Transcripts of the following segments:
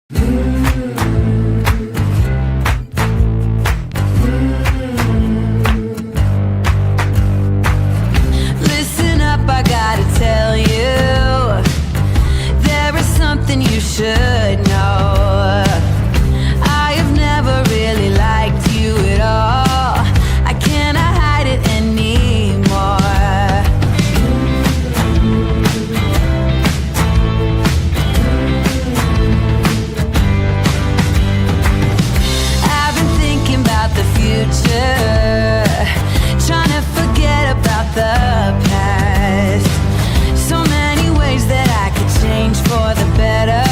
Listen up, I gotta tell you, there is something you should know. I have never really liked you at all. I cannot hide it anymore. I've been thinking about the future, trying to forget about the past. So many ways that I could change for the better,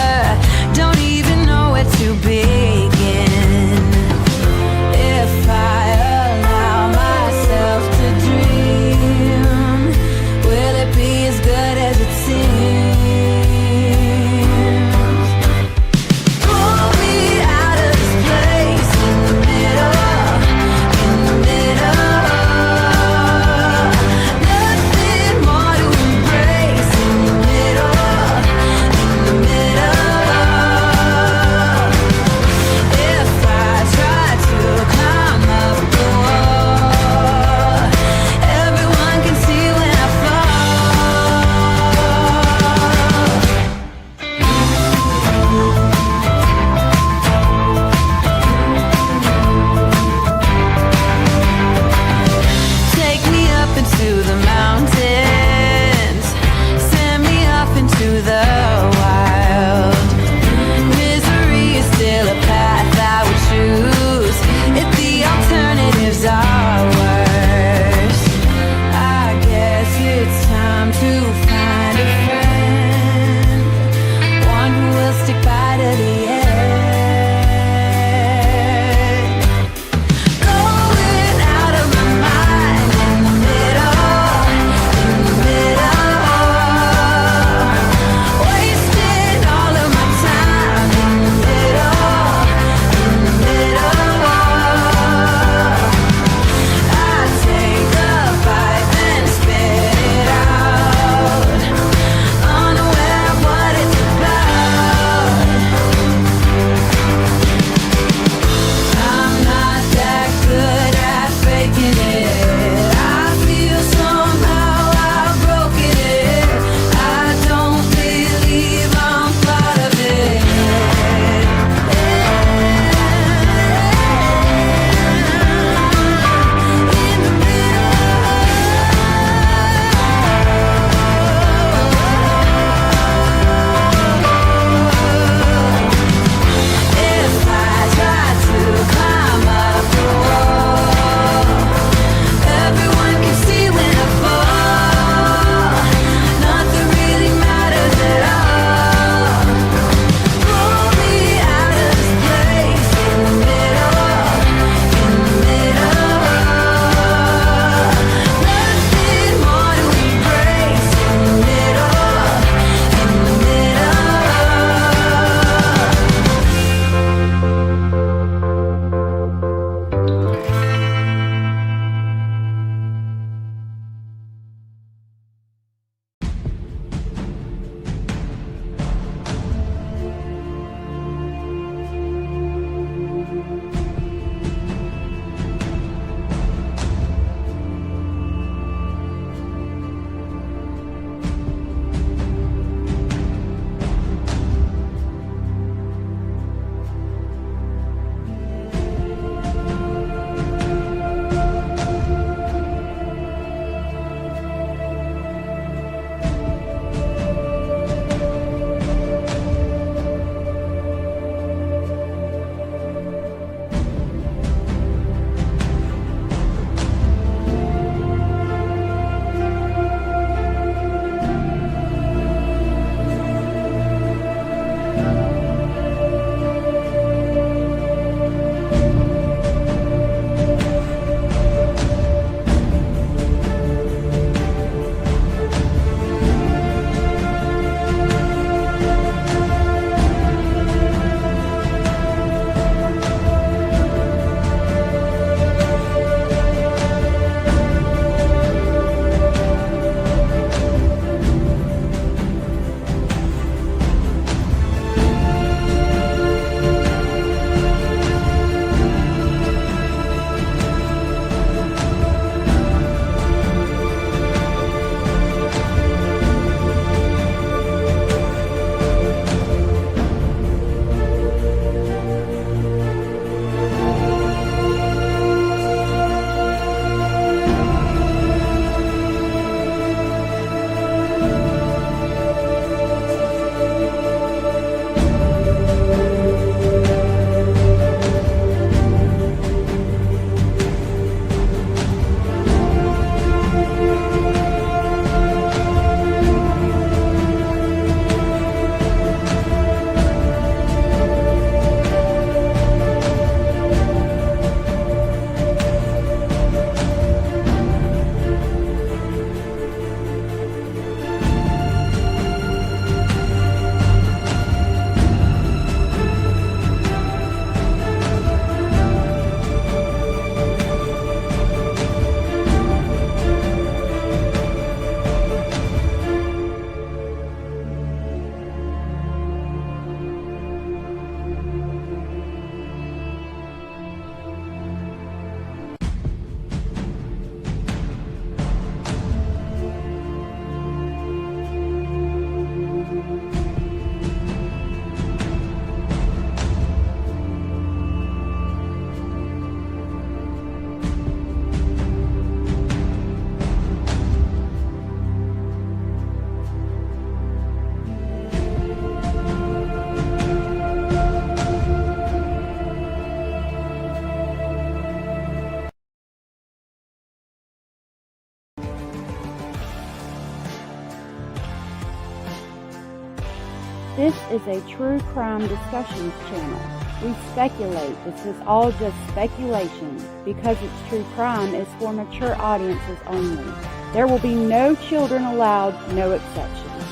This is a true crime discussions channel. We speculate. This is all just speculation. Because it's true crime, it's for mature audiences only. There will be no children allowed, no exceptions.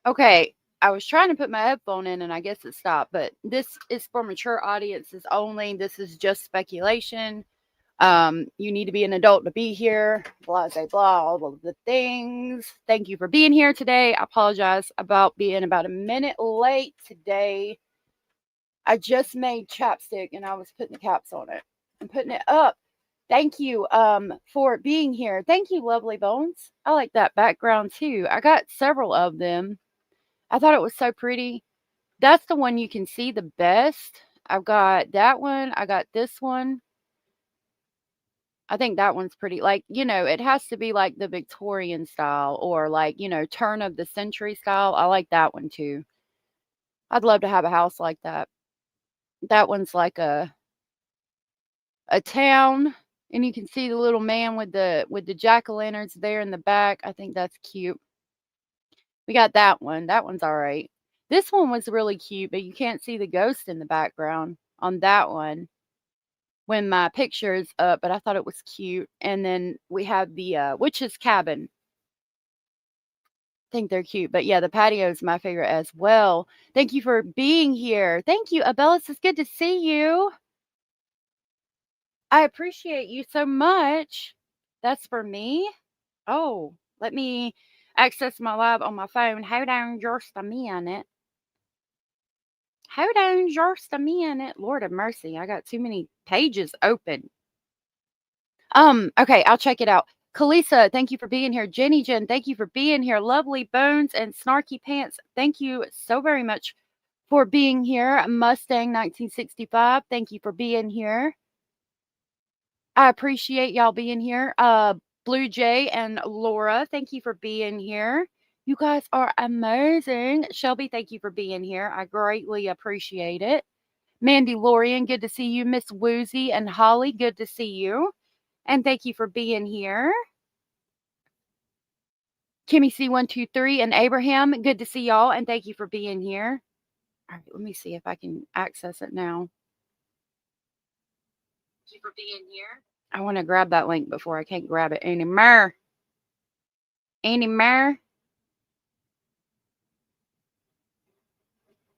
Okay, I was trying to put my headphone in and I guess it stopped, but this is for mature audiences only. This is just speculation. You need to be an adult to be here, blah, blah, blah, all of the things. Thank you for being here today. I apologize about being about a minute late today. I just made chapstick and I was putting the caps on it. I'm putting it up. Thank you for being here. Thank you, Lovely Bones. I like that background too. I got several of them. I thought it was so pretty. That's the one you can see the best. I've got that one. I got this one. I think that one's pretty, like, you know, it has to be like the Victorian style or like, you know, turn of the century style. I like that one too. I'd love to have a house like that. That one's like a town, and you can see the little man with the jack-o'-lanterns there in the back. I think that's cute. We got that one. That one's all right. This one was really cute, but you can't see the ghost in the background on that one when my picture is up, but I thought it was cute. And then we have the witch's cabin. I think they're cute, but yeah, the patio is my favorite as well. Thank you for being here. Thank you, Abellis. It's good to see you. I appreciate you so much. That's for me. Oh, let me access my live on my phone. Hold on just a minute. Hold on just a minute. Lord of mercy, I got too many pages open. Okay, I'll check it out. Kalisa, thank you for being here. Jenny Jen, thank you for being here. Lovely Bones and Snarky Pants, thank you so very much for being here. Mustang 1965, thank you for being here. I appreciate y'all being here. Blue Jay and Laura, thank you for being here. You guys are amazing. Shelby, thank you for being here. I greatly appreciate it. Mandy Lorian, good to see you. Miss Woozy and Holly, good to see you. And thank you for being here. Kimmy C123 and Abraham, good to see y'all. And thank you for being here. All right, let me see if I can access it now. Thank you for being here. I want to grab that link before I can't grab it anymore.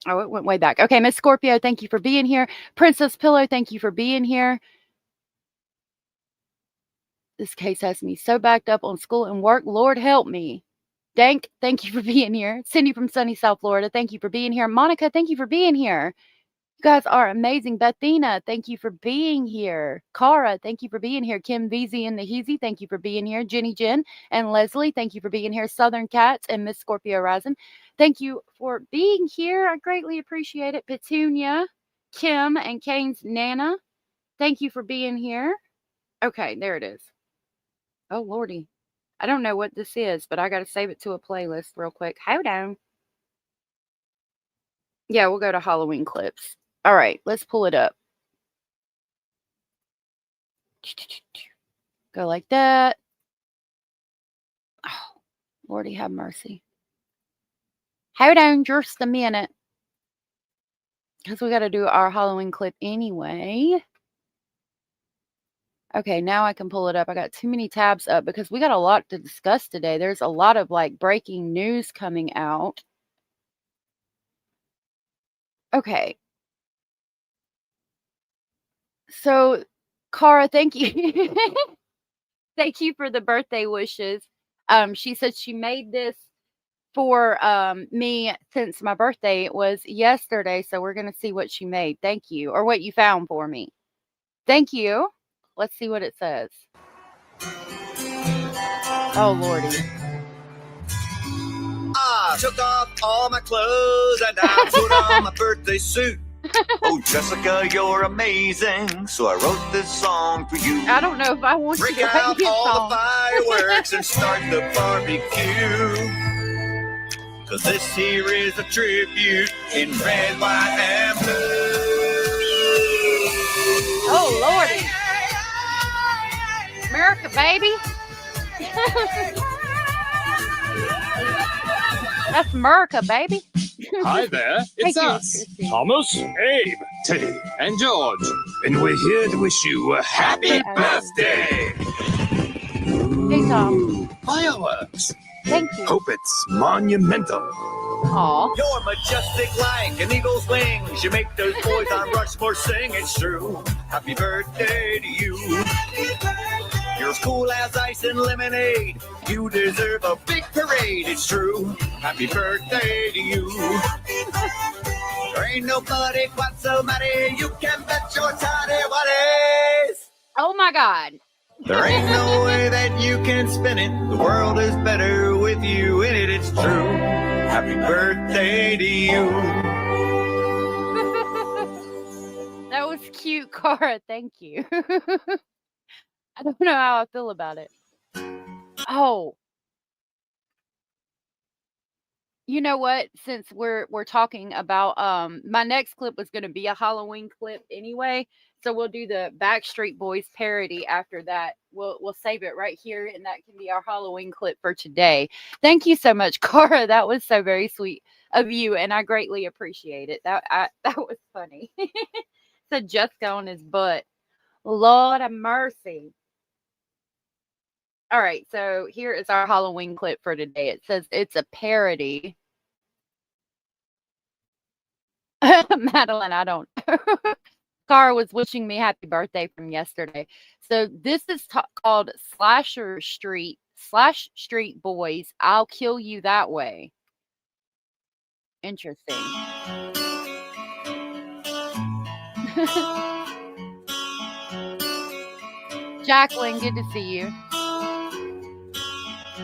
Oh, it went way back. Okay, Miss Scorpio, thank you for being here. Princess Pillow, thank you for being here. This case has me so backed up on school and work. Lord help me. Dank, thank you for being here. Cindy from sunny South Florida, thank you for being here. Monica, thank you for being here. You guys are amazing. Bethina, thank you for being here. Cara, thank you for being here. Kim VZ and the Heezy, thank you for being here. Jenny Jen and Leslie, thank you for being here. Southern Cats and Miss Scorpio Rising, thank you for being here. I greatly appreciate it. Petunia, Kim, and Kane's Nana, thank you for being here. Okay, there it is. Oh, Lordy. I don't know what this is, but I got to save it to a playlist real quick. Hold on. Yeah, we'll go to Halloween clips. All right, let's pull it up. Go like that. Oh, Lordy have mercy. Hold on just a minute. Because we got to do our Halloween clip anyway. Okay, now I can pull it up. I got too many tabs up because we got a lot to discuss today. There's a lot of like breaking news coming out. Okay. So, Cara, thank you. Thank you for the birthday wishes. She said she made this for me since my birthday was yesterday. So we're going to see what she made. Thank you. Or what you found for me. Thank you. Let's see what it says. Oh, Lordy. I took off all my clothes and I put on my birthday suit. Oh, Jessica, you're amazing. So I wrote this song for you. I don't know if I want Break you to write out me a all song. the fireworks and start the barbecue. Cause this here is a tribute in red, white, and blue. Oh, Lordy. America, baby. That's America, baby. Hi there, it's Thank you, us, Christine. Thomas, Abe, Teddy, and George. And we're here to wish you a happy birthday. Hey, Tom. Fireworks. Thank you. Hope it's monumental. Aw. You're majestic like an eagle's wings. You make those boys on Rushmore sing. It's true. Happy birthday to you. You're as cool as ice and lemonade. You deserve a big parade. It's true. Happy birthday to you. There ain't nobody quite so mighty. You can bet your tiny buddies. Oh my God. There ain't no way that you can spin it. The world is better with you in it. It's true. Happy birthday to you. That was cute, Cara. Thank you. I don't know how I feel about it. Oh. You know what? Since we're talking about my next clip was going to be a Halloween clip anyway, so we'll do the Backstreet Boys parody after that. We'll save it right here, and that can be our Halloween clip for today. Thank you so much, Cara. That was so very sweet of you, and I greatly appreciate it. That was funny. So Jessica on his butt. Lord have mercy. All right, so here is our Halloween clip for today. It says it's a parody. Madeline, I don't know. Cara was wishing me happy birthday from yesterday. So this is called Slash Street Boys. I'll kill you that way. Interesting. Jacqueline, good to see you.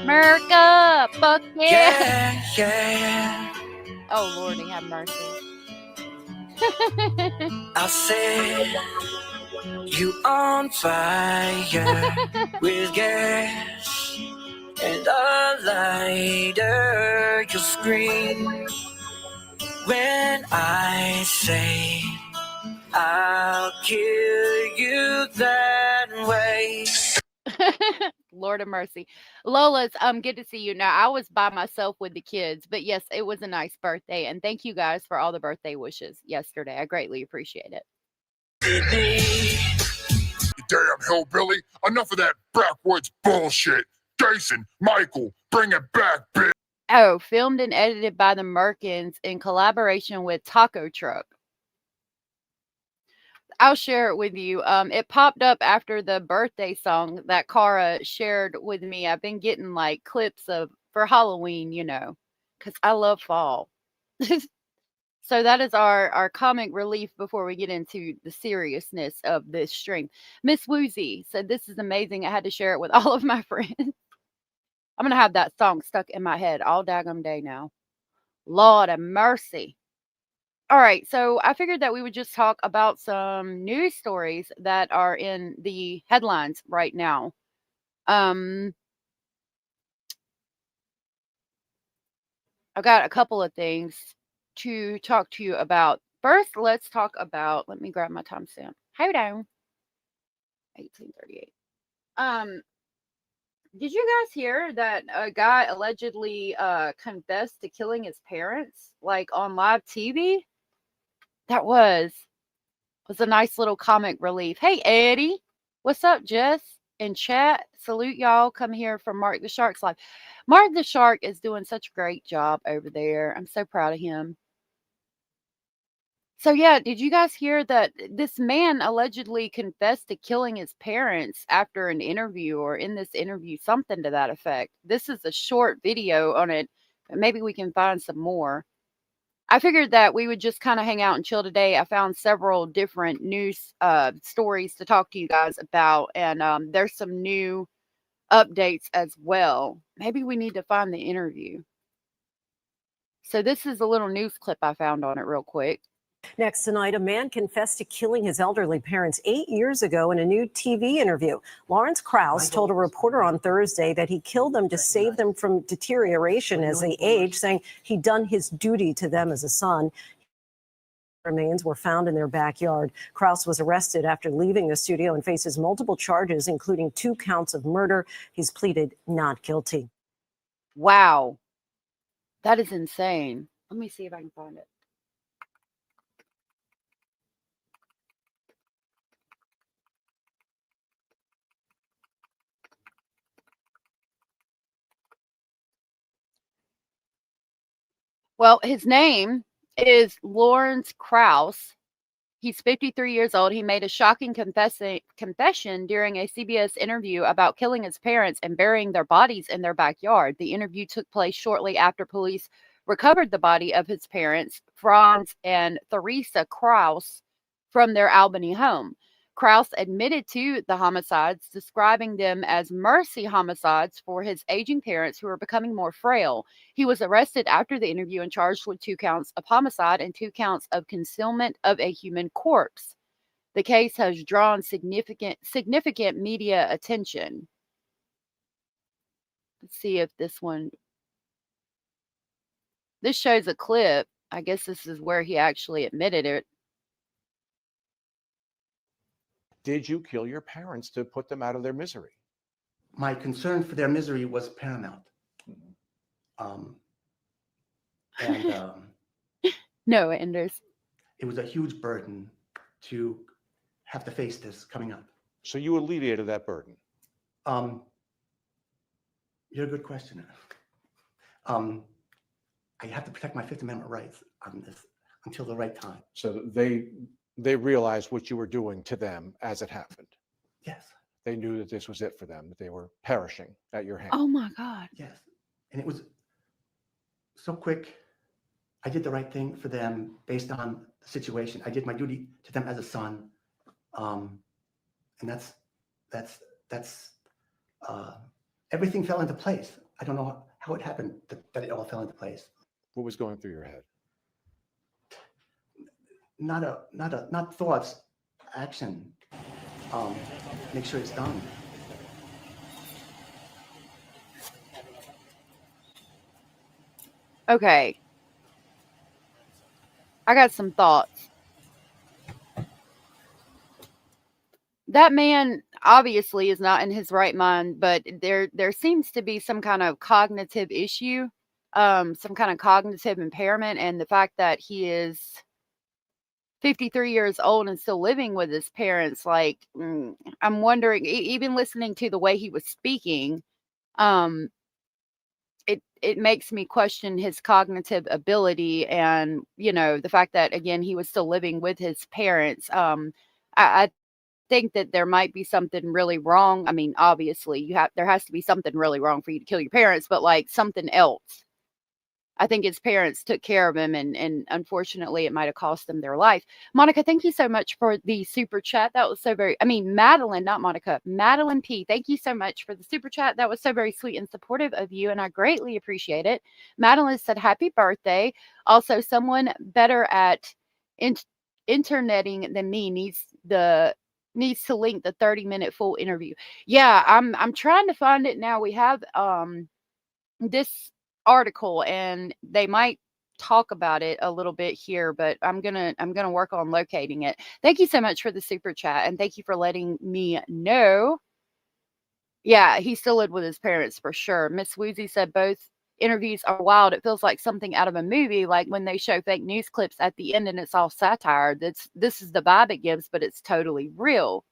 America, fuck yeah. Yeah. Oh, Lordy, have mercy. I'll set you on fire with gas and a lighter. You'll scream when I say I'll kill you that way. Lord of mercy. Lola's, good to see you. Now, I was by myself with the kids, but yes, it was a nice birthday. And thank you guys for all the birthday wishes yesterday. I greatly appreciate it. You damn hillbilly. Enough of that backwoods bullshit. Jason, Michael, bring it back, bitch. Oh, filmed and edited by the Merkins in collaboration with Taco Truck. I'll share it with you. It popped up after the birthday song that Cara shared with me. I've been getting like clips for Halloween, you know, because I love fall. So that is our comic relief before we get into the seriousness of this stream. Miss Woozy said, "This is amazing. I had to share it with all of my friends." I'm going to have that song stuck in my head all daggum day now. Lord of mercy. All right, so I figured that we would just talk about some news stories that are in the headlines right now. I've got a couple of things to talk to you about. First, let's talk about, let me grab my timestamp. Hold on. 1838. Did you guys hear that a guy allegedly confessed to killing his parents, like on live TV? That was a nice little comic relief. Hey, Eddie. What's up, Jess? In chat, salute y'all. Come here from Mark the Shark's live. Mark the Shark is doing such a great job over there. I'm so proud of him. So, yeah, did you guys hear that this man allegedly confessed to killing his parents after an interview, or in this interview, something to that effect? This is a short video on it. Maybe we can find some more. I figured that we would just kind of hang out and chill today. I found several different news stories to talk to you guys about, and there's some new updates as well. Maybe we need to find the interview. So this is a little news clip I found on it real quick. Next tonight, a man confessed to killing his elderly parents 8 years ago in a new TV interview. Lorenz Kraus told a reporter on Thursday that he killed them to save them from deterioration as they age, saying he'd done his duty to them as a son. Remains were found in their backyard. Kraus was arrested after leaving the studio and faces multiple charges, including 2 counts of murder. He's pleaded not guilty. Wow. That is insane. Let me see if I can find it. Well, his name is Lorenz Kraus. He's 53 years old. He made a shocking confession during a CBS interview about killing his parents and burying their bodies in their backyard. The interview took place shortly after police recovered the body of his parents, Franz and Theresa Kraus, from their Albany home. Kraus admitted to the homicides, describing them as mercy homicides for his aging parents who were becoming more frail. He was arrested after the interview and charged with 2 counts of homicide and 2 counts of concealment of a human corpse. The case has drawn significant media attention. Let's see if this shows a clip. I guess this is where he actually admitted it. Did you kill your parents to put them out of their misery? My concern for their misery was paramount. No, Anders. It was a huge burden to have to face this coming up. So you alleviated that burden. You're a good questioner. I have to protect my Fifth Amendment rights on this until the right time. So they realized what you were doing to them as it happened. Yes. They knew that this was it for them, that they were perishing at your hand. Oh my God. Yes. And it was so quick. I did the right thing for them based on the situation. I did my duty to them as a son. And that's everything fell into place. I don't know how it happened that it all fell into place. What was going through your head? Not thoughts, action. Make sure it's done. Okay. I got some thoughts. That man obviously is not in his right mind, but there seems to be some kind of cognitive issue, some kind of cognitive impairment, and the fact that he is 53 years old and still living with his parents, like, I'm wondering, even listening to the way he was speaking, it makes me question his cognitive ability, and, the fact that, again, he was still living with his parents. I think that there might be something really wrong. I mean, obviously, there has to be something really wrong for you to kill your parents, but, like, something else. I think his parents took care of him, and unfortunately, it might have cost them their life. Monica, thank you so much for the super chat. That was so Madeline, not Monica. Madeline P., thank you so much for the super chat. That was so very sweet and supportive of you, and I greatly appreciate it. Madeline said, happy birthday. Also, someone better at interneting than me needs to link the 30-minute full interview. Yeah, I'm trying to find it now. We have this article, and they might talk about it a little bit here, but I'm gonna work on locating it. Thank you so much for the super chat, and thank you for letting me know. Yeah, he still lived with his parents for sure. Miss Woozy said both interviews are wild. It feels like something out of a movie, like when they show fake news clips at the end and it's all satire. This is the vibe it gives, but it's totally real.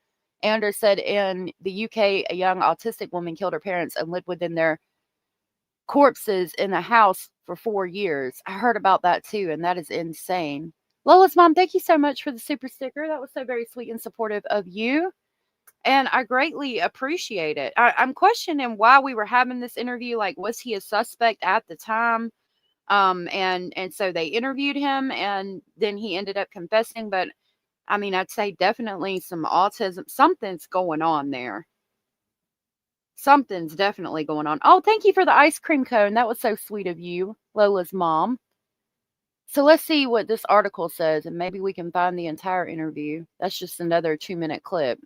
Anders said in the UK, a young autistic woman killed her parents and lived within their corpses in a house for 4 years. I heard about that too, and that is insane. Lola's mom, thank you so much for the super sticker. That was so very sweet and supportive of you, and I greatly appreciate it. I'm questioning why we were having this interview. Like, was he a suspect at the time? And so they interviewed him, and then he ended up confessing. But I mean, I'd say definitely some autism. Something's going on there. Something's definitely going on. Oh, thank you for the ice cream cone. That was so sweet of you, Lola's mom. So let's see what this article says, and maybe we can find the entire interview. That's just another 2-minute clip.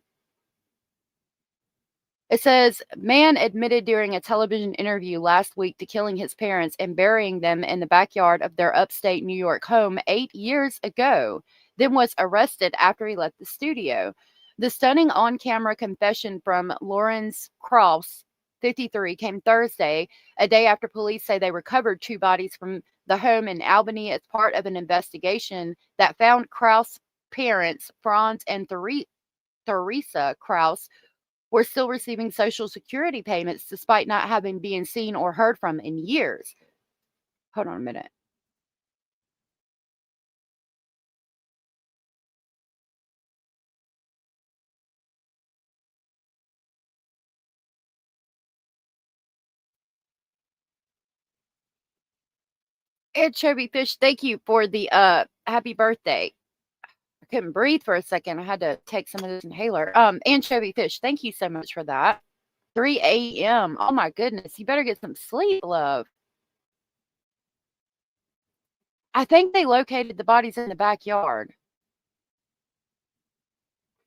It says, man admitted during a television interview last week to killing his parents and burying them in the backyard of their upstate New York home 8 years ago, then was arrested after he left the studio. The stunning on-camera confession from Lorenz Kraus, 53, came Thursday, a day after police say they recovered 2 bodies from the home in Albany as part of an investigation that found Kraus' parents, Franz and Theresa Kraus, were still receiving Social Security payments despite not having been seen or heard from in years. Hold on a minute. Anchovy Fish, thank you for the happy birthday. I couldn't breathe for a second. I had to take some of this inhaler. Anchovy Fish, thank you so much for that. 3 a.m. Oh my goodness, you better get some sleep, love. I think they located the bodies in the backyard.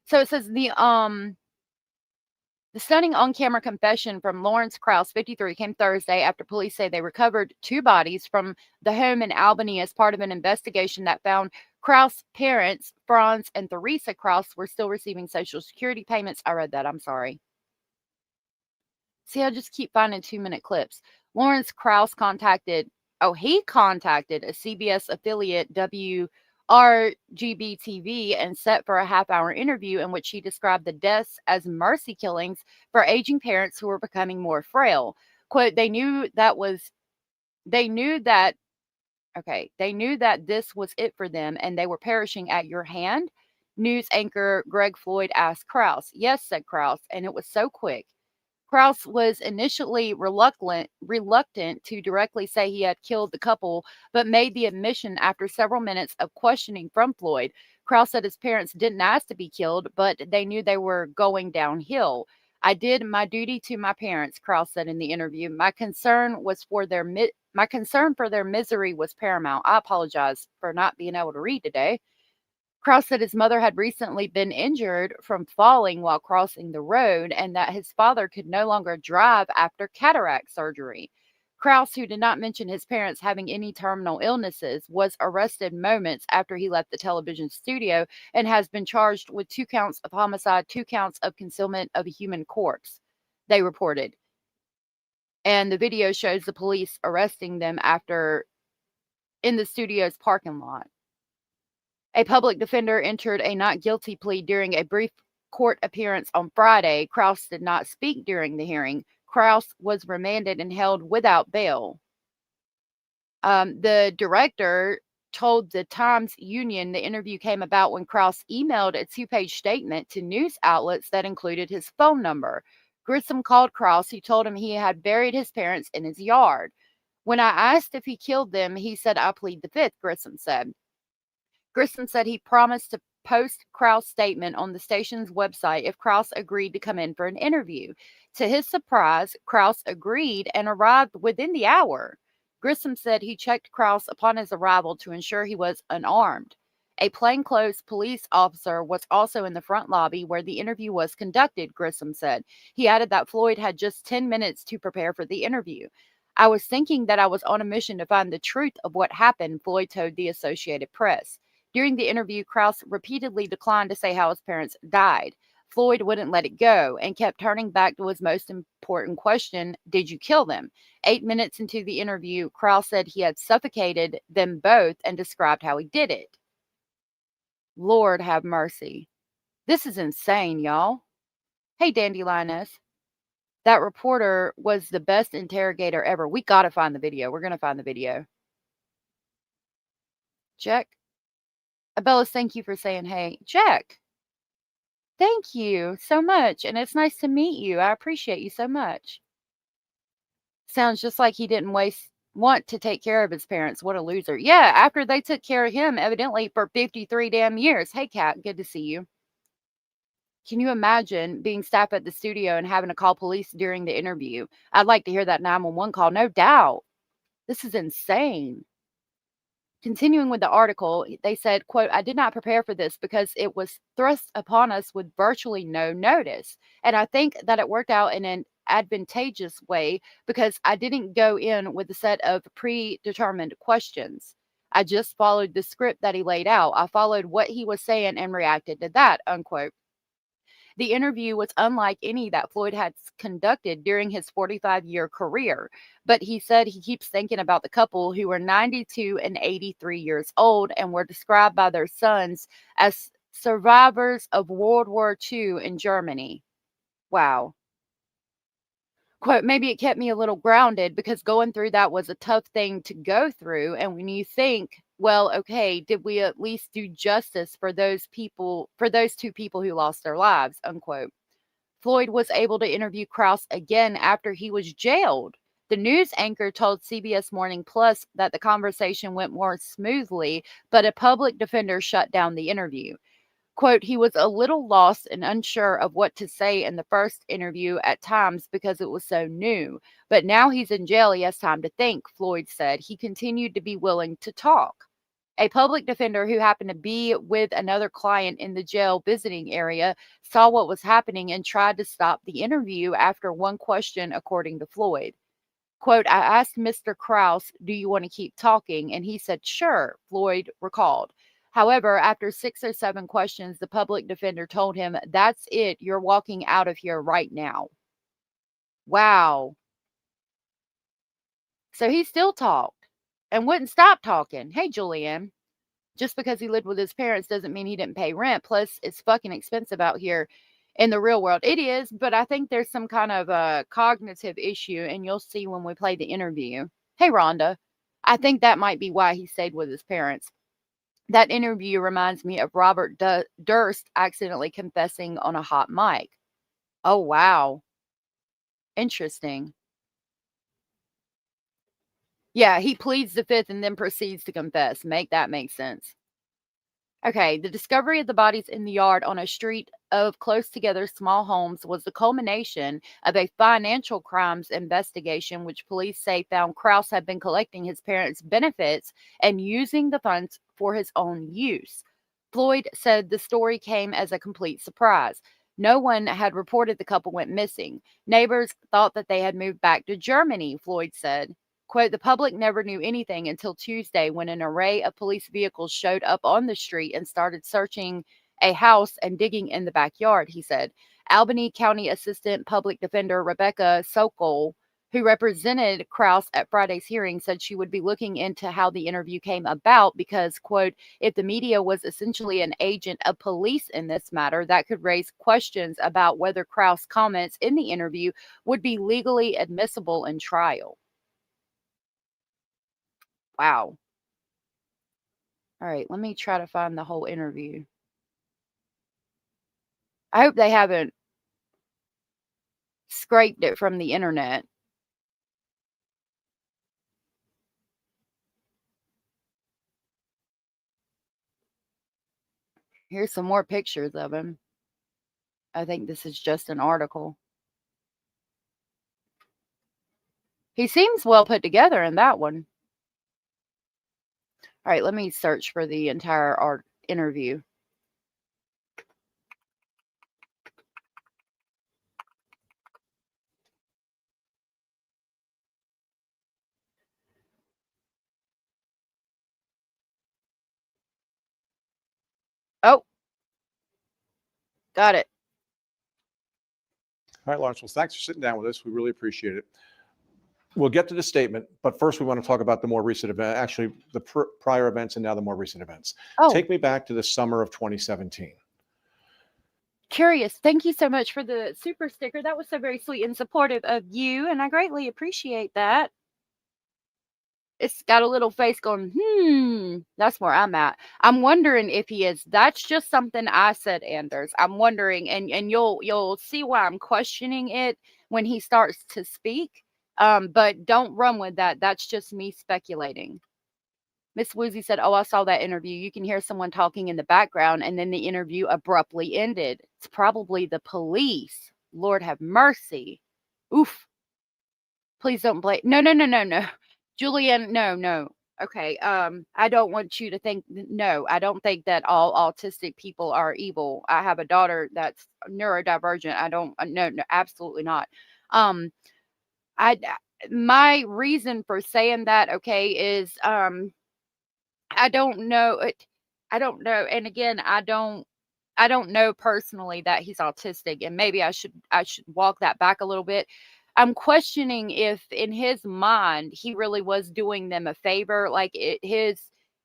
So it says the stunning on-camera confession from Lorenz Kraus, 53, came Thursday after police say they recovered 2 bodies from the home in Albany as part of an investigation that found Kraus' parents, Franz and Theresa Kraus, were still receiving Social Security payments. I read that. I'm sorry. See, I just keep finding 2-minute clips. Lorenz Kraus contacted a CBS affiliate, WRGB-TV, and set for a half-hour interview in which he described the deaths as mercy killings for aging parents who were becoming more frail. Quote, they knew that this was it for them and they were perishing at your hand? News anchor Greg Floyd asked Kraus. Yes, said Kraus, and it was so quick. Kraus was initially reluctant to directly say he had killed the couple, but made the admission after several minutes of questioning from Floyd. Kraus said his parents didn't ask to be killed, but they knew they were going downhill. I did my duty to my parents, Kraus said in the interview. My concern for their misery was paramount. I apologize for not being able to read today. Kraus said his mother had recently been injured from falling while crossing the road and that his father could no longer drive after cataract surgery. Kraus, who did not mention his parents having any terminal illnesses, was arrested moments after he left the television studio and has been charged with 2 counts of homicide, 2 counts of concealment of a human corpse, they reported. And the video shows the police arresting them in the studio's parking lot. A public defender entered a not guilty plea during a brief court appearance on Friday. Kraus did not speak during the hearing. Kraus was remanded and held without bail. The director told the Times Union the interview came about when Kraus emailed a 2-page statement to news outlets that included his phone number. Grissom called Kraus, who told him he had buried his parents in his yard. When I asked if he killed them, he said, I plead the fifth, Grissom said. Grissom said he promised to post Kraus' statement on the station's website if Kraus agreed to come in for an interview. To his surprise, Kraus agreed and arrived within the hour. Grissom said he checked Kraus upon his arrival to ensure he was unarmed. A plainclothes police officer was also in the front lobby where the interview was conducted, Grissom said. He added that Floyd had just 10 minutes to prepare for the interview. I was thinking that I was on a mission to find the truth of what happened, Floyd told the Associated Press. During the interview, Kraus repeatedly declined to say how his parents died. Floyd wouldn't let it go and kept turning back to his most important question, did you kill them? 8 minutes into the interview, Kraus said he had suffocated them both and described how he did it. Lord have mercy. This is insane, y'all. Hey, Dandelion. That reporter was the best interrogator ever. We got to find the video. We're going to find the video. Check. Abellis, thank you for saying hey. Jack, thank you so much. And it's nice to meet you. I appreciate you so much. Sounds just like he didn't want to take care of his parents. What a loser. Yeah, after they took care of him, evidently, for 53 damn years. Hey, Kat, good to see you. Can you imagine being staff at the studio and having to call police during the interview? I'd like to hear that 911 call, no doubt. This is insane. Continuing with the article, they said, quote, I did not prepare for this because it was thrust upon us with virtually no notice. And I think that it worked out in an advantageous way because I didn't go in with a set of predetermined questions. I just followed the script that he laid out. I followed what he was saying and reacted to that, unquote. The interview was unlike any that Floyd had conducted during his 45-year career, but he said he keeps thinking about the couple who were 92 and 83 years old and were described by their sons as survivors of World War II in Germany. Wow. Quote, maybe it kept me a little grounded because going through that was a tough thing to go through. And when you think, well, okay, did we at least do justice for those people, for those two people who lost their lives, unquote. Floyd was able to interview Kraus again after he was jailed. The news anchor told CBS Morning Plus that the conversation went more smoothly, but a public defender shut down the interview. Quote, he was a little lost and unsure of what to say in the first interview at times because it was so new. But now he's in jail, he has time to think, Floyd said. He continued to be willing to talk. A public defender who happened to be with another client in the jail visiting area saw what was happening and tried to stop the interview after one question, according to Floyd. Quote, I asked Mr. Kraus, do you want to keep talking? And he said, sure, Floyd recalled. However, after 6 or 7 questions, the public defender told him, that's it. You're walking out of here right now. Wow. So he still talked and wouldn't stop talking. Hey, Julianne, just because he lived with his parents doesn't mean he didn't pay rent. Plus, it's fucking expensive out here in the real world. It is, but I think there's some kind of a cognitive issue, and you'll see when we play the interview. Hey, Rhonda, I think that might be why he stayed with his parents. That interview reminds me of Robert Durst accidentally confessing on a hot mic. Oh, wow. Interesting. Yeah, he pleads the fifth and then proceeds to confess. Make that make sense. Okay, the discovery of the bodies in the yard on a street of close together small homes was the culmination of a financial crimes investigation, which police say found Kraus had been collecting his parents' benefits and using the funds for his own use. Floyd said the story came as a complete surprise. No one had reported the couple went missing. Neighbors thought that they had moved back to Germany, Floyd said. Quote, the public never knew anything until Tuesday when an array of police vehicles showed up on the street and started searching a house and digging in the backyard, he said. Albany County Assistant Public Defender Rebecca Sokol, who represented Kraus at Friday's hearing, said she would be looking into how the interview came about because, quote, if the media was essentially an agent of police in this matter, that could raise questions about whether Kraus' comments in the interview would be legally admissible in trial. Wow. All right, let me try to find the whole interview. I hope they haven't scraped it from the internet. Here's some more pictures of him. I think this is just an article. He seems well put together in that one. All right, let me search for the entire interview. Oh, got it. All right, Lawrence. Well, thanks for sitting down with us. We really appreciate it. We'll get to the statement, but first we want to talk about the more recent event, actually the prior events and now the more recent events. Oh, Take me back to the summer of 2017. Curious. Thank you so much for the super sticker. That was so very sweet and supportive of you, and I greatly appreciate that. It's got a little face going, that's where I'm at. I'm wondering if he is. That's just something I said, Anders. I'm wondering, and you'll see why I'm questioning it when he starts to speak. But don't run with that. That's just me speculating. Miss Woozy said, oh, I saw that interview. You can hear someone talking in the background, and then the interview abruptly ended. It's probably the police. Lord have mercy. Oof. Please don't blame. No. Julian, no. Okay. I don't want you to think, no, I don't think that all autistic people are evil. I have a daughter that's neurodivergent. I don't, no, absolutely not. My reason for saying that, okay, is, I don't know. And again, I don't I don't know personally that he's autistic, and maybe I should walk that back a little bit. I'm questioning if in his mind he really was doing them a favor, like his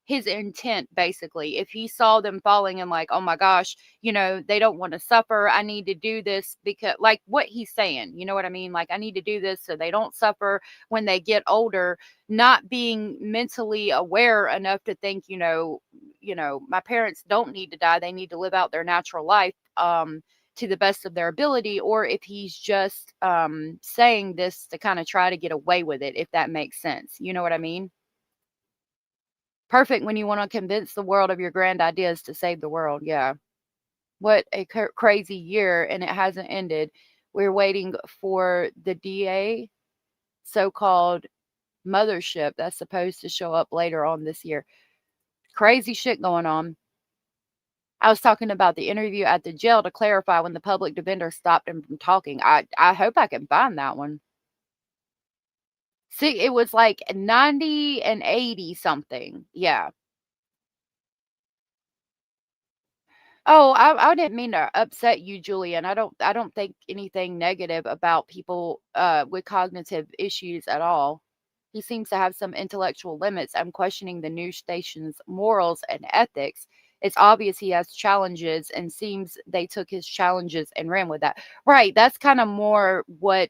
intent basically. If he saw them falling and like, oh my gosh, they don't want to suffer. I need to do this because like what he's saying, you know what I mean? Like I need to do this so they don't suffer when they get older, not being mentally aware enough to think, my parents don't need to die. They need to live out their natural life. To the best of their ability, or if he's just saying this to kind of try to get away with it, if that makes sense. You know what I mean? Perfect when you want to convince the world of your grand ideas to save the world. Yeah. What a crazy year, and it hasn't ended. We're waiting for the DA so-called mothership that's supposed to show up later on this year. Crazy shit going on. I was talking about the interview at the jail to clarify when the public defender stopped him from talking. I hope I can find that one. See, it was like 90 and 80 something. Yeah. Oh, I didn't mean to upset you, Julian. I don't think anything negative about people with cognitive issues at all. He seems to have some intellectual limits. I'm questioning the news station's morals and ethics. It's obvious he has challenges, and seems they took his challenges and ran with that. Right. That's kind of more what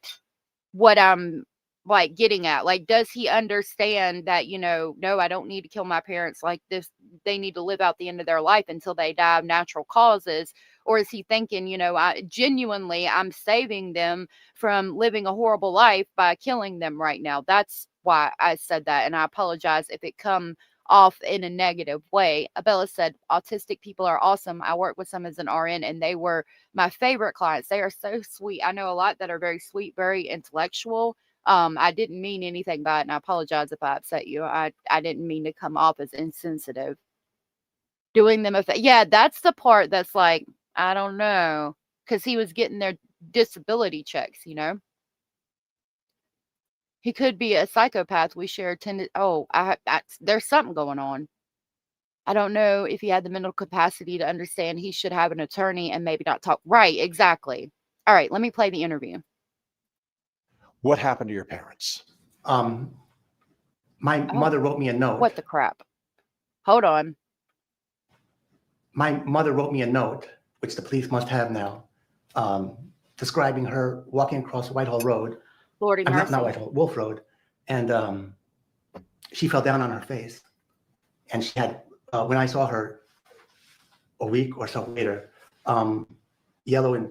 I'm like getting at. Like, does he understand that, no, I don't need to kill my parents like this. They need to live out the end of their life until they die of natural causes. Or is he thinking, I'm saving them from living a horrible life by killing them right now? That's why I said that. And I apologize if it come off in a negative way. Abella said, autistic people are awesome. I worked with some as an RN, and they were my favorite clients. They are so sweet. I know a lot that are very sweet, very intellectual. I didn't mean anything by it, and I apologize if I upset you. I didn't mean to come off as insensitive. Doing them yeah, that's the part that's like, I don't know, because he was getting their disability checks, He could be a psychopath. We share there's something going on. I don't know if he had the mental capacity to understand he should have an attorney and maybe not talk. Right, exactly. All right, let me play the interview. What happened to your parents? My mother wrote me a note. What the crap? Hold on. My mother wrote me a note, which the police must have now, describing her walking across Whitehall Road. Lordy mercy. Not Whitehall, Wolf Road. And she fell down on her face. And she had, when I saw her a week or so later, yellow and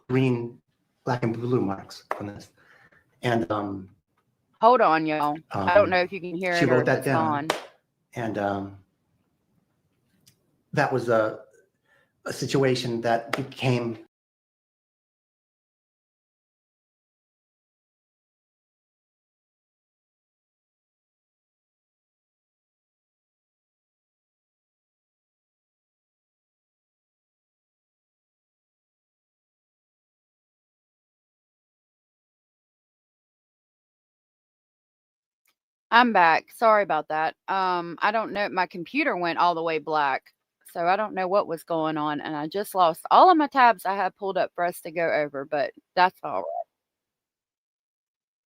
green, black and blue marks from this. And hold on, y'all. I don't know if you can hear she it. Wrote that down. And that was a situation that became I'm back. Sorry about that. I don't know. My computer went all the way black, so I don't know what was going on, and I just lost all of my tabs I had pulled up for us to go over, but that's all right.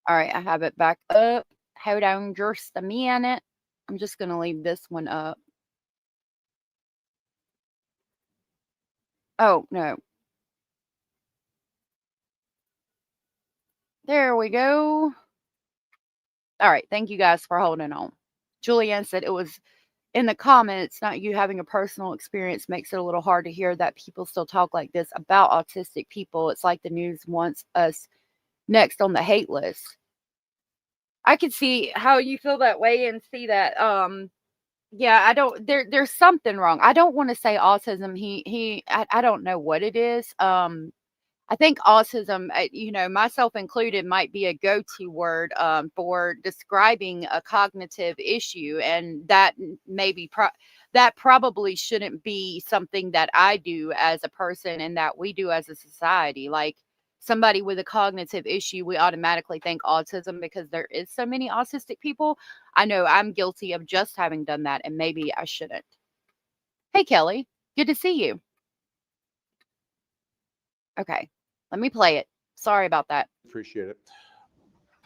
All right, I have it back up. Hold on just a minute. I'm just going to leave this one up. Oh, no. There we go. All right. Thank you guys for holding on. Julianne said it was in the comments, not you having a personal experience makes it a little hard to hear that people still talk like this about autistic people. It's like the news wants us next on the hate list. I could see how you feel that way and see that. Yeah, there's something wrong. I don't want to say autism. I don't know what it is. I think autism, myself included, might be a go-to word for describing a cognitive issue, and that maybe that probably shouldn't be something that I do as a person and that we do as a society. Like somebody with a cognitive issue, we automatically think autism because there is so many autistic people. I know I'm guilty of just having done that, and maybe I shouldn't. Hey, Kelly, good to see you. Okay, let me play it. Sorry about that. Appreciate it.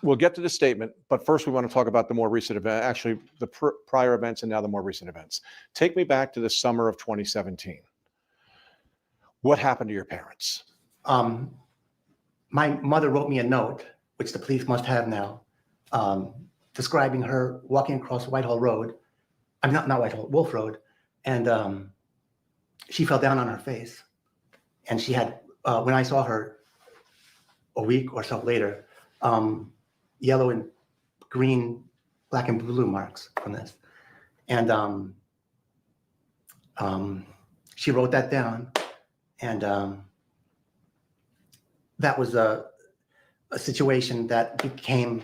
We'll get to the statement, but first we want to talk about the more recent event, actually the prior events and now the more recent events. Take me back to the summer of 2017. What happened to your parents? My mother wrote me a note, which the police must have now, describing her walking across Whitehall Road. I'm not Whitehall, Wolf Road, and she fell down on her face. And she had, when I saw her a week or so later, yellow and green, black and blue marks from this. And she wrote that down, and that was a situation that became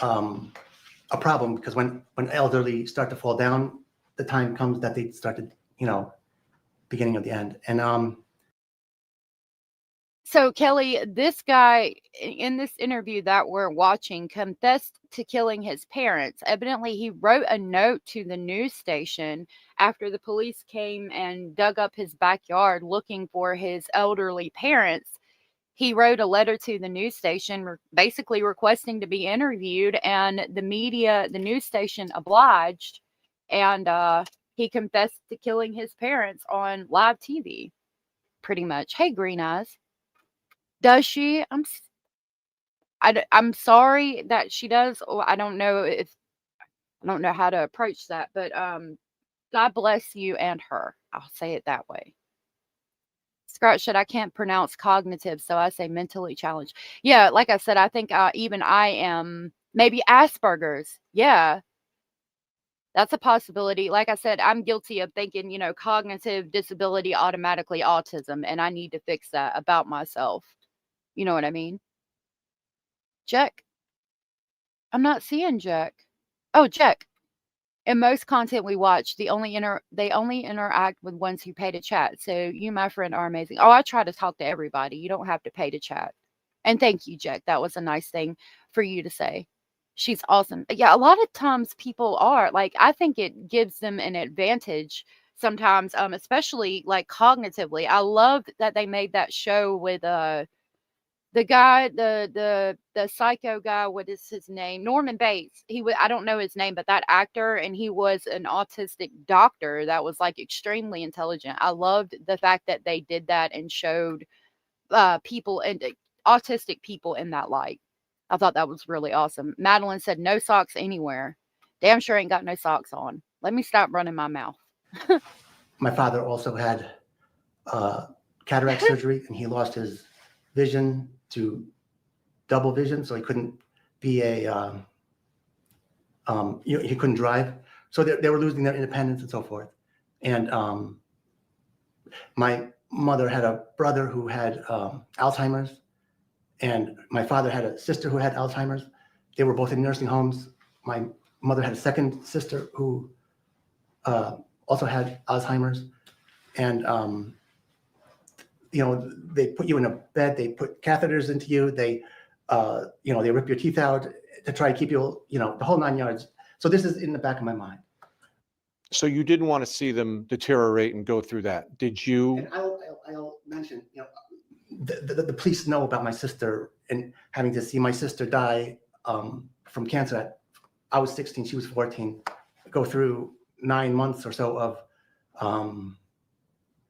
a problem, because when elderly start to fall down, the time comes that they started, beginning of the end. And So, Kelly, this guy in this interview that we're watching confessed to killing his parents. Evidently, he wrote a note to the news station after the police came and dug up his backyard looking for his elderly parents. He wrote a letter to the news station basically requesting to be interviewed, and the media, the news station obliged, and he confessed to killing his parents on live TV, pretty much. Hey, Green Eyes. Does she? I'm sorry that she does. Or I don't know how to approach that, but God bless you and her. I'll say it that way. Scratch said I can't pronounce cognitive, so I say mentally challenged. Yeah, like I said, I think even I am maybe Asperger's. Yeah, that's a possibility. Like I said, I'm guilty of thinking, cognitive disability automatically autism, and I need to fix that about myself. You know what I mean? Jack. I'm not seeing Jack. Oh, Jack. In most content we watch, they only interact with ones who pay to chat. So you, my friend, are amazing. Oh, I try to talk to everybody. You don't have to pay to chat. And thank you, Jack. That was a nice thing for you to say. She's awesome. Yeah, a lot of times people are like, I think it gives them an advantage sometimes, especially like cognitively. I love that they made that show with the guy, the psycho guy, what is his name? Norman Bates. I don't know his name, but that actor, and he was an autistic doctor that was like extremely intelligent. I loved the fact that they did that and showed people and autistic people in that light. I thought that was really awesome. Madeline said no socks anywhere. Damn sure ain't got no socks on. Let me stop running my mouth. my father also had cataract surgery, and he lost his vision to double vision, so he couldn't be he couldn't drive. So they were losing their independence and so forth. And my mother had a brother who had Alzheimer's, and my father had a sister who had Alzheimer's. They were both in nursing homes. My mother had a second sister who also had Alzheimer's. And they put you in a bed, they put catheters into you, they rip your teeth out to try to keep you, the whole 9 yards. So this is in the back of my mind. So you didn't want to see them deteriorate and go through that, did you? And I'll mention, the police know about my sister and having to see my sister die from cancer. I was 16, she was 14, go through 9 months or so of,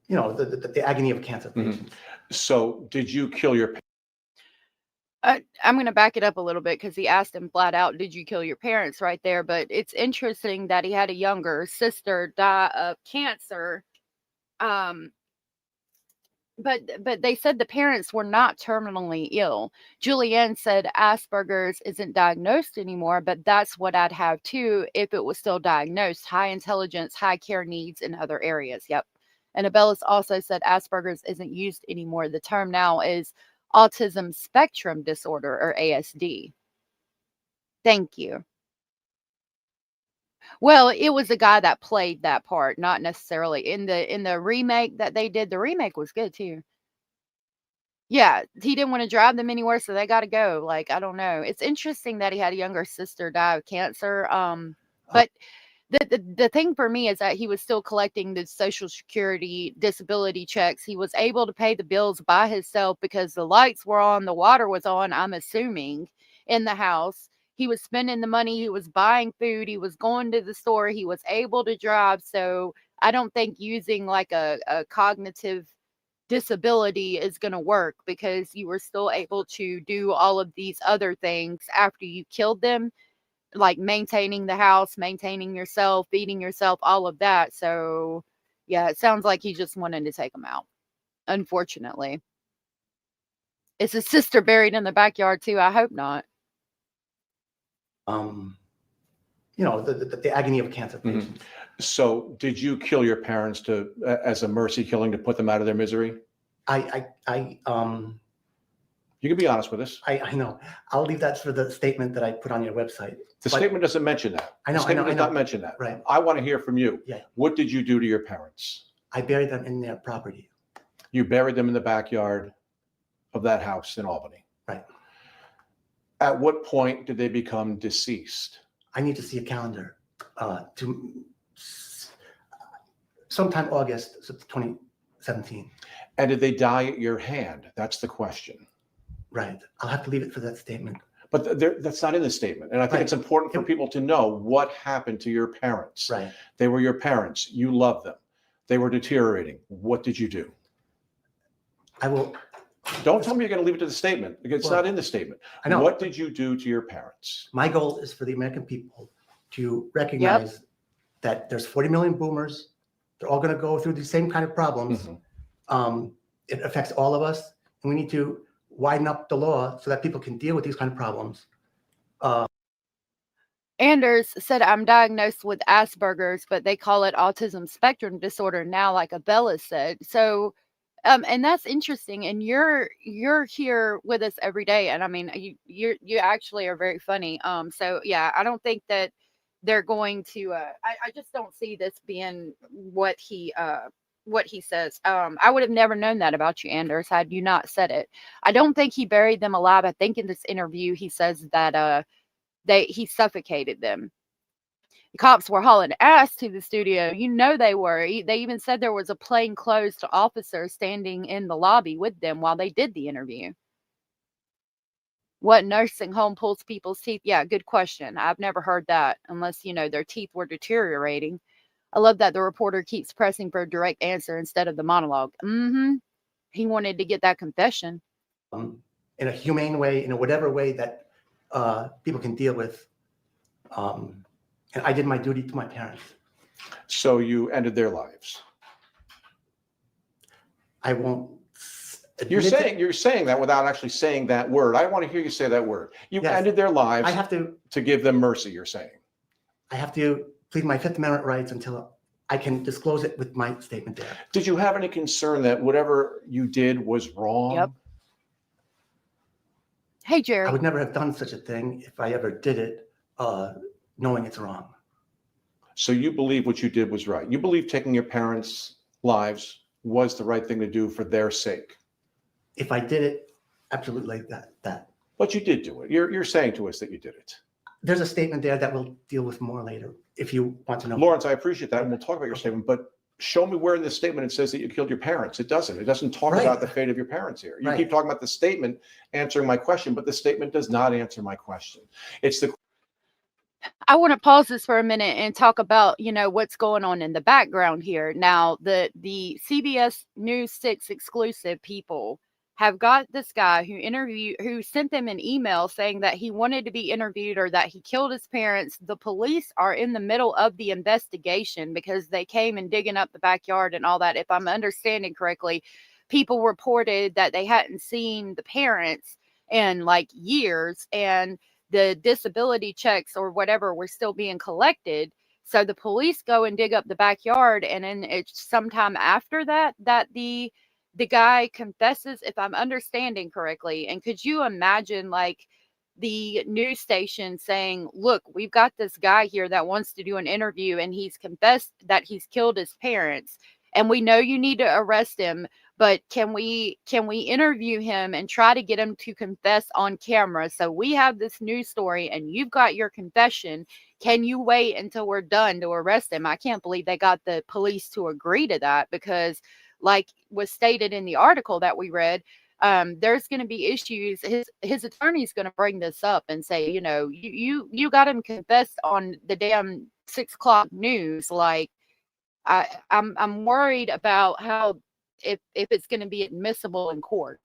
the agony of cancer. Mm-hmm. So did you kill your parents? I'm going to back it up a little bit because he asked him flat out, did you kill your parents right there? But it's interesting that he had a younger sister die of cancer. But they said the parents were not terminally ill. Julianne said Asperger's isn't diagnosed anymore, but that's what I'd have too if it was still diagnosed. High intelligence, high care needs in other areas. Yep. And Abellis also said Asperger's isn't used anymore. The term now is autism spectrum disorder, or ASD. Thank you. Well, it was the guy that played that part, not necessarily in the remake that they did. The remake was good too. Yeah, he didn't want to drive them anywhere, so they got to go. Like, I don't know. It's interesting that he had a younger sister die of cancer. But The thing for me is that he was still collecting the Social Security disability checks. He was able to pay the bills by himself because the lights were on, the water was on, I'm assuming, in the house. He was spending the money, he was buying food, he was going to the store, he was able to drive. So I don't think using like a cognitive disability is going to work, because you were still able to do all of these other things after you killed them, like maintaining the house, maintaining yourself, feeding yourself, all of that. So yeah, it sounds like he just wanted to take them out, unfortunately. Is his sister buried in the backyard too? I hope not. You know, the agony of cancer patients. So did you kill your parents to as a mercy killing to put them out of their misery? You can be honest with us. I know. I'll leave that for the statement that I put on your website. The statement doesn't mention that. I know, The statement I does know. not mention that. Right. I want to hear from you. Yeah. What did you do to your parents? I buried them in their property. You buried them in the backyard of that house in Albany. Right. At what point did they become deceased? I need to see a calendar to sometime August of 2017. And did they die at your hand? That's the question. Right. I'll have to leave it for that statement. But that's not in the statement. And I think Right. it's important for people to know what happened to your parents. Right. They were your parents. You loved them. They were deteriorating. What did you do? I will. Don't tell me you're going to leave it to the statement, because it's Well, not in the statement. I know. What did you do to your parents? My goal is for the American people to recognize that there's 40 million boomers. They're all going to go through the same kind of problems. It affects all of us, and we need to widen up the law so that people can deal with these kind of problems. Anders said, I'm diagnosed with Asperger's, but they call it autism spectrum disorder now, like Abella said. So, and that's interesting. And you're here with us every day. And I mean, you actually are very funny. So yeah, I don't think that they're going to, I just don't see this being what he says. I would have never known that about you, Anders, had you not said it. I don't think he buried them alive. I think in this interview, he says that, he suffocated them. The cops were hauling ass to the studio. You know they were. They even said there was a plainclothes officer standing in the lobby with them while they did the interview. What nursing home pulls people's teeth? Yeah, good question. I've never heard that, unless, you know, their teeth were deteriorating. I love that the reporter keeps pressing for a direct answer instead of the monologue. He wanted to get that confession. In a humane way, in a whatever way that people can deal with. And I did my duty to my parents. So you ended their lives. I won't. You're saying that without actually saying that word. I want to hear you say that word. You Yes. ended their lives. I have to give them mercy. You're saying. I have to plead my Fifth Amendment rights until I can disclose it with my statement there. Did you have any concern that whatever you did was wrong? Yep. Hey, Jerry. I would never have done such a thing if I ever did it, knowing it's wrong. So you believe what you did was right. You believe taking your parents' lives was the right thing to do for their sake. If I did it, absolutely that. But you did do it. You're saying to us that you did it. There's a statement there that we'll deal with more later, if you want to know. Lawrence, I appreciate that, and we'll talk about your statement, but show me where in the statement it says that you killed your parents. It doesn't. It doesn't talk Right. about the fate of your parents here. You Right. keep talking about the statement answering my question, but the statement does not answer my question. It's the I want to pause this for a minute and talk about, you know, what's going on in the background here. Now, the CBS News 6 exclusive people have got this guy who sent them an email saying that he wanted to be interviewed or that he killed his parents. The police are in the middle of the investigation because they came and digging up the backyard and all that. If I'm understanding correctly, people reported that they hadn't seen the parents in like years, and the disability checks or whatever were still being collected. So the police go and dig up the backyard, and then it's sometime after that the guy confesses, if I'm understanding correctly. And could you imagine like the news station saying, look, we've got this guy here that wants to do an interview and he's confessed that he's killed his parents, and we know you need to arrest him, but can we interview him and try to get him to confess on camera? So we have this news story and you've got your confession. can you wait until we're done to arrest him? I can't believe they got the police to agree to that because, like was stated in the article that we read, there's going to be issues. His attorney's going to bring this up and say, you know, you got him confessed on the damn 6 o'clock news. Like, I'm worried about how if it's going to be admissible in court.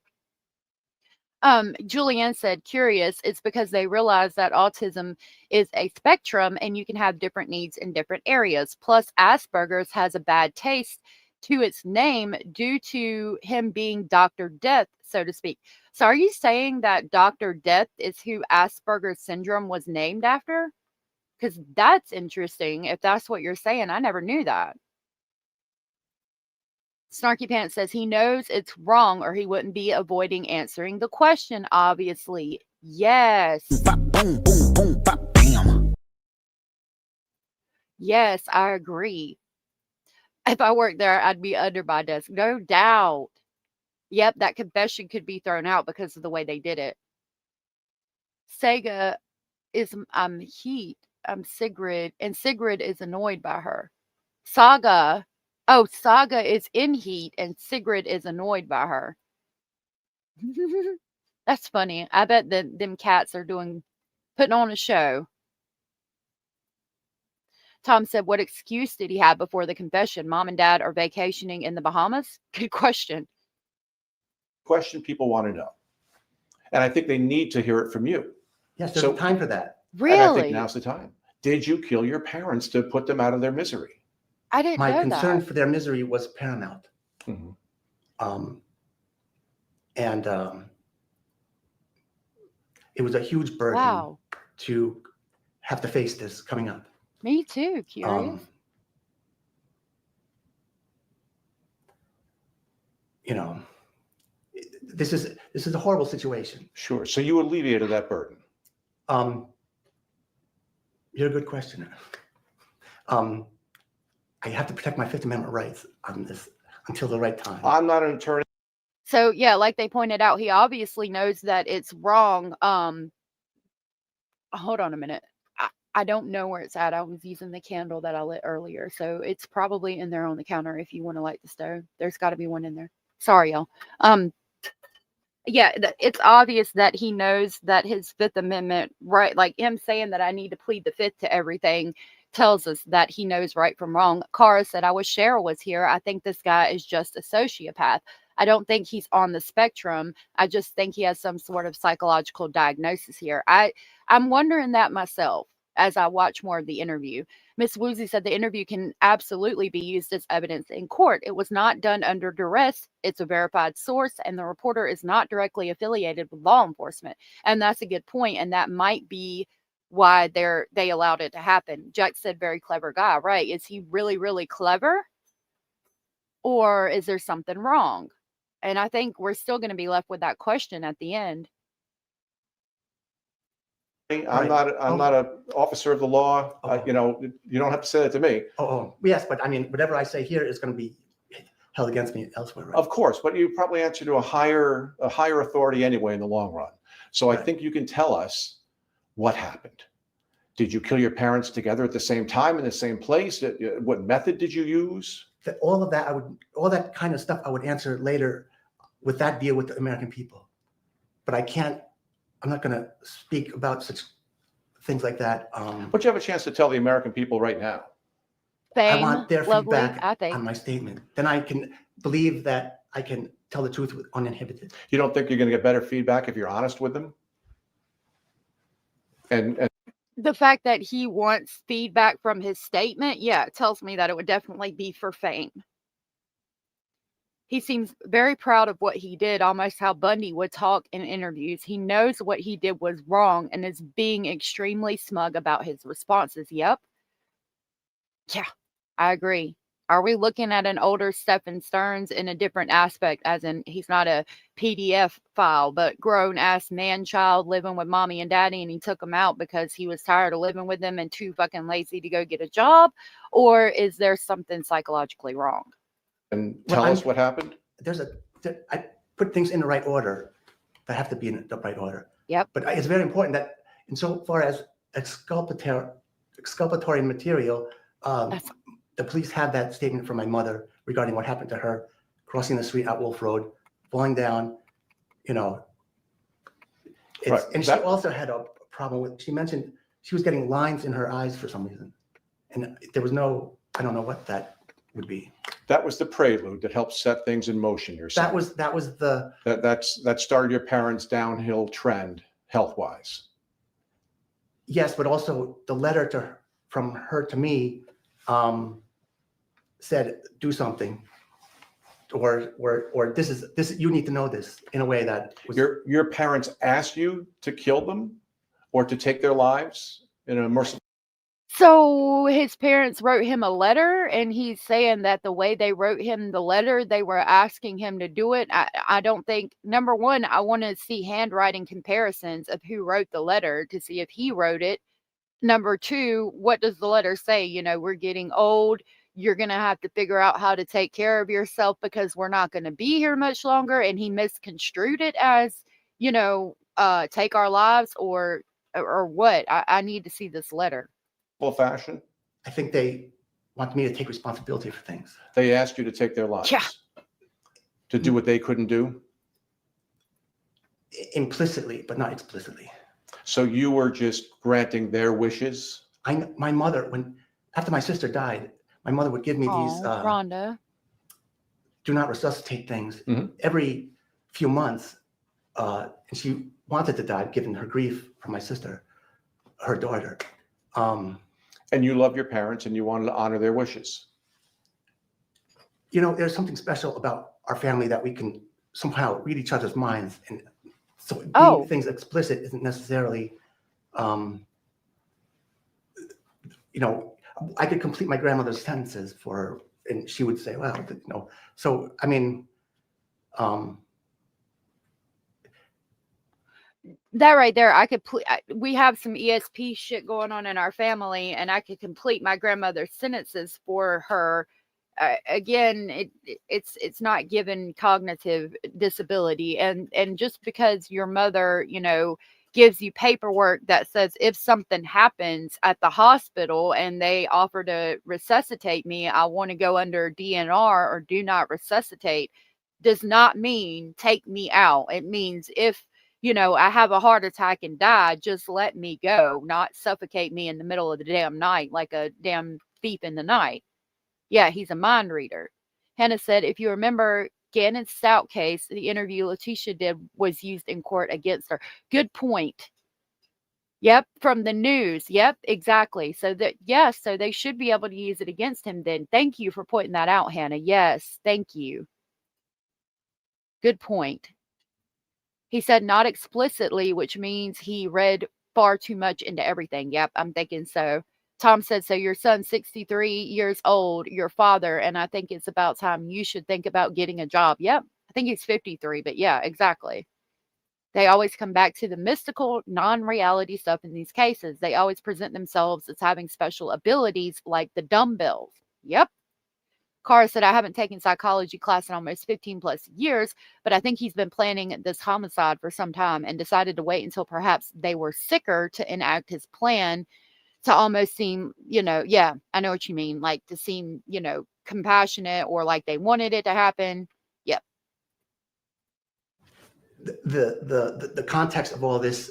Julianne said, curious, it's because they realize that autism is a spectrum and you can have different needs in different areas. Plus, Asperger's has a bad taste to its name due to him being Dr. Death, so to speak. So are you saying that Dr. Death is who Asperger's syndrome was named after? Because that's interesting. If that's what you're saying, I never knew that. Snarky Pants says he knows it's wrong or he wouldn't be avoiding answering the question, obviously. Yes. Boom, boom, boom, bam. Yes, I agree. If I worked there, I'd be under my desk. No doubt. Yep, that confession could be thrown out because of the way they did it. Sega is Heat. Sigrid. And Sigrid is annoyed by her. Saga is in heat and Sigrid is annoyed by her. That's funny. I bet that them cats are putting on a show. Tom said, what excuse did he have before the confession? Mom and dad are vacationing in the Bahamas? Good question. Question people want to know. And I think they need to hear it from you. Yes, there's time for that. Really? And I think now's the time. Did you kill your parents to put them out of their misery? I didn't know My concern that. for their misery was paramount. Mm-hmm. It was a huge burden Wow. to have to face this coming up. Me too. Curious. You know, this is a horrible situation. Sure. So you alleviated that burden. You're a good questioner. I have to protect my Fifth Amendment rights on this until the right time. I'm not an attorney. So yeah, like they pointed out, he obviously knows that it's wrong. Hold on a minute. I don't know where it's at. I was using the candle that I lit earlier. So it's probably in there on the counter if you want to light the stove. There's got to be one in there. Sorry, y'all. Yeah, it's obvious that he knows that his Fifth Amendment right, like him saying that I need to plead the Fifth to everything, tells us that he knows right from wrong. Cara said, I wish Cheryl was here. I think this guy is just a sociopath. I don't think he's on the spectrum. I just think he has some sort of psychological diagnosis here. I'm wondering that myself as I watch more of the interview. Miss Woozy said the interview can absolutely be used as evidence in court. It was not done under duress. It's a verified source, and the reporter is not directly affiliated with law enforcement. And that's a good point, and that might be why they allowed it to happen. Jack said, very clever guy, right? Is he really, really clever? Or is there something wrong? And I think we're still going to be left with that question at the end. I'm not an officer of the law. You know, you don't have to say that to me. Yes, but I mean, whatever I say here is going to be held against me elsewhere, right? Of course, but you probably answer to a higher authority anyway in the long run. So I think you can tell us what happened. Did you kill your parents together at the same time in the same place? What method did you use? All that kind of stuff I would answer later with that deal with the American people. But I'm not going to speak about such things like that. But you have a chance to tell the American people right now. Fame, I want their lovely, feedback on my statement. Then I can believe that I can tell the truth uninhibited. You don't think you're going to get better feedback if you're honest with them? And the fact that he wants feedback from his statement, yeah, it tells me that it would definitely be for fame. He seems very proud of what he did, almost how Bundy would talk in interviews. He knows what he did was wrong and is being extremely smug about his responses. Yep. Yeah, I agree. Are we looking at an older Stephen Stearns in a different aspect, as in he's not a PDF file, but grown-ass man-child living with mommy and daddy, and he took them out because he was tired of living with them and too fucking lazy to go get a job? Or is there something psychologically wrong? And tell us what happened. I put things in the right order that have to be in the right order. Yep. But it's very important that insofar as exculpatory exculpatory material. That's- The police have that statement from my mother regarding what happened to her crossing the street at Wolf Road, falling down, you know. Right. And she also had a problem with, she mentioned she was getting lines in her eyes for some reason. And there was no, I don't know what that would be. That was the prelude that helped set things in motion, you're saying. That was the, That started your parents' downhill trend health-wise. yes, but also the letter from her to me said, do something. Or this is, you need to know this, in a way that was. Your parents asked you to kill them or to take their lives in a merciful. So his parents wrote him a letter, and he's saying that the way they wrote him the letter, they were asking him to do it. I don't think, number one, I want to see handwriting comparisons of who wrote the letter to see if he wrote it. Number two, what does the letter say? You know, we're getting old. You're going to have to figure out how to take care of yourself because we're not going to be here much longer. And he misconstrued it as, you know, take our lives or what? I need to see this letter. Fashion? I think they want me to take responsibility for things. They asked you to take their lives. Yeah. To do what they couldn't do? Implicitly, but not explicitly. So you were just granting their wishes? My mother, after my sister died, my mother would give me these Rhonda. do not resuscitate things Mhm. every few months. And she wanted to die, given her grief for my sister, her daughter. And you love your parents and you wanted to honor their wishes. You know, there's something special about our family that we can somehow read each other's minds. And so being things explicit isn't necessarily, you know, I could complete my grandmother's sentences for her and she would say, well, you know, so, I mean, that right there, we have some ESP shit going on in our family, and I could complete my grandmother's sentences for her. Again, it's not given cognitive disability, and just because your mother, you know, gives you paperwork that says if something happens at the hospital and they offer to resuscitate me, I want to go under DNR or do not resuscitate, does not mean take me out. It means if, you know, I have a heart attack and die, just let me go, not suffocate me in the middle of the damn night like a damn thief in the night. Yeah, he's a mind reader. Hannah said, if you remember Gannon's Stout case, the interview Letitia did was used in court against her. Good point. Yep, from the news. Yep, exactly. So that, yes, so they should be able to use it against him then. Thank you for pointing that out, Hannah. Yes, thank you. Good point. He said not explicitly, which means he read far too much into everything. Yep, I'm thinking so. Tom said, so your son's 63 years old, your father, and I think it's about time you should think about getting a job. Yep, I think he's 53, but yeah, exactly. They always come back to the mystical, non-reality stuff in these cases. They always present themselves as having special abilities like the dumbbells. Yep. Cara said, I haven't taken psychology class in almost 15 plus years, but I think he's been planning this homicide for some time and decided to wait until perhaps they were sicker to enact his plan to almost seem, you know, yeah, I know what you mean. Like to seem, you know, compassionate or like they wanted it to happen. Yep. The context of all this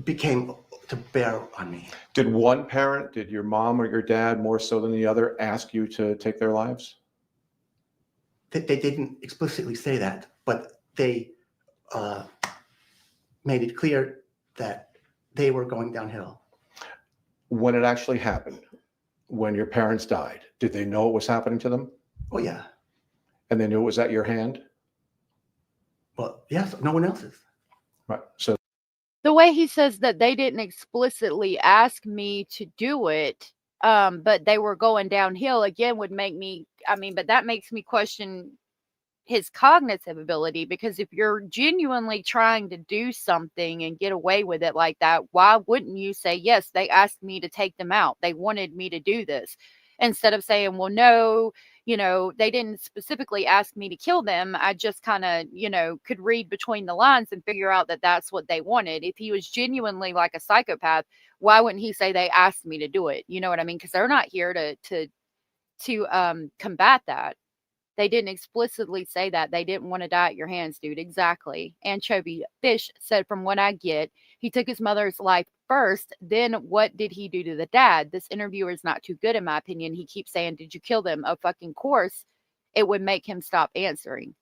became to bear on me. Did one parent, did your mom or your dad more so than the other, ask you to take their lives? They didn't explicitly say that, but they made it clear that they were going downhill. When it actually happened, when your parents died, did they know it was happening to them? Oh, yeah. And they knew it was at your hand? Well, yes, no one else's. Right. So the way he says that they didn't explicitly ask me to do it, but they were going downhill again would make me, I mean, but that makes me question his cognitive ability, because if you're genuinely trying to do something and get away with it like that, why wouldn't you say, yes, they asked me to take them out. They wanted me to do this. instead of saying, well, no, they didn't specifically ask me to kill them. I just kind of, could read between the lines and figure out that that's what they wanted. If he was genuinely like a psychopath, why wouldn't he say they asked me to do it? You know what I mean? Because they're not here to combat that. They didn't explicitly say that. They didn't want to die at your hands, dude. Exactly. Anchovy Fish said, from what I get, he took his mother's life first. Then what did he do to the dad? This interviewer is not too good, in my opinion. He keeps saying, did you kill them? Of fucking course, it would make him stop answering.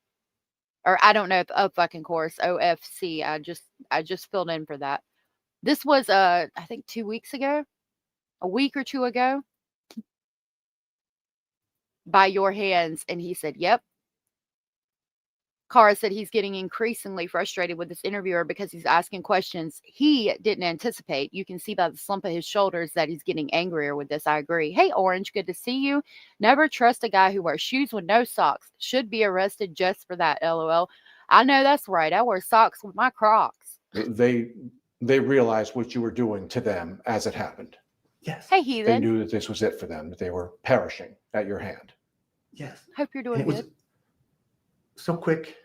Or I don't know if of fucking course, OFC. I just filled in for that. This was, I think 2 weeks ago, a week or two ago. By your hands. And he said, yep. Kara said he's getting increasingly frustrated with this interviewer because he's asking questions he didn't anticipate. You can see by the slump of his shoulders that he's getting angrier with this. I agree. Hey, Orange, good to see you. Never trust a guy who wears shoes with no socks. Should be arrested just for that, LOL. I know that's right. I wear socks with my Crocs. They realized what you were doing to them as it happened. Yes. Hey, They heathen. knew that this was it for them, that they were perishing at your hand. Yes. Hope you're doing And it was good. so quick.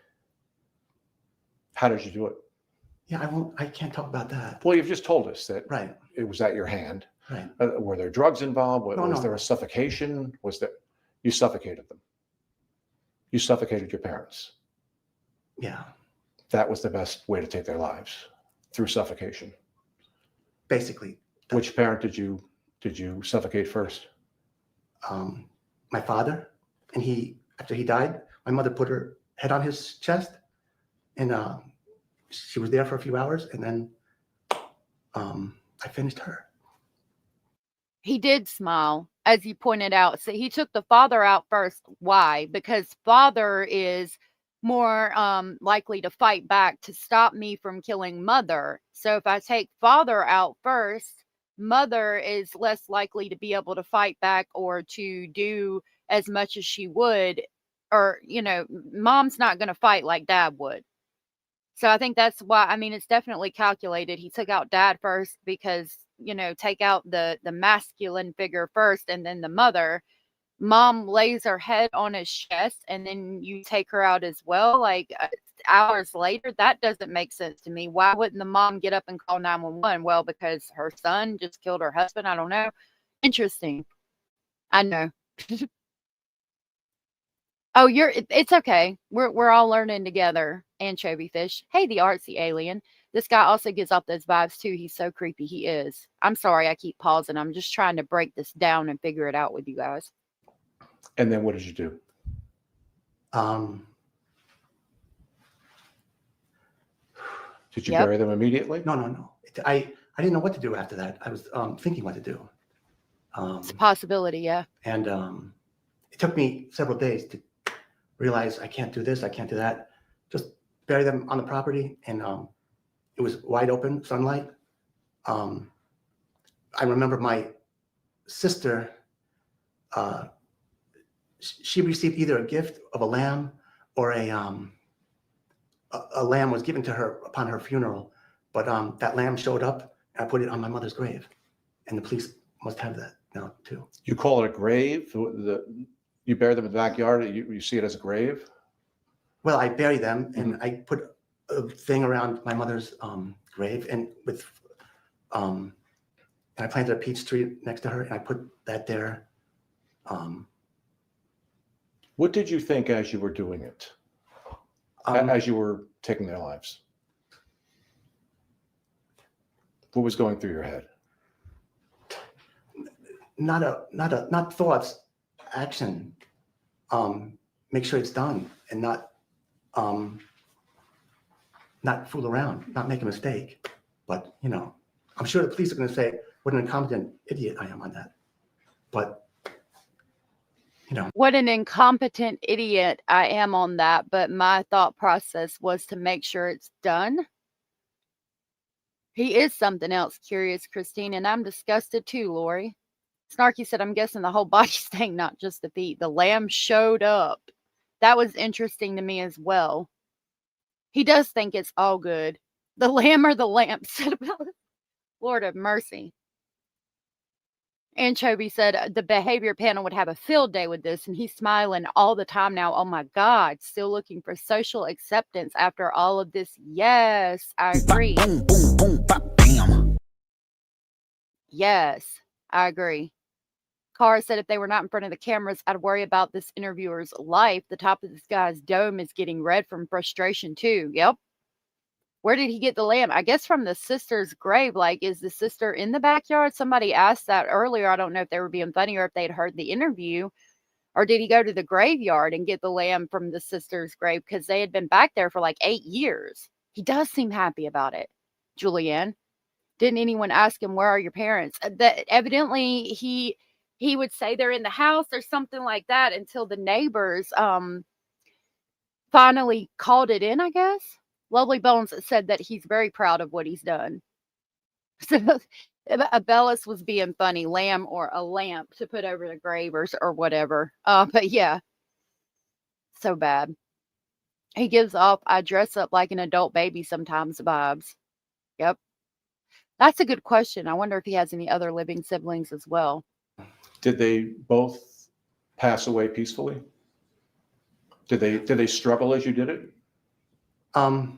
How did you do it? Yeah, I can't talk about that. Well, you've just told us that Right. it was at your hand. Right. Were there drugs involved? Was No. there a suffocation? You suffocated them? You suffocated your parents. Yeah. That was the best way to take their lives, through suffocation. Basically. Which parent did you suffocate first? My father, and after he died, my mother put her head on his chest, and she was there for a few hours, and then I finished her. He did smile, as you pointed out. So he took the father out first. Why? Because father is more likely to fight back to stop me from killing mother. So if I take father out first, mother is less likely to be able to fight back or to do as much as she would. Or, mom's not going to fight like dad would. So I think that's why, it's definitely calculated. He took out dad first because, take out the masculine figure first and then the mother. Mom lays her head on his chest and then you take her out as well, like hours later. That doesn't make sense to me. Why wouldn't the mom get up and call 911? Well, because her son just killed her husband. I don't know. Interesting. I know. Oh, it's okay. We're all learning together. Anchovy Fish. Hey, the artsy alien. This guy also gives off those vibes too. He's so creepy. He is. I'm sorry I keep pausing. I'm just trying to break this down and figure it out with you guys. And then what did you do? Did you bury them immediately? No. I didn't know what to do after that. I was thinking what to do. It's a possibility, yeah. And it took me several days to realize I can't do this, I can't do that. Just bury them on the property, and it was wide open sunlight. I remember my sister, she received either a gift of a lamb or a lamb was given to her upon her funeral, but that lamb showed up, and I put it on my mother's grave, and the police must have that now too. You call it a grave? You bury them in the backyard? You see it as a grave? Well, I bury them, and I put a thing around my mother's grave, and and I planted a peach tree next to her, and I put that there. What did you think as you were doing it? As you were taking their lives? What was going through your head? Not thoughts, action. Make sure it's done, and not fool around, not make a mistake. But I'm sure the police are going to say what an incompetent idiot I am on that. But what an incompetent idiot I am on that. But my thought process was to make sure it's done. He is something else, Curious Christine, and I'm disgusted too, Lori. Snarky said, I'm guessing the whole body's thing, not just the feet. The lamb showed up. That was interesting to me as well. He does think it's all good. The lamb or the lamp said about it. Lord of mercy. Anchovy said the behavior panel would have a field day with this, and he's smiling all the time now. Oh my God, still looking for social acceptance after all of this. Yes, I agree. Boom, boom, boom, bop, bam. Yes, I agree. Carr said if they were not in front of the cameras, I'd worry about this interviewer's life. The top of this guy's dome is getting red from frustration too. Yep. Where did he get the lamb? I guess from the sister's grave. Like, is the sister in the backyard? Somebody asked that earlier. I don't know if they were being funny or if they'd heard the interview. Or did he go to the graveyard and get the lamb from the sister's grave? Because they had been back there for like 8 years. He does seem happy about it, Julianne. Didn't anyone ask him, where are your parents? That evidently he would say they're in the house or something like that until the neighbors finally called it in, I guess. Lovely Bones said that he's very proud of what he's done. So Bellis was being funny, lamb or a lamp to put over the grave or whatever. But yeah, so bad. He gives off, I dress up like an adult baby sometimes vibes. Yep. That's a good question. I wonder if he has any other living siblings as well. Did they both pass away peacefully? Did they struggle as you did it? I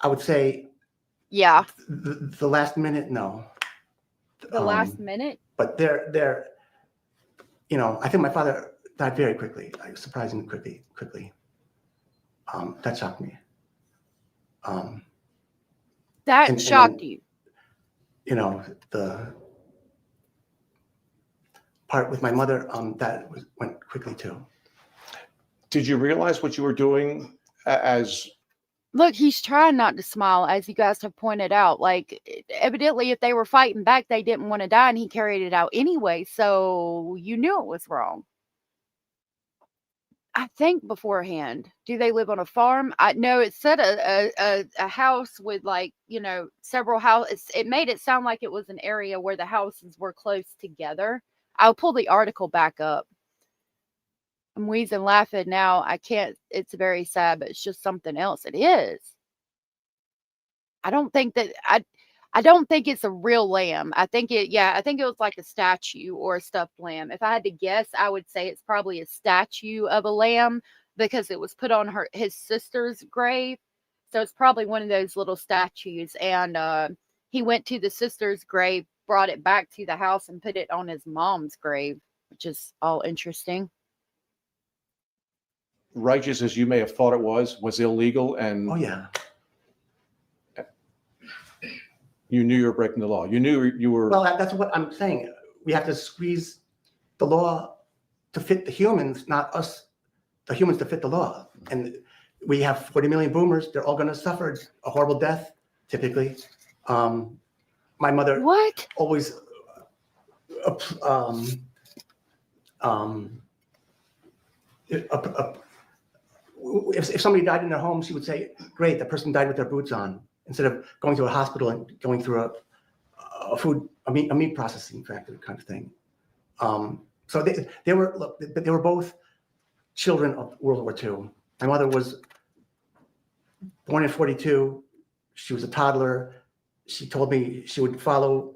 would say Yeah. the last minute, no. The last minute? But they're, I think my father died very quickly, like surprisingly quickly. That shocked me. That shocked you. The part with my mother, that went quickly too. Did you realize what you were doing as? Look, he's trying not to smile, as you guys have pointed out. Like, evidently, if they were fighting back, they didn't want to die, and he carried it out anyway. So you knew it was wrong. I think beforehand. Do they live on a farm? I know it said a house with several houses. It made it sound like it was an area where the houses were close together. I'll pull the article back up. I'm wheezing laughing now. I can't. It's very sad, but it's just something else. It is. I don't think it's a real lamb. I think it was like a statue or a stuffed lamb. If I had to guess, I would say it's probably a statue of a lamb because it was put on his sister's grave. So it's probably one of those little statues. And he went to the sister's grave, brought it back to the house, and put it on his mom's grave, which is all interesting. Righteous as you may have thought it was illegal, and Oh yeah. you knew you were breaking the law. You knew you were. Well, that's what I'm saying. We have to squeeze the law to fit the humans, not us, the humans to fit the law. And we have 40 million boomers. They're all going to suffer a horrible death, typically. My mother What? always, if somebody died in their home, she would say, great, the person died with their boots on, instead of going to a hospital and going through a meat processing factory kind of thing. So they were both children of World War II. My mother was born in 42. She was a toddler. She told me she would follow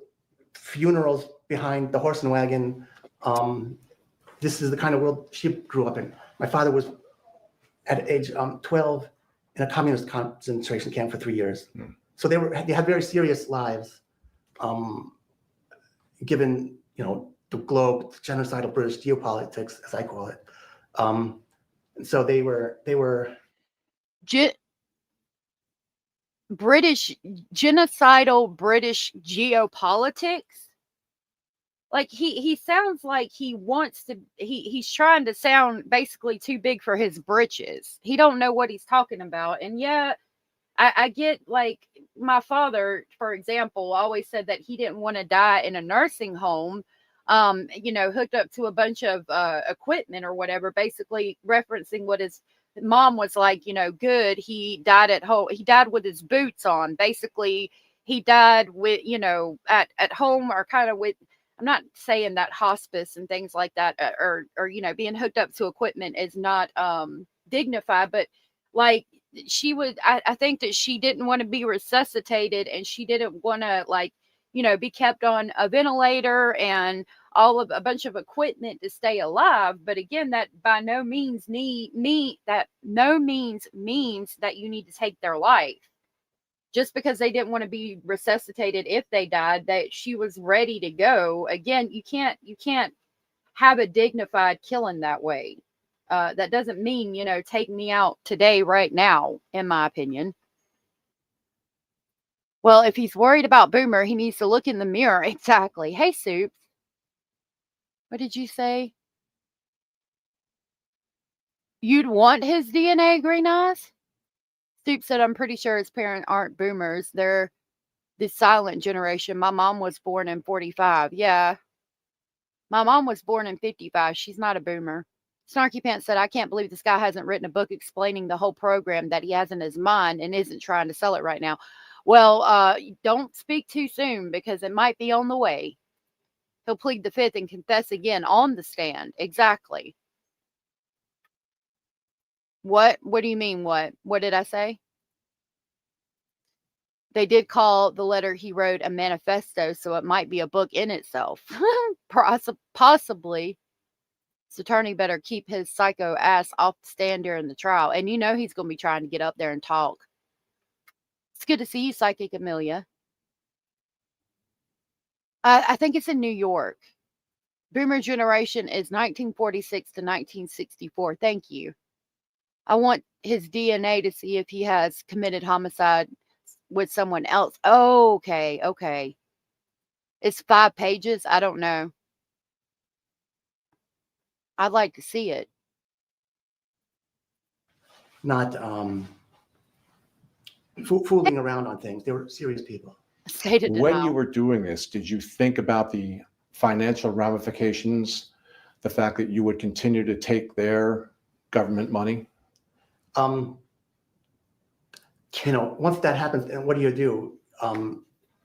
funerals behind the horse and wagon. This is the kind of world she grew up in. My father was at age 12 in a communist concentration camp for 3 years. So they had very serious lives, given the globe, genocidal British geopolitics, as I call it. And so they were genocidal British geopolitics. Like he sounds like he wants to. He's trying to sound basically too big for his britches. He don't know what he's talking about, and yeah. I get, like, my father, for example, always said that he didn't want to die in a nursing home, hooked up to a bunch of equipment or whatever, basically referencing what his mom was like, good. He died at home. He died with his boots on. Basically, he died with, at home, or kind of with, I'm not saying that hospice and things like that or being hooked up to equipment is not dignified, but like, she would, I think that she didn't want to be resuscitated, and she didn't want to, like, be kept on a ventilator and all of a bunch of equipment to stay alive. But again, that by no means means that you need to take their life. Just because they didn't want to be resuscitated if they died, that she was ready to go. Again, you can't have a dignified killing that way. That doesn't mean, take me out today, right now, in my opinion. Well, if he's worried about Boomer, he needs to look in the mirror. Exactly. Hey, Soup. What did you say? You'd want his DNA, Green Eyes? Soup said, I'm pretty sure his parents aren't boomers. They're the silent generation. My mom was born in 45. Yeah. My mom was born in 55. She's not a boomer. Snarky Pants said, I can't believe this guy hasn't written a book explaining the whole program that he has in his mind and isn't trying to sell it right now. Well, don't speak too soon, because it might be on the way. He'll plead the fifth and confess again on the stand. Exactly. What do you mean, what? What did I say? They did call the letter he wrote a manifesto, so it might be a book in itself. Possibly. His attorney better keep his psycho ass off the stand during the trial. And he's going to be trying to get up there and talk. It's good to see you, Psychic Amelia. I think it's in New York. Boomer generation is 1946 to 1964. Thank you. I want his DNA to see if he has committed homicide with someone else. Oh, okay. It's 5 pages. I don't know. I'd like to see it. Not fooling around on things. They were serious people. When you were doing this, did you think about the financial ramifications, the fact that you would continue to take their government money? Once that happens, and what do you do?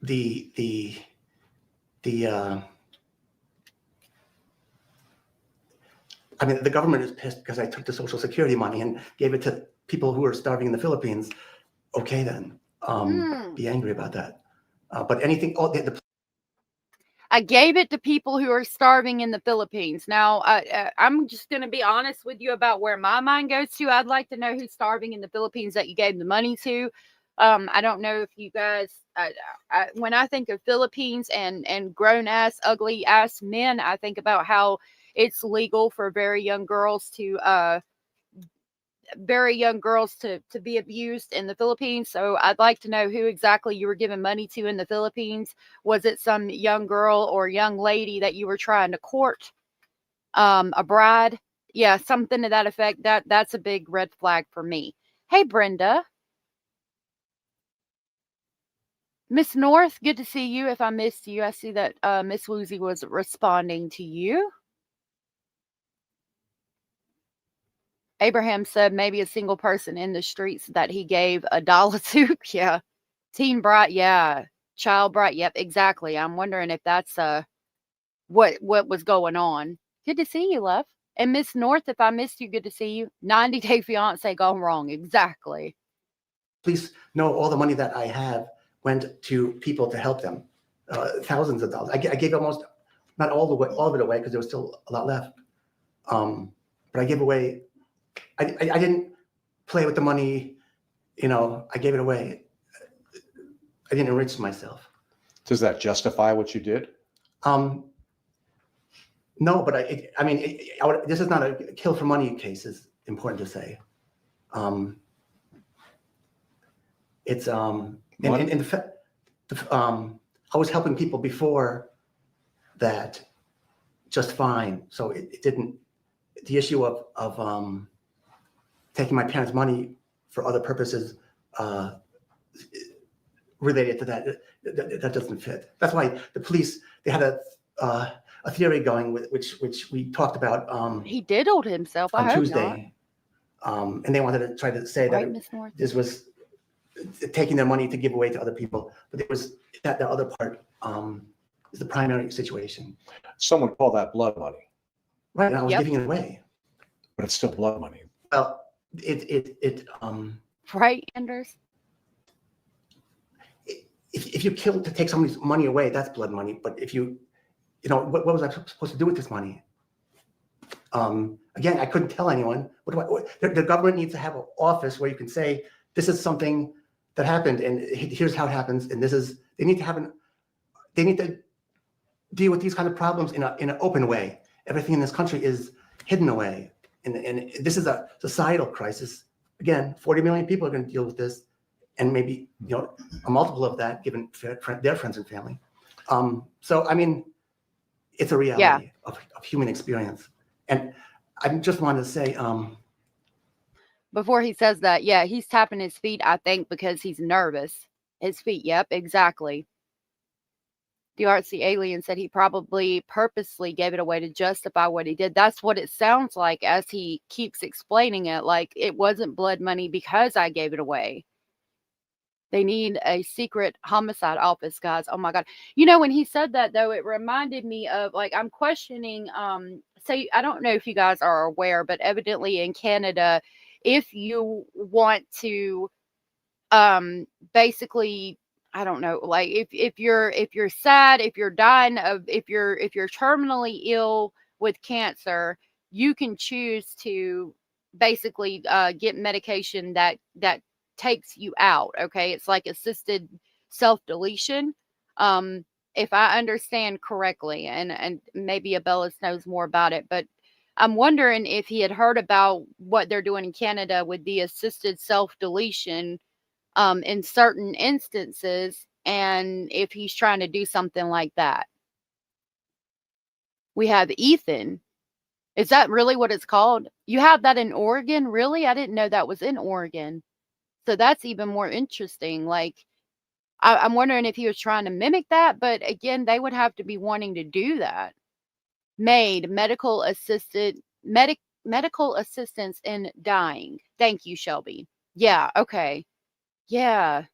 The government is pissed because I took the Social Security money and gave it to people who are starving in the Philippines. Okay, then, be angry about that. But anything, I gave it to people who are starving in the Philippines. Now, I'm just going to be honest with you about where my mind goes to. I'd like to know who's starving in the Philippines that you gave the money to. I don't know if you guys, when I think of Philippines and grown-ass, ugly-ass men, I think about how it's legal for very young girls to be abused in the Philippines. So I'd like to know who exactly you were giving money to in the Philippines. Was it some young girl or young lady that you were trying to court? A bride? Yeah, something to that effect. That's a big red flag for me. Hey, Brenda. Miss North, good to see you. If I missed you, I see that Miss Woozy was responding to you. Abraham said maybe a single person in the streets that he gave $1 to. Yeah. Teen bride. Yeah. Child bride. Yep, exactly. I'm wondering if that's what was going on. Good to see you, love. And Miss North, if I missed you, good to see you. 90 Day Fiance gone wrong. Exactly. Please know all the money that I have went to people to help them. Thousands of dollars. I gave almost, not all of it away, because there was still a lot left. But I gave away, I didn't play with the money, I gave it away. I didn't enrich myself. Does that justify what you did? No, but this is not a kill for money case, is important to say. It's I was helping people before that just fine. So it didn't, the issue of taking my parents' money for other purposes related to that doesn't fit. That's why the police, they had a theory going with which we talked about. He diddled himself. On Tuesday, and they wanted to try to say that this was taking their money to give away to other people, but it was that the other part is the primary situation. Someone called that blood money. Right, and I was giving it away. But it's still blood money. Well, Right, Anders? If you kill to take somebody's money away, that's blood money. But if you know, what was I supposed to do with this money? Again, I couldn't tell anyone. The government needs to have an office where you can say, this is something that happened, and here's how it happens, and they need to deal with these kind of problems in an open way. Everything in this country is hidden away, and this is a societal crisis. Again, 40 million people are going to deal with this, and maybe a multiple of that given their friends and family. So I mean, it's a reality of human experience. And I just wanted to say, Before he says that, yeah, he's tapping his feet, I think, because he's nervous. His feet, yep, exactly. The artsy alien said he probably purposely gave it away to justify what he did. That's what it sounds like as he keeps explaining it. Like, it wasn't blood money because I gave it away. They need a secret homicide office, guys. Oh my God. When he said that, though, it reminded me of, like, I'm questioning, say, I don't know if you guys are aware, but evidently in Canada, if you want to, basically, I don't know, like if you're sad, if you're dying of, if you're terminally ill with cancer, you can choose to basically get medication that takes you out. Okay, it's like assisted self-deletion. If I understand correctly, and maybe Abellis knows more about it, but I'm wondering if he had heard about what they're doing in Canada with the assisted self-deletion in certain instances, and if he's trying to do something like that. We have Ethan. Is that really what it's called? You have that in Oregon? Really? I didn't know that was in Oregon. So that's even more interesting. Like, I'm wondering if he was trying to mimic that, but again, they would have to be wanting to do that. Made medical assistance in dying. Thank you, Shelby. Yeah, okay. Yeah.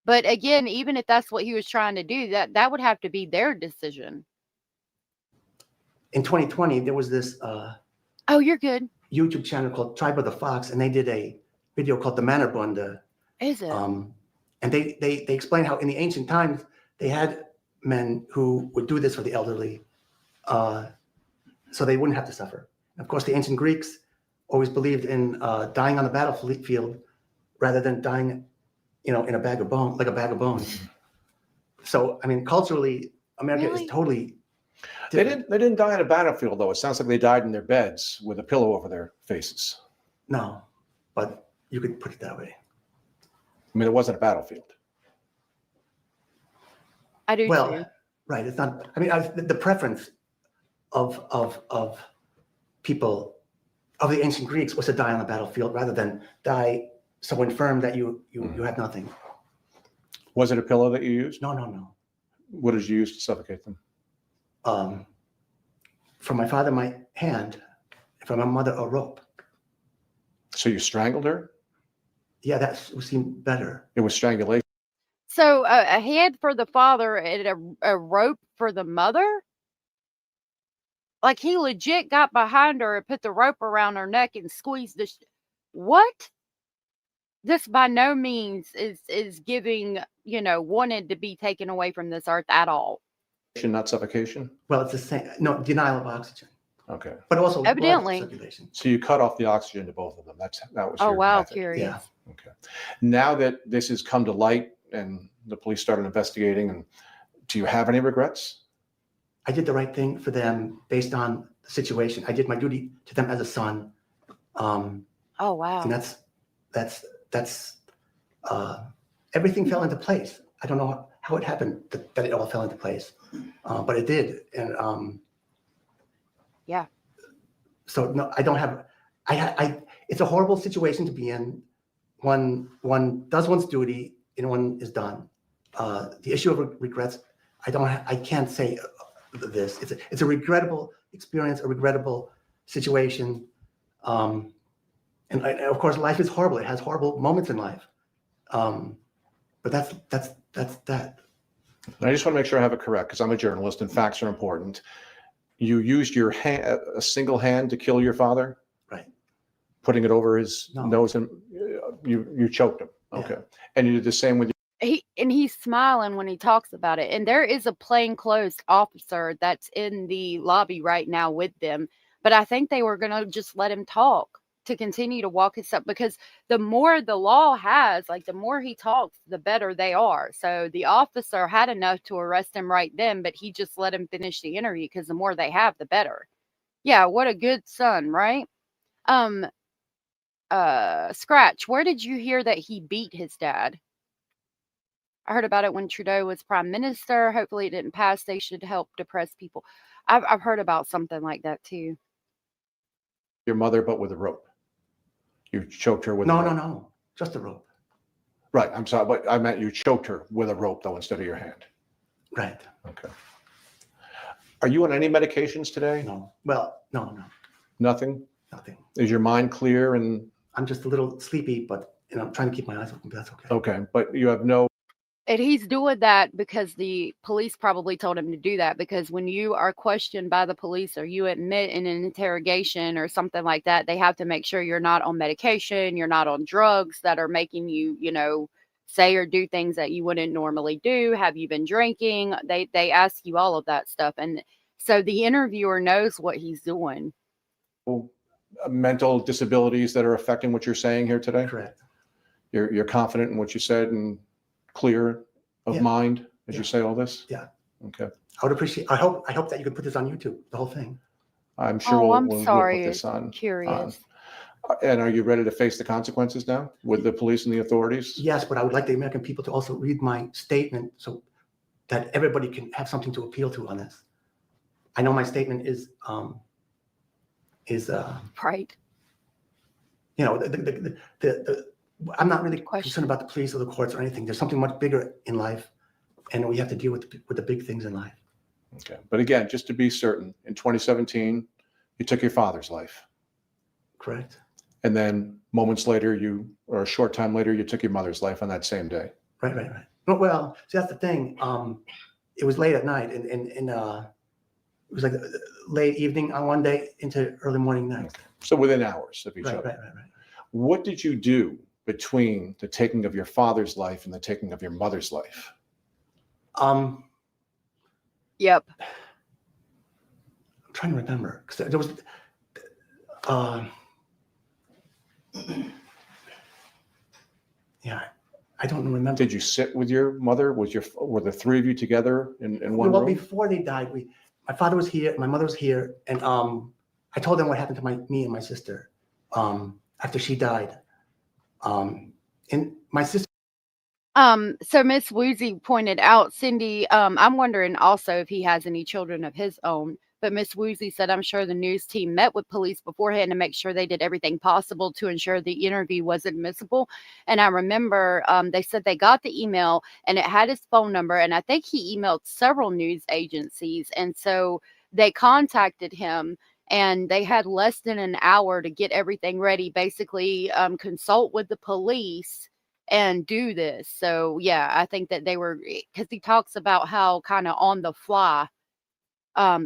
But again, even if that's what he was trying to do, that would have to be their decision. in 2020, there was this Oh, you're good. YouTube channel called Tribe of the Fox, and they did a video called The Mannerbunde. Is it? And they explain how in the ancient times they had men who would do this for the elderly, so they wouldn't have to suffer. Of course, the ancient Greeks always believed in dying on the battlefield rather than dying, in a bag of bones, like a bag of bones. So, I mean, culturally, America is totally different. They didn't die on a battlefield, though. It sounds like they died in their beds with a pillow over their faces. No, but you could put it that way. I mean, it wasn't a battlefield. I do Well, too. right. It's not. I mean, the preference of people of the ancient Greeks was to die on the battlefield rather than die so infirm that you had nothing. Was it a pillow that you used? No. What did you use to suffocate them? For my father, my hand. For my mother, a rope. So you strangled her? Yeah, that seemed better. It was strangulation. So a hand for the father and a rope for the mother? Like he legit got behind her and put the rope around her neck and squeezed the... What? This by no means is giving, wanted to be taken away from this earth at all. Not suffocation? Well, it's the same. No, denial of oxygen. Okay. But also Evidently. blood circulation. So you cut off the oxygen to both of them. That was Oh, your wow, method. curious. Yeah. Okay. Now that this has come to light and the police started investigating, and do you have any regrets? I did the right thing for them based on the situation. I did my duty to them as a son. Oh, wow. And that's everything fell into place. I don't know how it happened that it all fell into place, but it did. And Yeah. so no, I don't have. It's a horrible situation to be in. One does one's duty, and one is done. The issue of regrets, I can't say this. It's a regrettable experience, a regrettable situation. And of course, life is horrible. It has horrible moments in life. But that's that. I just want to make sure I have it correct because I'm a journalist and facts are important. You used your hand, a single hand to kill your father? Right. putting it over his No. nose and you choked him. Yeah. Okay. And you did the same with He's smiling when he talks about it. And there is a plainclothes officer that's in the lobby right now with them. But I think they were gonna just let him talk to continue to walk his up, because the more the law has, like the more he talks, the better they are. So the officer had enough to arrest him right then, but he just let him finish the interview because the more they have, the better. Yeah, what a good son, right? Scratch, where did you hear that he beat his dad? I heard about it when Trudeau was prime minister. Hopefully it didn't pass. They should help depressed people. I've heard about something like that too. your mother, but with a rope. You choked her with a No, rope. no. Just a rope. Right. I'm sorry, but I meant you choked her with a rope though instead of your hand. Right. Okay. Are you on any medications today? No. Well, no. Nothing? Nothing. Is your mind clear and I'm just a little sleepy, but I'm trying to keep my eyes open, but that's okay. okay, but you have no And he's doing that because the police probably told him to do that, because when you are questioned by the police or you admit in an interrogation or something like that, they have to make sure you're not on medication, you're not on drugs that are making you, say or do things that you wouldn't normally do. Have you been drinking? They ask you all of that stuff. And so the interviewer knows what he's doing. mental disabilities that are affecting what you're saying here today? Correct. You're confident in what you said and clear of Yeah. mind as Yeah. you say all this? Yeah. Okay. I would appreciate. I hope that you could put this on YouTube, the whole thing. I'm sure I'm we'll sorry. put this on. Curious. And are you ready to face the consequences now with the police and the authorities? Yes, but I would like the American people to also read my statement so that everybody can have something to appeal to on this. I know my statement is Right. I'm not really Question. concerned about the police or the courts or anything. There's something much bigger in life, and we have to deal with the big things in life. Okay. But again, just to be certain, in 2017, you took your father's life. Correct. And then moments later, or a short time later, you took your mother's life on that same day. Right. Well, see, that's the thing. It was late at night, and it was like late evening on one day into early morning next. So within hours of each Right. other. What did you do between the taking of your father's life and the taking of your mother's life? Yep. I'm trying to remember because there was. Yeah, I don't remember. Did you sit with your mother? Were the three of you together in one Well, room? before they died, my father was here, my mother was here, and I told them what happened to me and my sister after she died. And my sister. So Miss Woozy pointed out, Cindy, I'm wondering also if he has any children of his own. But Miss Woozy said, I'm sure the news team met with police beforehand to make sure they did everything possible to ensure the interview was admissible. And I remember they said they got the email and it had his phone number. And I think he emailed several news agencies. And so they contacted him and they had less than an hour to get everything ready, basically consult with the police and do this. So, yeah, I think that they were, because he talks about how kind of on the fly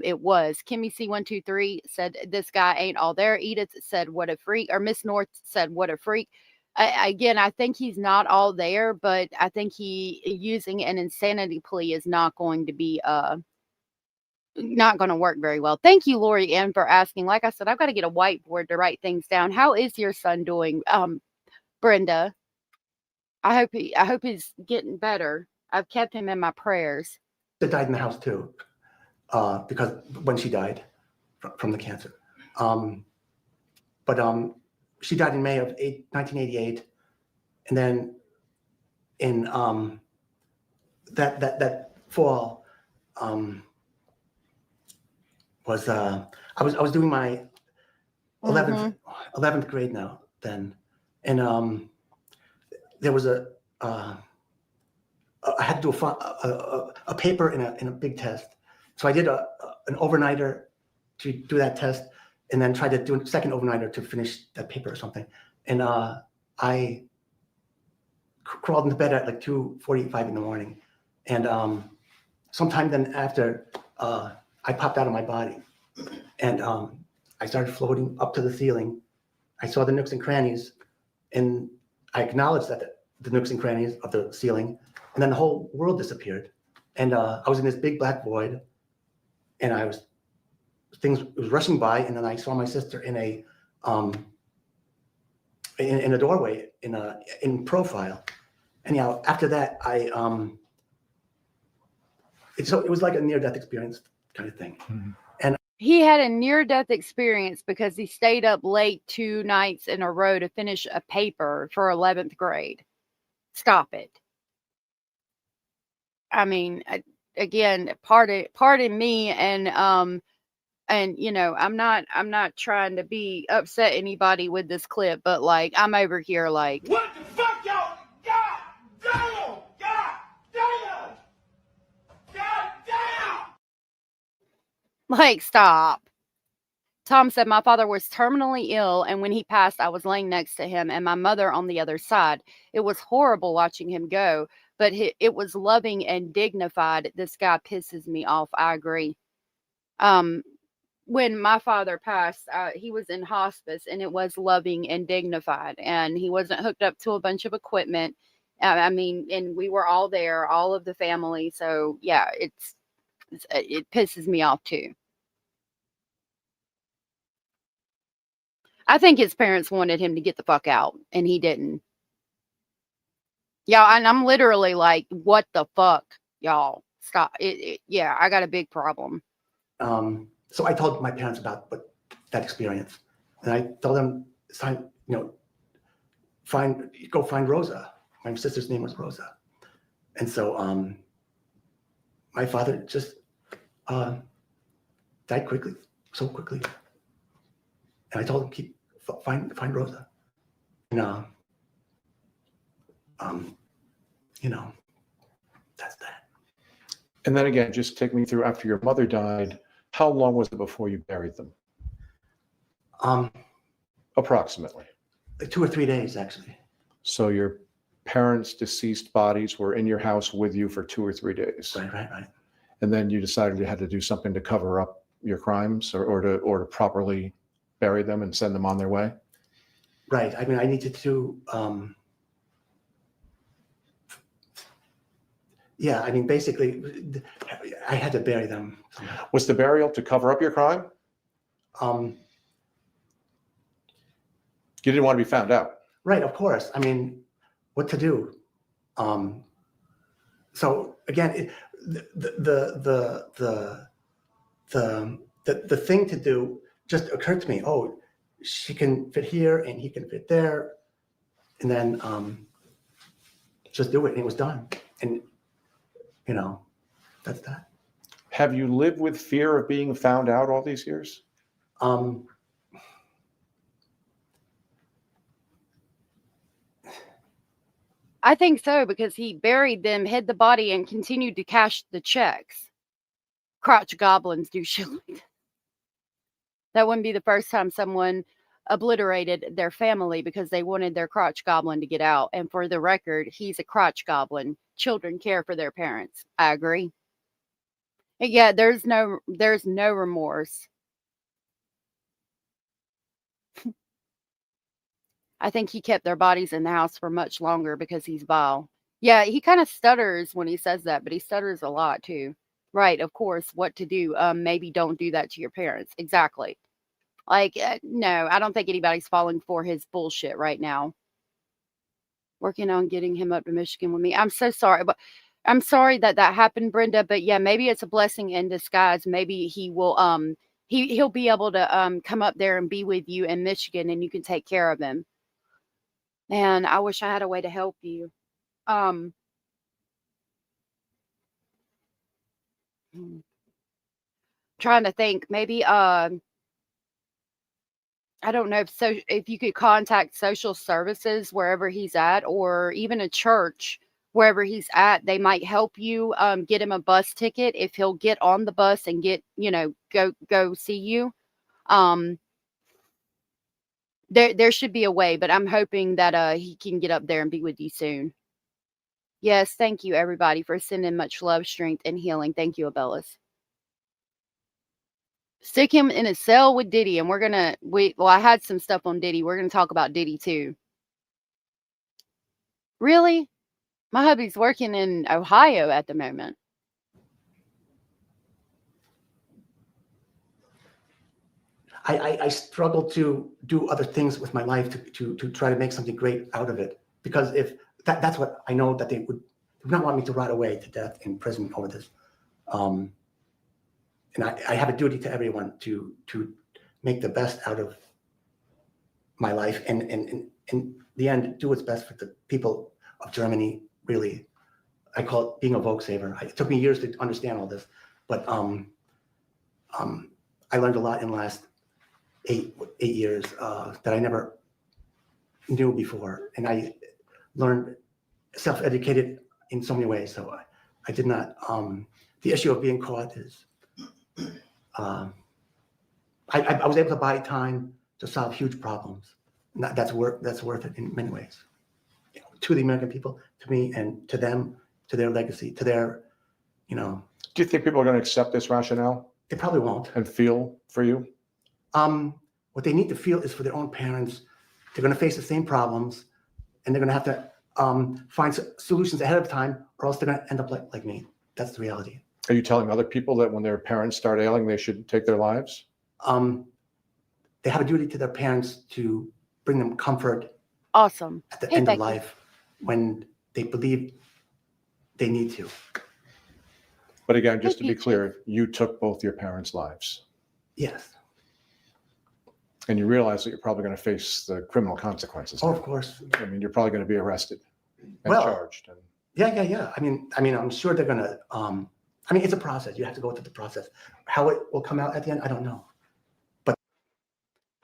it was. Kimmy C123 said, this guy ain't all there. Edith said, what a freak. Or Miss North said, what a freak. Again, I think he's not all there, but I think using an insanity plea is not going to be not going to work very well. Thank you, Lori Ann, for asking. Like I said, I've got to get a whiteboard to write things down. How is your son doing, Brenda? I hope he's getting better. I've kept him in my prayers. They died in the house too, because when she died from the cancer. But she died in May of 1988, and then in that fall was I was doing my 11th grade now then, and there was I had to do a paper in a big test. So I did an overnighter to do that test, and then tried to do a second overnighter to finish that paper or something. And I crawled into bed at like 2:45 in the morning. And sometime then after, I popped out of my body, and I started floating up to the ceiling, I saw the nooks and crannies, and I acknowledged that the nooks and crannies of the ceiling, and then the whole world disappeared. And I was in this big black void, and it was rushing by, and then I saw my sister in a doorway in profile. Anyhow, after that, it was like a near-death experience kind of thing. Mhm. He had a near-death experience because he stayed up late 2 nights in a row to finish a paper for 11th grade. Stop it. I mean, again, pardon me, and you know, I'm not trying to be upset anybody with this clip, but like I'm over here like, What the fuck, y'all? God damn! God damn! God damn! like stop. Tom said, my father was terminally ill, and when he passed, I was laying next to him and my mother on the other side. It was horrible watching him go, but it was loving and dignified. This guy pisses me off. I agree. When my father passed, he was in hospice, and it was loving and dignified, and he wasn't hooked up to a bunch of equipment. I mean, and we were all there, all of the family. So yeah, it pisses me off too. I think his parents wanted him to get the fuck out, and he didn't. Yeah, and I'm literally like, what the fuck, y'all? Stop. Yeah, I got a big problem. So I told my parents about that experience, and I told them it's time, go find Rosa. My sister's name was Rosa, and so my father just died quickly, so quickly. And I told him find Rosa, and that's that. And then again, just take me through after your mother died. How long was it before you buried them? Approximately. Like 2 or 3 days, actually. So your parents' deceased bodies were in your house with you for 2 or 3 days. Right. And then you decided you had to do something to cover up your crimes or to properly bury them and send them on their way? Right. I mean, I needed to, yeah, I mean, basically, I had to bury them. Was the burial to cover up your crime? Um, You didn't want to be found out. right, of course. I mean, what to do? So again, the thing to do just occurred to me. Oh, she can fit here and he can fit there, and then just do it, and it was done. And that's that. Have you lived with fear of being found out all these years? I think so, because he buried them, hid the body, and continued to cash the checks. Crotch goblins do shit like that. That wouldn't be the first time someone obliterated their family because they wanted their crotch goblin to get out. And for the record, he's a crotch goblin. Children care for their parents. I agree. And yeah, there's no remorse. I think he kept their bodies in the house for much longer because he's vile. Yeah, he kind of stutters when he says that, but he stutters a lot too. Right, of course, what to do. Maybe don't do that to your parents. Exactly. Like, no, I don't think anybody's falling for his bullshit right now. Working on getting him up to Michigan with me. I'm so sorry, but I'm sorry that happened, Brenda. But yeah, maybe it's a blessing in disguise. Maybe he will, he'll be able to come up there and be with you in Michigan, and you can take care of him. Man, I wish I had a way to help you. Trying to think, maybe I don't know if you could contact social services wherever he's at, or even a church wherever he's at. They might help you get him a bus ticket if he'll get on the bus and get, go see you. There should be a way, but I'm hoping that he can get up there and be with you soon. Yes, thank you everybody for sending much love, strength, and healing. Thank you, Abellis. Stick him in a cell with Diddy, and I had some stuff on Diddy. We're gonna talk about Diddy too. Really? My hubby's working in Ohio at the moment. I struggle to do other things with my life to try to make something great out of it. Because if that's what I know, that they would not want me to rot away to death in prison over this. And I have a duty to everyone to make the best out of my life, and in the end, do what's best for the people of Germany. Really, I call it being a Volkssaver. It took me years to understand all this, but I learned a lot in the last 8 years that I never knew before, and I learned, self-educated in so many ways. So I did not. The issue of being caught is. I was able to buy time to solve huge problems. And that's worth it in many ways. To the American people, to me, and to them, to their legacy, to their, Do you think people are going to accept this rationale they probably won't. and feel for you? What they need to feel is for their own parents. They're going to face the same problems, and they're going to have to find solutions ahead of time, or else they're going to end up like me. That's the reality. Are you telling other people that when their parents start ailing, they should take their lives? They have a duty to their parents to bring them comfort Awesome. at the Hey, end Becky. of life when they believe they need to. But again, just to Thank be you. clear, you took both your parents' lives. Yes. And you realize that you're probably going to face the criminal consequences. Oh, of course. I mean, you're probably going to be arrested and Well, charged. And Yeah. I mean, I'm sure they're going to, it's a process. You have to go through the process. How it will come out at the end, I don't know.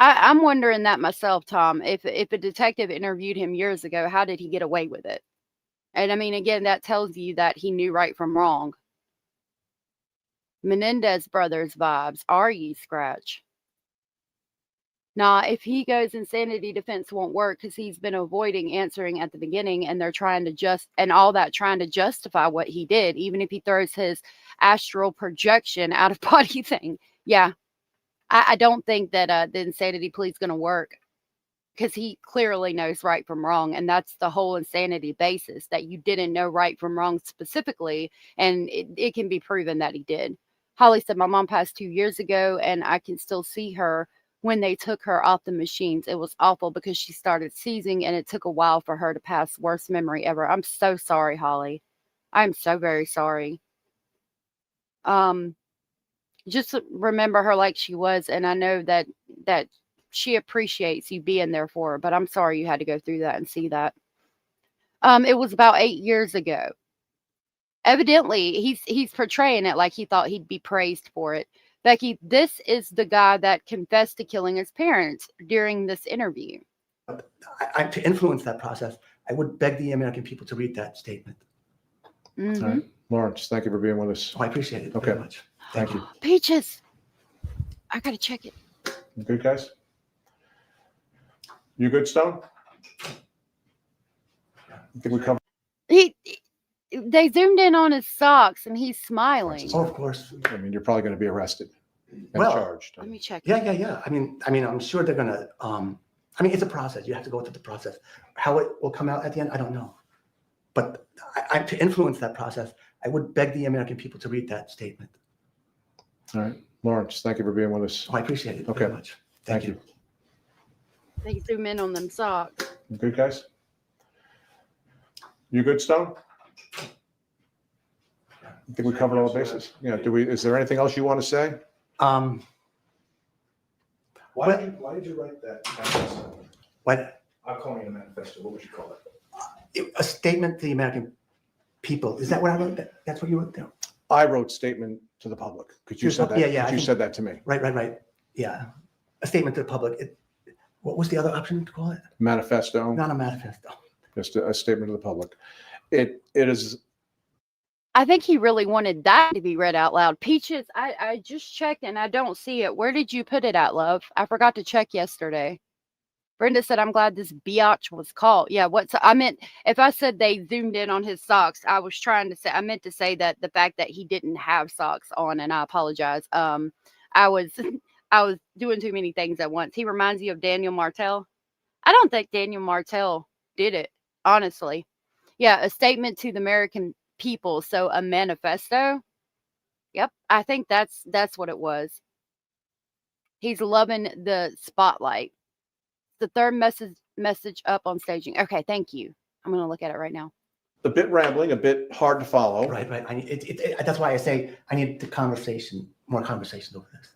I'm wondering that myself, Tom. If a detective interviewed him years ago, how did he get away with it? And I mean, again, that tells you that he knew right from wrong. Menendez brothers vibes. Ye scratch. Nah, if he goes, insanity defense won't work because he's been avoiding answering at the beginning, and they're trying to trying to justify what he did, even if he throws his astral projection out of body thing. Yeah. I don't think that the insanity plea is going to work because he clearly knows right from wrong. And that's the whole insanity basis, that you didn't know right from wrong specifically. And it can be proven that he did. Holly said, my mom passed 2 years ago and I can still see her when they took her off the machines. It was awful because she started seizing and it took a while for her to pass. Worst memory ever. I'm so sorry, Holly. I'm so very sorry. Just remember her like she was, and I know that she appreciates you being there for her, but I'm sorry you had to go through that and see that. It was about 8 years ago. Evidently, he's portraying it like he thought he'd be praised for it. Becky, this is the guy that confessed to killing his parents during this interview. To influence that process, I would beg the American people to read that statement. Mhm. all right. Lawrence, thank you for being with us. Oh, I appreciate it Okay. very much. Thank you. Peaches. I gotta check it. You good, guys? You good, Stone? I think we covered. They zoomed in on his socks and he's smiling. Oh, of course. I mean, you're probably going to be arrested and Well, charged. Let me check. Yeah. I mean, I'm sure they're going to, it's a process. You have to go through the process. How it will come out at the end, I don't know. But to influence that process, I would beg the American people to read that statement. All right. Lawrence, thank you for being with us. Oh, I appreciate it Okay. very much. Thank you. They zoom in on them socks. You good, guys? You good, Stone? I think we covered all the bases. Yeah. Is there anything else you want to say? Why did you write that manifesto? What? I'm calling it a manifesto. What would you call it? A statement to the American people. Is that what I wrote? That's what you wrote down? I wrote statement to the public because you said that. Yeah. You said that to me. Right. Yeah. A statement to the public. What was the other option to call it? Manifesto. Not a manifesto. Just a statement to the public. It is. I think he really wanted that to be read out loud. Peaches, I just checked and I don't see it. Where did you put it at, love? I forgot to check yesterday. Brenda said, I'm glad this biatch was caught. Yeah, I meant, if I said they zoomed in on his socks, I meant to say that the fact that he didn't have socks on, and I apologize. I was I was doing too many things at once. He reminds you of Daniel Martell. I don't think Daniel Martell did it, honestly. Yeah, a statement to the American people. So a manifesto. Yep, I think that's what it was. He's loving the spotlight. The third message up on staging. Okay, thank you. I'm gonna look at it right now. A bit rambling, a bit hard to follow. Right. That's why I say I need more conversation over this.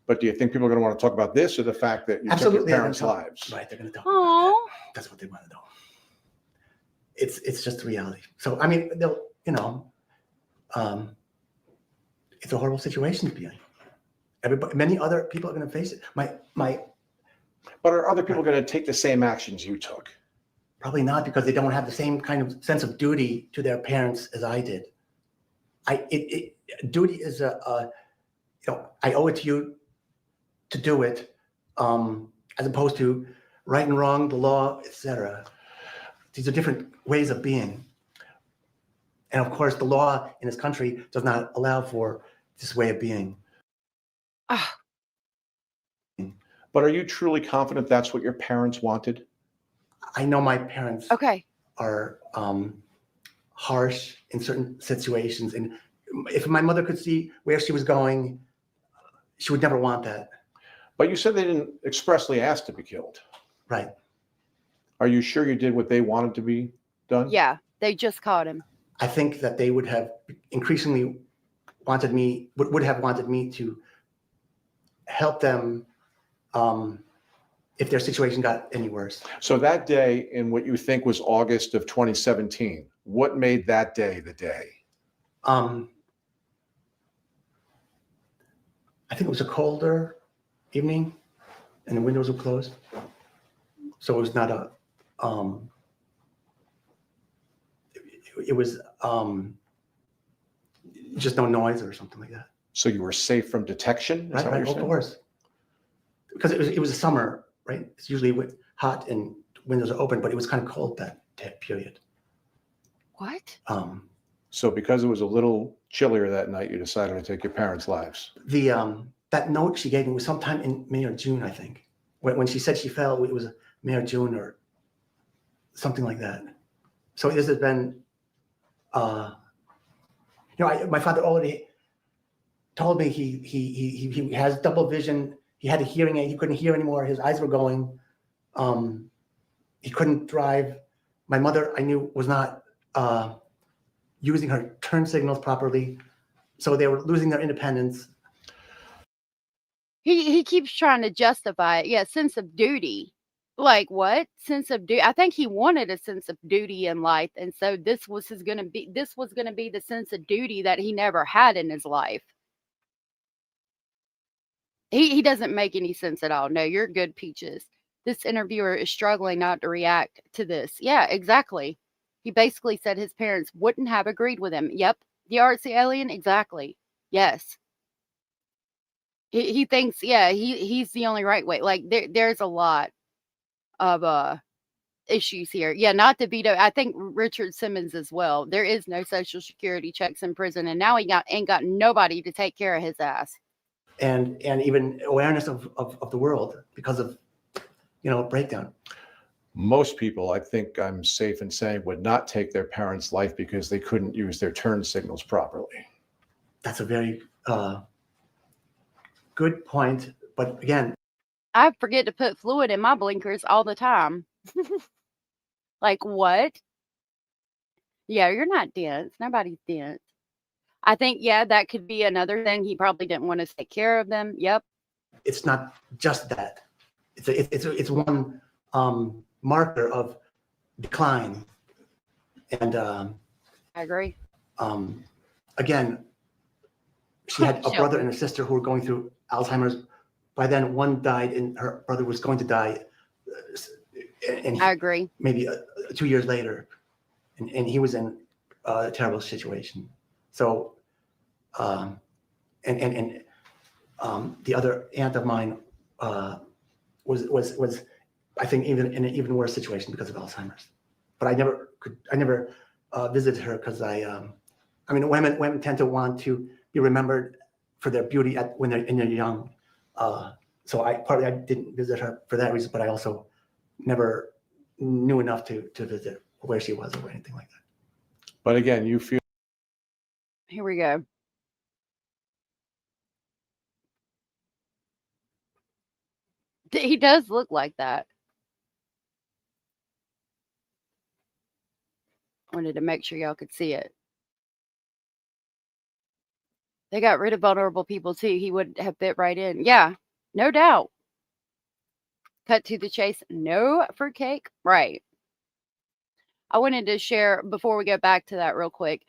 But do you think people are going to want to talk about this or the fact that you Absolutely, took your parents' lives? Right, they're going to talk Aww. about that. That's what they want to know. It's just the reality. So I mean, they'll, it's a horrible situation to be in. Everybody, many other people are going to face it. But are other people going to take the same actions you took? Probably not, because they don't have the same kind of sense of duty to their parents as I did. Duty is I owe it to you to do it, as opposed to right and wrong, the law, etc. These are different ways of being. And of course, the law in this country does not allow for this way of being. But are you truly confident that's what your parents wanted? I know my parents are harsh in certain situations. And if my mother could see where she was going, she would never want that. But you said they didn't expressly ask to be killed. Right. Are you sure you did what they wanted to be done? Yeah, they just caught him. I think that they would have increasingly would have wanted me to help them if their situation got any worse. So that day in what you think was August of 2017, what made that day the day? I think it was a colder evening and the windows were closed. So it was not a, it was just no noise or something like that. So you were safe from detection? Right, of course. Because it was a summer, right? It's usually hot and windows are open, but it was kind of cold that period. What? So because it was a little chillier that night, you decided to take your parents' lives. That note she gave me was sometime in May or June, I think. When she said she fell, it was May or June or something like that. So this has been, my father already told me he has double vision. He had a hearing aid. He couldn't hear anymore. His eyes were going. He couldn't drive. My mother, I knew, was not using her turn signals properly. So they were losing their independence. He keeps trying to justify it. Yeah, sense of duty. Like what? Sense of duty. I think he wanted a sense of duty in life. And so this was gonna be the sense of duty that he never had in his life. He doesn't make any sense at all. No, you're good, Peaches. This interviewer is struggling not to react to this. Yeah, exactly. He basically said his parents wouldn't have agreed with him. Yep. The artsy alien? Exactly. Yes. He thinks, yeah, he's the only right way. Like there's a lot of issues here. Yeah, not to veto. I think Richard Simmons as well. There is no social security checks in prison, and now he ain't got nobody to take care of his ass. And even awareness of the world because of breakdown. Most people, I think I'm safe in saying, would not take their parents' life because they couldn't use their turn signals properly. That's a very good point. But again, I forget to put fluid in my blinkers all the time. Like what? Yeah, you're not dense. Nobody's dense. I think, yeah, that could be another thing. He probably didn't want to take care of them. Yep. It's not just that. It's one marker of decline. And I agree. Again, she had a brother and a sister who were going through Alzheimer's. By then, one died, and her brother was going to die. And I agree. Maybe 2 years later, and he was in a terrible situation. So, the other aunt of mine was I think even in an even worse situation because of Alzheimer's. But I never visited her because women tend to want to be remembered for their beauty when they're young. So I didn't visit her for that reason, but I also never knew enough to visit where she was or anything like that. But again, you feel Here we go. He does look like that. Wanted to make sure y'all could see it. They got rid of vulnerable people too. He would have fit right in. Yeah, no doubt. Cut to the chase. No fruitcake. Right. I wanted to share before we go back to that real quick.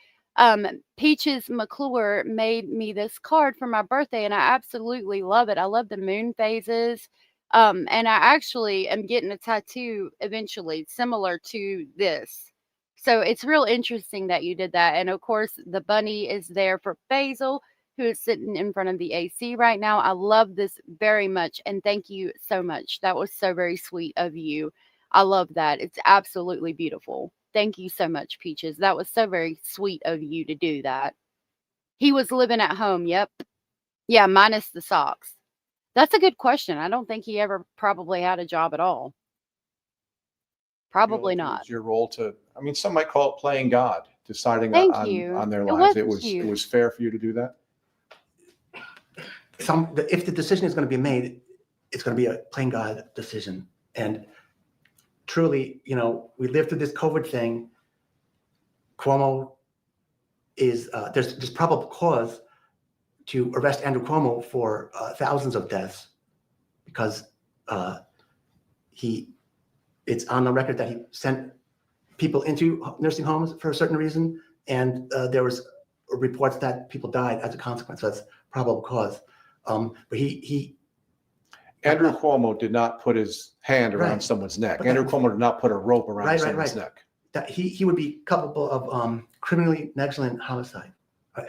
Peaches McClure made me this card for my birthday, and I absolutely love it. I love the moon phases. And I actually am getting a tattoo eventually similar to this. So it's real interesting that you did that. And of course, the bunny is there for Basil, who is sitting in front of the AC right now. I love this very much. And thank you so much. That was so very sweet of you. I love that. It's absolutely beautiful. Thank you so much, Peaches. That was so very sweet of you to do that. He was living at home. Yep. Yeah, minus the socks. That's a good question. I don't think he ever probably had a job at all. Probably feel like it not. was your role to, I mean, some might call it playing God, deciding Thank on, you. on their It lives. was It cute. was fair for you to do that. If the decision is going to be made, it's going to be a plain God decision. And truly, we lived through this COVID thing. Cuomo is, there's probable cause to arrest Andrew Cuomo for thousands of deaths because it's on the record that he sent people into nursing homes for a certain reason. And there was reports that people died as a consequence. So that's probable cause. But Andrew Cuomo did not put his hand around Right. someone's neck. But Andrew that- Cuomo did not put a rope around Right, someone's right. neck. that he would be culpable of criminally negligent homicide. I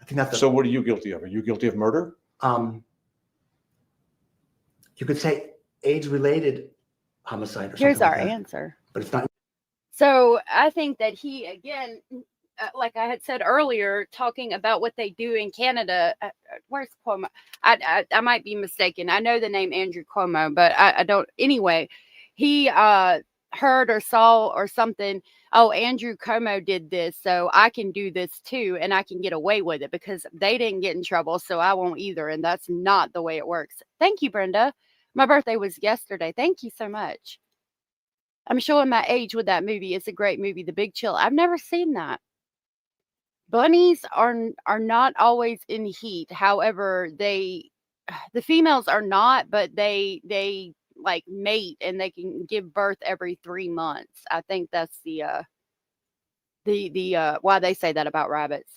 think that's So what are you guilty of? Are you guilty of murder? You could say age-related homicide or something Here's like our that, answer. but it's not. So I think that he, again, like I had said earlier, talking about what they do in Canada. Where's Cuomo? I might be mistaken. I know the name Andrew Cuomo, but I don't. Anyway, he heard or saw or something. Oh, Andrew Cuomo did this, so I can do this too, and I can get away with it because they didn't get in trouble, so I won't either. And that's not the way it works. Thank you, Brenda. My birthday was yesterday. Thank you so much. I'm showing my age with that movie. It's a great movie, The Big Chill. I've never seen that. Bunnies are not always in heat. However, the females are not, but they like mate and they can give birth every 3 months. I think that's the why they say that about rabbits.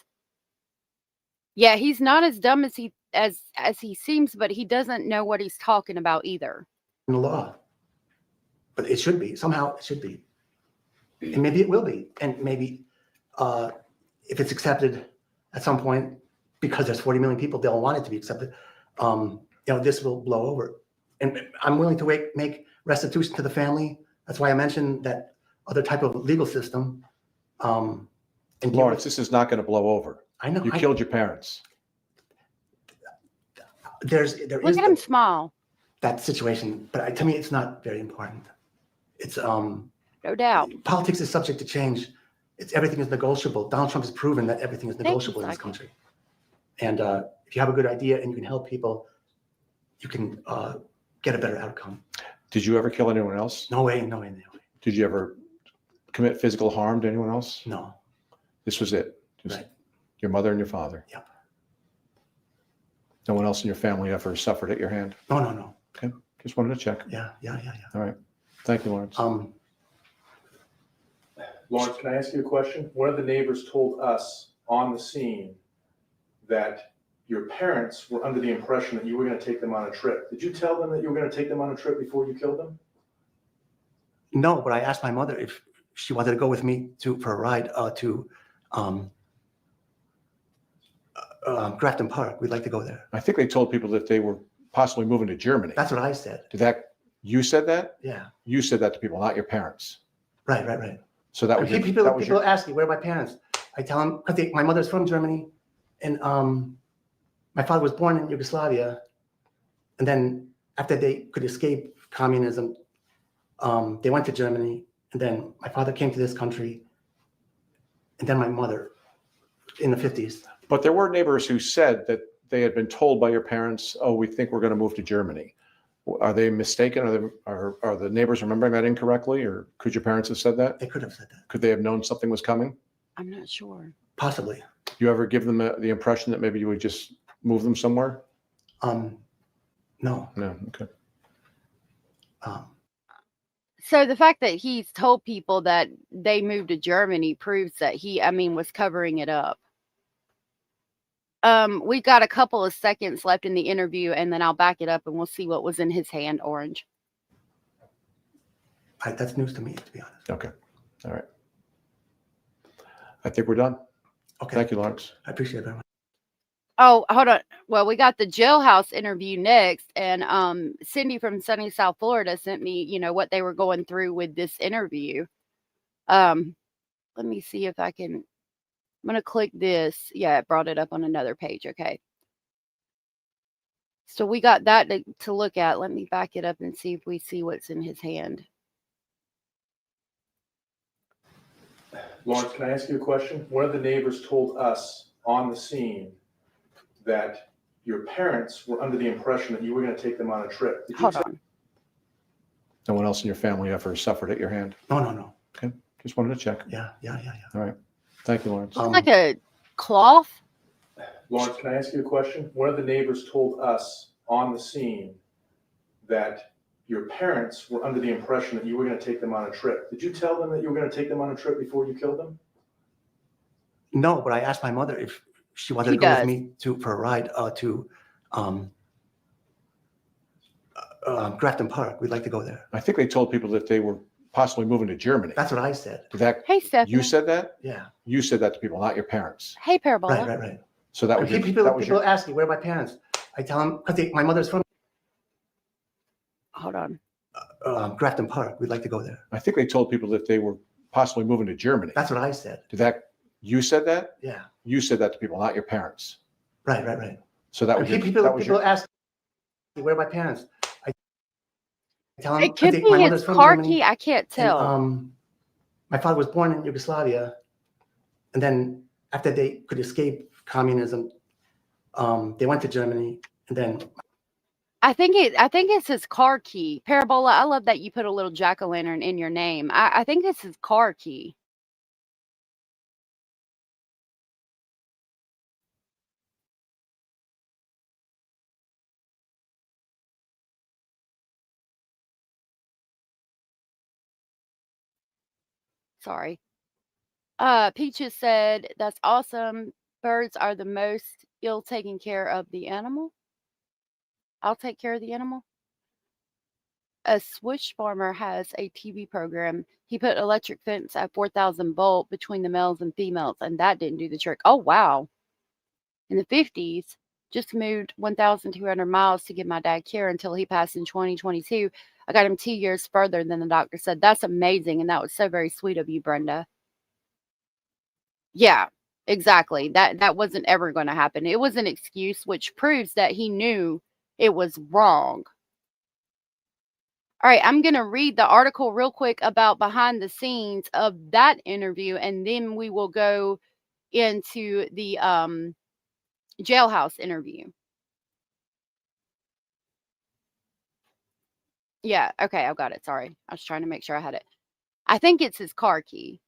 Yeah, he's not as dumb as he seems, but he doesn't know what he's talking about either. In the law, but it should be. Somehow it should be, and maybe it will be, and maybe if it's accepted at some point, because there's 40 million people, they'll want it to be accepted. This will blow over, and I'm willing to make restitution to the family. That's why I mentioned that other type of legal system. And Lawrence, this is not going to blow over. I know You killed your parents. There Look is at him smile. that situation, but to me, it's not very important. It's No doubt. politics is subject to change. Everything is negotiable. Donald Trump has proven that everything is Thank you, negotiable in this Psycho. country. And if you have a good idea and you can help people, you can get a better outcome. Did you ever kill anyone else? No way. Did you ever commit physical harm to anyone else? No. This was it. Just Right. your mother and your father. Yep. No one else in your family ever suffered at your hand? No. Okay. Just wanted to check. Yeah. All right. Thank you, Lawrence. Lawrence, can I ask you a question? One of the neighbors told us on the scene that your parents were under the impression that you were going to take them on a trip. Did you tell them that you were going to take them on a trip before you killed them? No, but I asked my mother if she wanted to go with me for a ride to Grafton Park. We'd like to go there. I think they told people that they were possibly moving to Germany. That's what I said. You said that? Yeah. You said that to people, not your parents. Right. So that was your, People that was your, ask me, where are my parents? I tell them, because my mother's from Germany, and my father was born in Yugoslavia, and then after they could escape communism, they went to Germany, and then my father came to this country, and then my mother in the 50s. But there were neighbors who said that they had been told by your parents, "Oh, we think we're going to move to Germany." Are they mistaken? Are the neighbors remembering that incorrectly, or could your parents have said that? They could have said that. Could they have known something was coming? I'm not sure. Possibly. You ever give them the impression that maybe you would just move them somewhere? No. No. Okay. So the fact that he's told people that they moved to Germany proves that he, was covering it up. We've got a couple of seconds left in the interview, and then I'll back it up and we'll see what was in his hand, Orange. That's news to me, to be honest. Okay. All right. I think we're done. Okay. Thank you, Lawrence. I appreciate it very much. Oh, hold on. Well, we got the jailhouse interview next, and Cindy from sunny South Florida sent me, what they were going through with this interview. Let me see if I can. I'm going to click this. Yeah, it brought it up on another page. Okay. So we got that to look at. Let me back it up and see if we see what's in his hand. Lawrence, can I ask you a question? One of the neighbors told us on the scene that your parents were under the impression that you were going to take them on a trip. Did you Hold tell- on. No one else in your family ever suffered at your hand? No. Okay. Just wanted to check. Yeah. All right. Thank you, Lawrence. It's like a cloth. Lawrence, can I ask you a question? One of the neighbors told us on the scene that your parents were under the impression that you were going to take them on a trip. Did you tell them that you were going to take them on a trip before you killed them? No, but I asked my mother if she wanted to go with me for a ride to Grafton Park. We'd like to go there. I think they told people that they were possibly moving to Germany. That's what I said. Hey, Stephanie. You said that? Yeah. You said that to people, not your parents. Hey, Parabola. Right. So that was your, people that was people your, ask me where are my parents. I tell them because my mother's from Hold on. Grafton Park. We'd like to go there. I think they told people that they were possibly moving to Germany. That's what I said. You said that? Yeah. You said that to people, not your parents. Right. So that was your, people that was people your, ask me where are my parents. I tell them It could my be mother's his from car Germany, key. I can't tell. and, my father was born in Yugoslavia, and then after they could escape communism, they went to Germany, and then I think it's his car key. Parabola, I love that you put a little jack-o'-lantern in your name. I think it's his car key. Sorry. Peaches said, that's awesome. Birds are the most ill taken care of the animal. I'll take care of the animal. A Swiss farmer has a TV program. He put electric fence at 4,000 volt between the males and females, and that didn't do the trick. Oh, wow. In the 50s, just moved 1,200 miles to give my dad care until he passed in 2022. I got him 2 years further than the doctor said. That's amazing, and that was so very sweet of you, Brenda. Yeah, exactly. That wasn't ever going to happen. It was an excuse, which proves that he knew it was wrong. All right, I'm going to read the article real quick about behind the scenes of that interview, and then we will go into the jailhouse interview. Yeah, okay, I've got it. Sorry. I was trying to make sure I had it. I think it's his car key.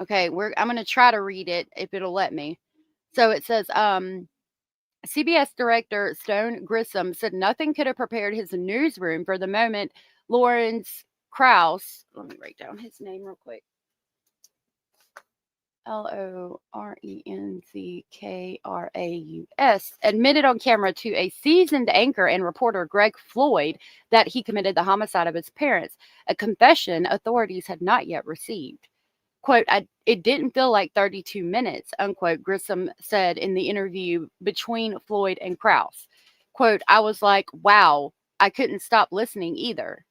Okay, I'm going to try to read it if it'll let me. So it says, CBS director Stone Grissom said nothing could have prepared his newsroom for the moment Lorenz Kraus, let me write down his name real quick. Lorenzkraus admitted on camera to a seasoned anchor and reporter Greg Floyd that he committed the homicide of his parents, a confession authorities had not yet received. Quote, it didn't feel like 32 minutes, unquote, Grissom said in the interview between Floyd and Kraus. Quote, I was like, wow, I couldn't stop listening either.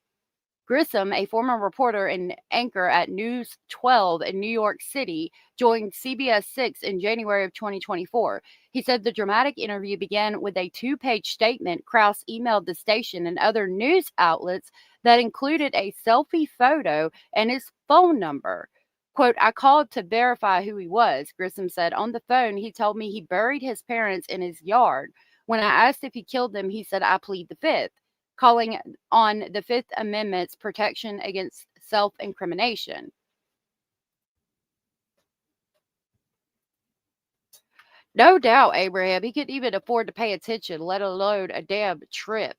Grissom, a former reporter and anchor at News 12 in New York City, joined CBS 6 in January of 2024. He said the dramatic interview began with a 2-page statement Kraus emailed the station and other news outlets that included a selfie photo and his phone number. Quote, I called to verify who he was, Grissom said. On the phone, he told me he buried his parents in his yard. When I asked if he killed them, he said, I plead the fifth, calling on the Fifth Amendment's protection against self-incrimination. No doubt, Abraham. He couldn't even afford to pay attention, let alone a damn trip.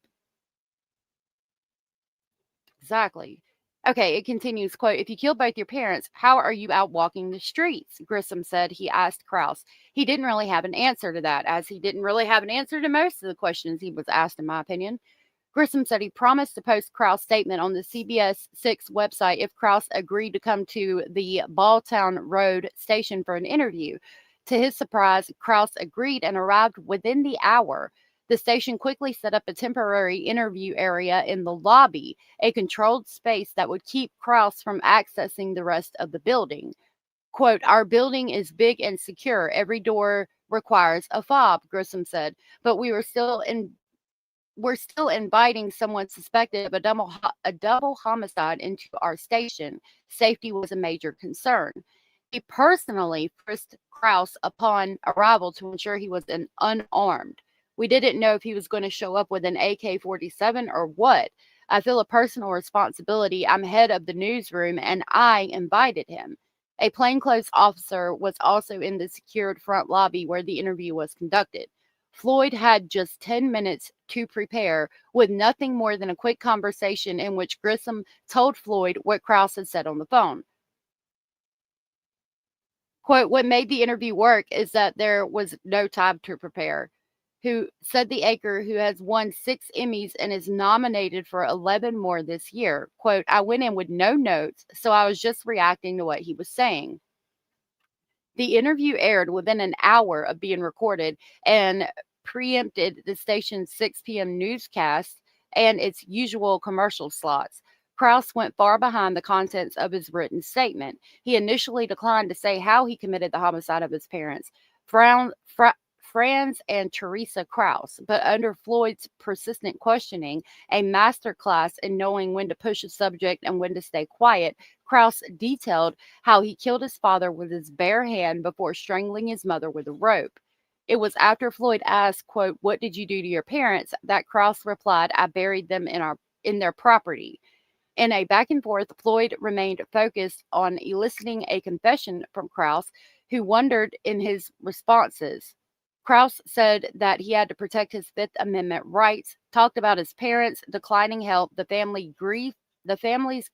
Exactly. Okay, it continues, quote, if you kill both your parents, how are you out walking the streets? Grissom said he asked Kraus. He didn't really have an answer to that, as he didn't really have an answer to most of the questions he was asked, in my opinion. Grissom said he promised to post Kraus' statement on the CBS 6 website if Kraus agreed to come to the Balltown Road station for an interview. To his surprise, Kraus agreed and arrived within the hour. The station quickly set up a temporary interview area in the lobby, a controlled space that would keep Kraus from accessing the rest of the building. Quote, our building is big and secure. Every door requires a fob, Grissom said, but we're still inviting someone suspected of a double homicide into our station. Safety was a major concern. He personally frisked Kraus upon arrival to ensure he was unarmed. We didn't know if he was going to show up with an AK-47 or what. I feel a personal responsibility. I'm head of the newsroom, and I invited him. A plainclothes officer was also in the secured front lobby where the interview was conducted. Floyd had just 10 minutes to prepare, with nothing more than a quick conversation in which Grissom told Floyd what Kraus had said on the phone. Quote, what made the interview work is that there was no time to prepare. Who said the anchor, who has won 6 Emmys and is nominated for 11 more this year. Quote, I went in with no notes, so I was just reacting to what he was saying. The interview aired within an hour of being recorded and preempted the station's 6 p.m. newscast and its usual commercial slots. Kraus went far behind the contents of his written statement. He initially declined to say how he committed the homicide of his parents, Franz and Teresa Kraus, but under Floyd's persistent questioning, a masterclass in knowing when to push a subject and when to stay quiet, Kraus detailed how he killed his father with his bare hand before strangling his mother with a rope. It was after Floyd asked, quote, what did you do to your parents, that Kraus replied, I buried them in their property. In a back and forth, Floyd remained focused on eliciting a confession from Kraus, who wondered in his responses. Kraus said that he had to protect his Fifth Amendment rights, talked about his parents declining health, the family's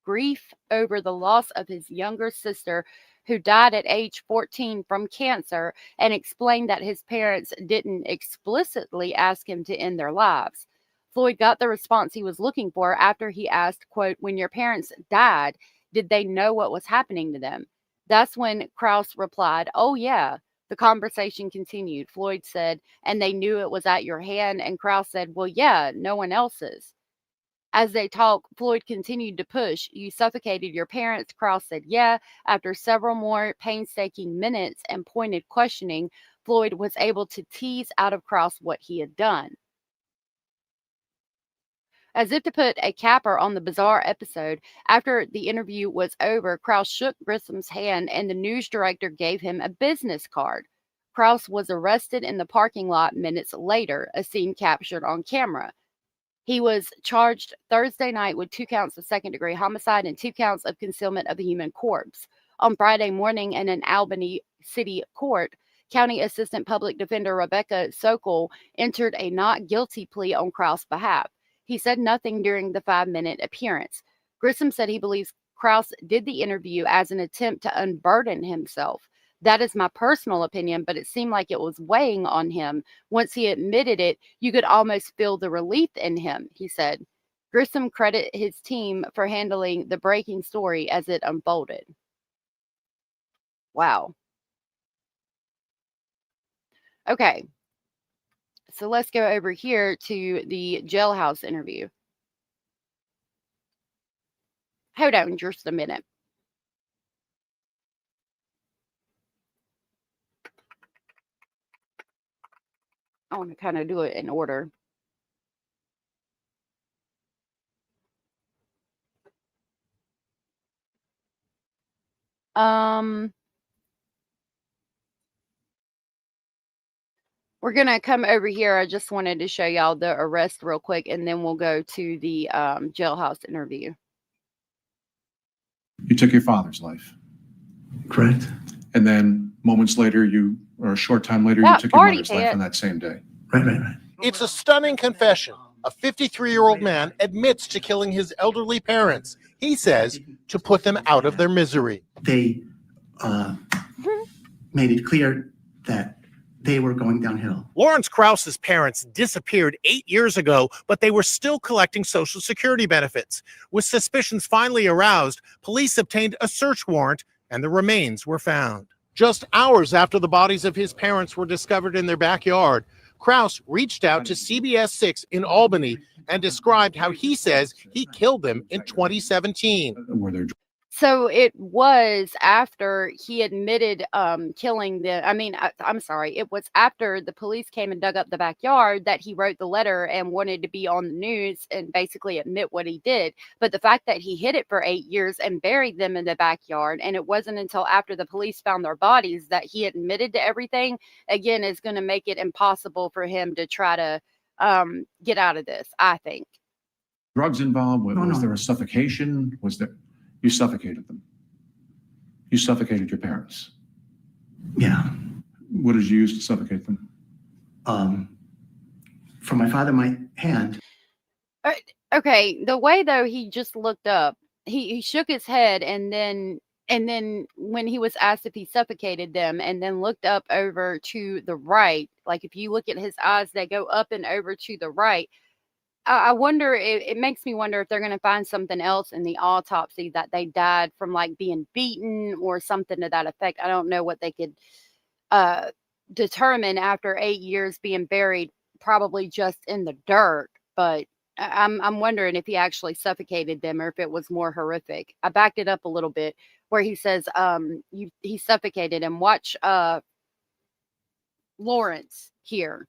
grief over the loss of his younger sister, who died at age 14 from cancer, and explained that his parents didn't explicitly ask him to end their lives. Floyd got the response he was looking for after he asked, quote, when your parents died, did they know what was happening to them? That's when Kraus replied, oh yeah. The conversation continued. Floyd said, and they knew it was at your hand, and Kraus said, well, yeah, no one else's. As they talked, Floyd continued to push. You suffocated your parents, Kraus said, yeah. After several more painstaking minutes and pointed questioning, Floyd was able to tease out of Kraus what he had done. As if to put a capper on the bizarre episode, after the interview was over, Kraus shook Grissom's hand and the news director gave him a business card. Kraus was arrested in the parking lot minutes later, a scene captured on camera. He was charged Thursday night with 2 counts of second-degree homicide and 2 counts of concealment of a human corpse. On Friday morning in an Albany City court, County Assistant Public Defender Rebecca Sokol entered a not guilty plea on Kraus' behalf. He said nothing during the 5-minute appearance. Grissom said he believes Kraus did the interview as an attempt to unburden himself. That is my personal opinion, but it seemed like it was weighing on him. Once he admitted it, you could almost feel the relief in him, he said. Grissom credited his team for handling the breaking story as it unfolded. Wow. Okay. So let's go over here to the jailhouse interview. Hold on just a minute. I want to kind of do it in order. We're going to come over here. I just wanted to show y'all the arrest real quick, and then we'll go to the jailhouse interview. You took your father's life. Correct. And then moments later, or a short time later, Yeah, you took your party mother's life pit. on that same day. Right. It's a stunning confession. A 53-year-old man admits to killing his elderly parents. He says to put them out of their misery. They made it clear that they were going downhill. Lorenz Kraus's parents disappeared 8 years ago, but they were still collecting Social Security benefits. With suspicions finally aroused, police obtained a search warrant and the remains were found. Just hours after the bodies of his parents were discovered in their backyard, Kraus reached out to CBS 6 in Albany and described how he says he killed them in 2017. Were there So it was after he admitted killing them. I mean, I'm sorry. It was after the police came and dug up the backyard that he wrote the letter and wanted to be on the news and basically admit what he did. But the fact that he hid it for 8 years and buried them in the backyard, and it wasn't until after the police found their bodies that he admitted to everything, again, is going to make it impossible for him to try to get out of this, I think. drugs involved? Was No. there a suffocation? Was there? You suffocated them. You suffocated your parents. Yeah. What did you use to suffocate them? For my father, my hand. Okay, the way though he just looked up, he shook his head and then when he was asked if he suffocated them and then looked up over to the right, like if you look at his eyes, they go up and over to the right. I wonder, it makes me wonder if they're going to find something else in the autopsy that they died from, like being beaten or something to that effect. I don't know what they could determine after 8 years being buried, probably just in the dirt. But I'm wondering if he actually suffocated them or if it was more horrific. I backed it up a little bit where he says he suffocated him. Watch Lawrence here.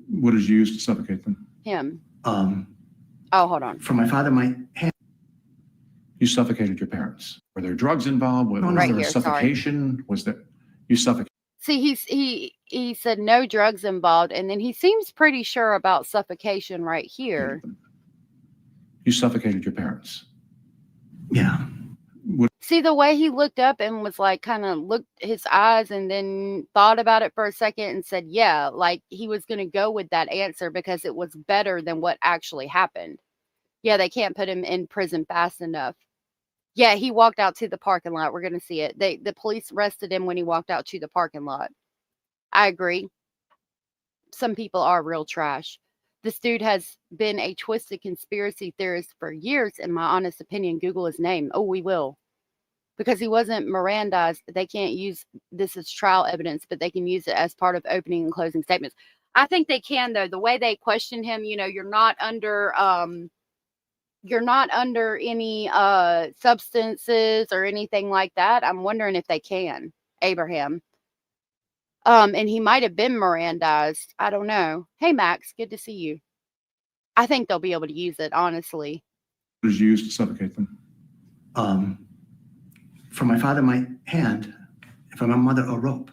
What did you use to suffocate them? Him. Oh, hold on. For my father, my hand. You suffocated your parents. Were there drugs involved? Was Right there a here, sorry. suffocation? Was there? You suffocated. See, he said no drugs involved, and then he seems pretty sure about suffocation right here. You suffocated your parents. Yeah. See the way he looked up and was like, kind of looked his eyes and then thought about it for a second and said, yeah, like he was going to go with that answer because it was better than what actually happened. Yeah, they can't put him in prison fast enough. Yeah, he walked out to the parking lot. We're going to see it. The police arrested him when he walked out to the parking lot. I agree. Some people are real trash. This dude has been a twisted conspiracy theorist for years. In my honest opinion, Google his name. Oh, we will. Because he wasn't Mirandized. They can't use this as trial evidence, but they can use it as part of opening and closing statements. I think they can, though. The way they question him, you know, you're not under any substances or anything like that. I'm wondering if they can, Abraham. And he might have been Mirandized. I don't know. Hey, Max, good to see you. I think they'll be able to use it, honestly. What did you use to suffocate them? For my father, my hand. For my mother, a rope.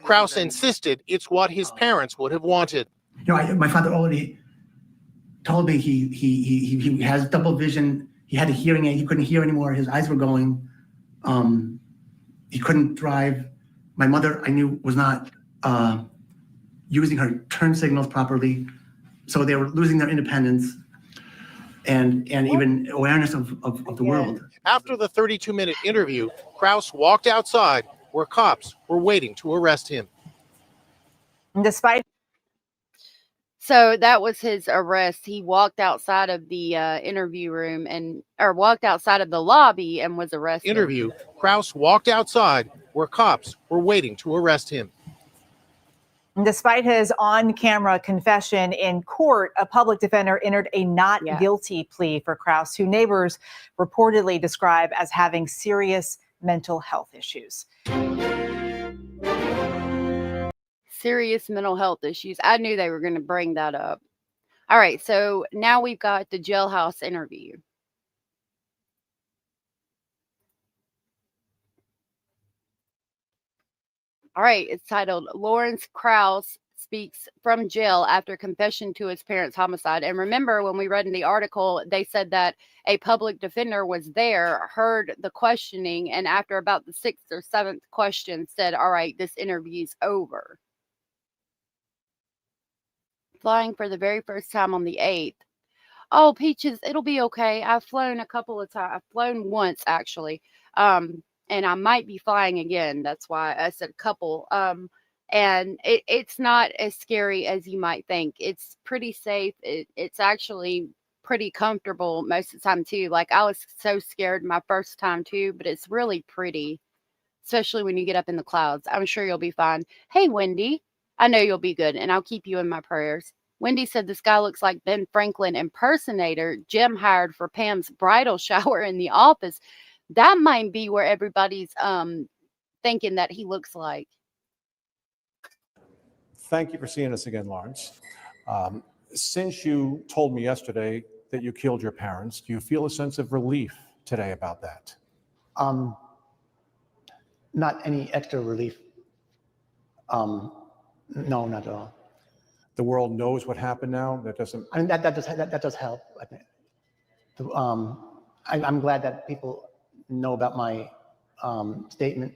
Kraus insisted it's what his parents would have wanted. You know, my father already told me he has double vision. He had a hearing aid. He couldn't hear anymore. His eyes were going. He couldn't drive. My mother, I knew, was not using her turn signals properly. So they were losing their independence and even awareness of the world. After the 32-minute interview, Kraus walked outside where cops were waiting to arrest him. So that was his arrest. He walked outside of the interview room or walked outside of the lobby and was arrested. Kraus walked outside where cops were waiting to arrest him. Despite his on-camera confession in court, a public defender entered a not guilty plea for Kraus, who neighbors reportedly describe as having serious mental health issues. Serious mental health issues. I knew they were going to bring that up. All right, so now we've got the jailhouse interview. All right, it's titled Lorenz Kraus Speaks from Jail After Confession to His Parents' Homicide. And remember, when we read in the article, they said that a public defender was there, heard the questioning, and after about the 6th or 7th question said, all right, this interview's over. Flying for the very first time on the 8th. Oh, Peaches, it'll be okay. I've flown a couple of times. I've flown once, actually. And I might be flying again. That's why I said a couple. And it's not as scary as you might think. It's pretty safe. It's actually pretty comfortable most of the time, too. Like, I was so scared my first time, too. But it's really pretty, especially when you get up in the clouds. I'm sure you'll be fine. Hey, Wendy. I know you'll be good, and I'll keep you in my prayers. Wendy said this guy looks like Ben Franklin impersonator Jim hired for Pam's bridal shower in The Office. That might be where everybody's thinking that he looks like. Thank you for seeing us again, Lawrence. Since you told me yesterday that you killed your parents, do you feel a sense of relief today about that? Not any extra relief. No, not at all. The world knows what happened now? That doesn't... I mean, that does help, I think. I'm glad that people know about my statement.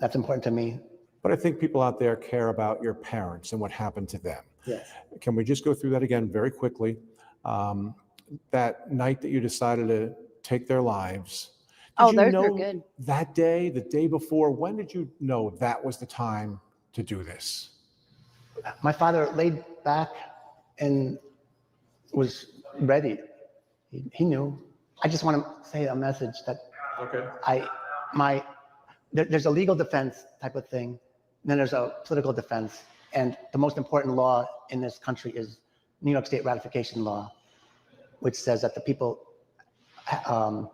That's important to me. But I think people out there care about your parents and what happened to them. Yes. Can we just go through that again very quickly? That night that you decided to take their lives, Oh, those are good. that day, the day before, when did you know that was the time to do this? My father laid back and was ready. He knew. I just want to say a message that there's a legal defense type of thing, and then there's a political defense. And the most important law in this country is New York State ratification law, which says that the people have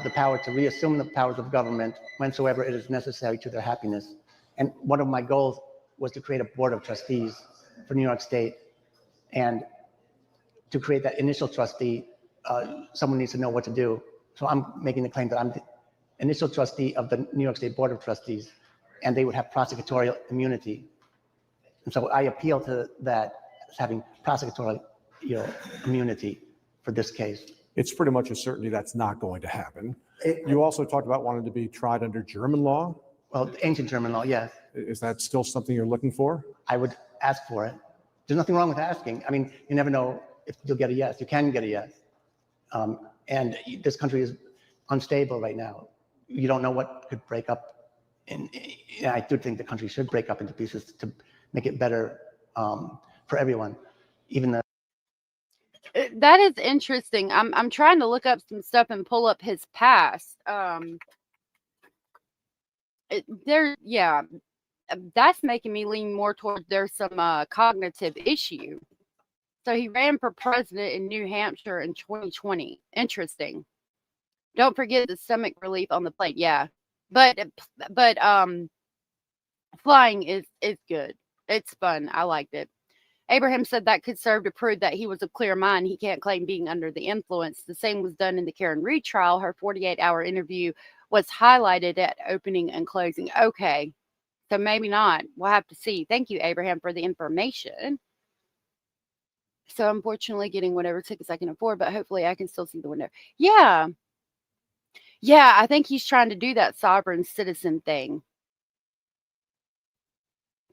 the power to reassume the powers of government whensoever it is necessary to their happiness. And one of my goals was to create a board of trustees for New York State. And to create that initial trustee, someone needs to know what to do. So I'm making the claim that I'm the initial trustee of the New York State Board of Trustees, and they would have prosecutorial immunity. And so I appeal to that as having prosecutorial immunity for this case. It's pretty much a certainty that's not going to happen. You also talked about wanting to be tried under German law. Well, ancient German law, yes. Is that still something you're looking for? I would ask for it. There's nothing wrong with asking. I mean, you never know if you'll get a yes. You can get a yes. And this country is unstable right now. You don't know what could break up. And I do think the country should break up into pieces to make it better for everyone, even the... That is interesting. I'm trying to look up some stuff and pull up his past. That's making me lean more towards there's some cognitive issue. So he ran for president in New Hampshire in 2020. Interesting. Don't forget the stomach relief on the plane. Yeah, but flying is good. It's fun. I liked it. Abraham said that could serve to prove that he was of clear mind. He can't claim being under the influence. The same was done in the Karen Reed trial. Her 48-hour interview was highlighted at opening and closing. Okay, so maybe not. We'll have to see. Thank you, Abraham, for the information. So unfortunately getting whatever tickets I can afford, but hopefully I can still see the window. Yeah, I think he's trying to do that sovereign citizen thing.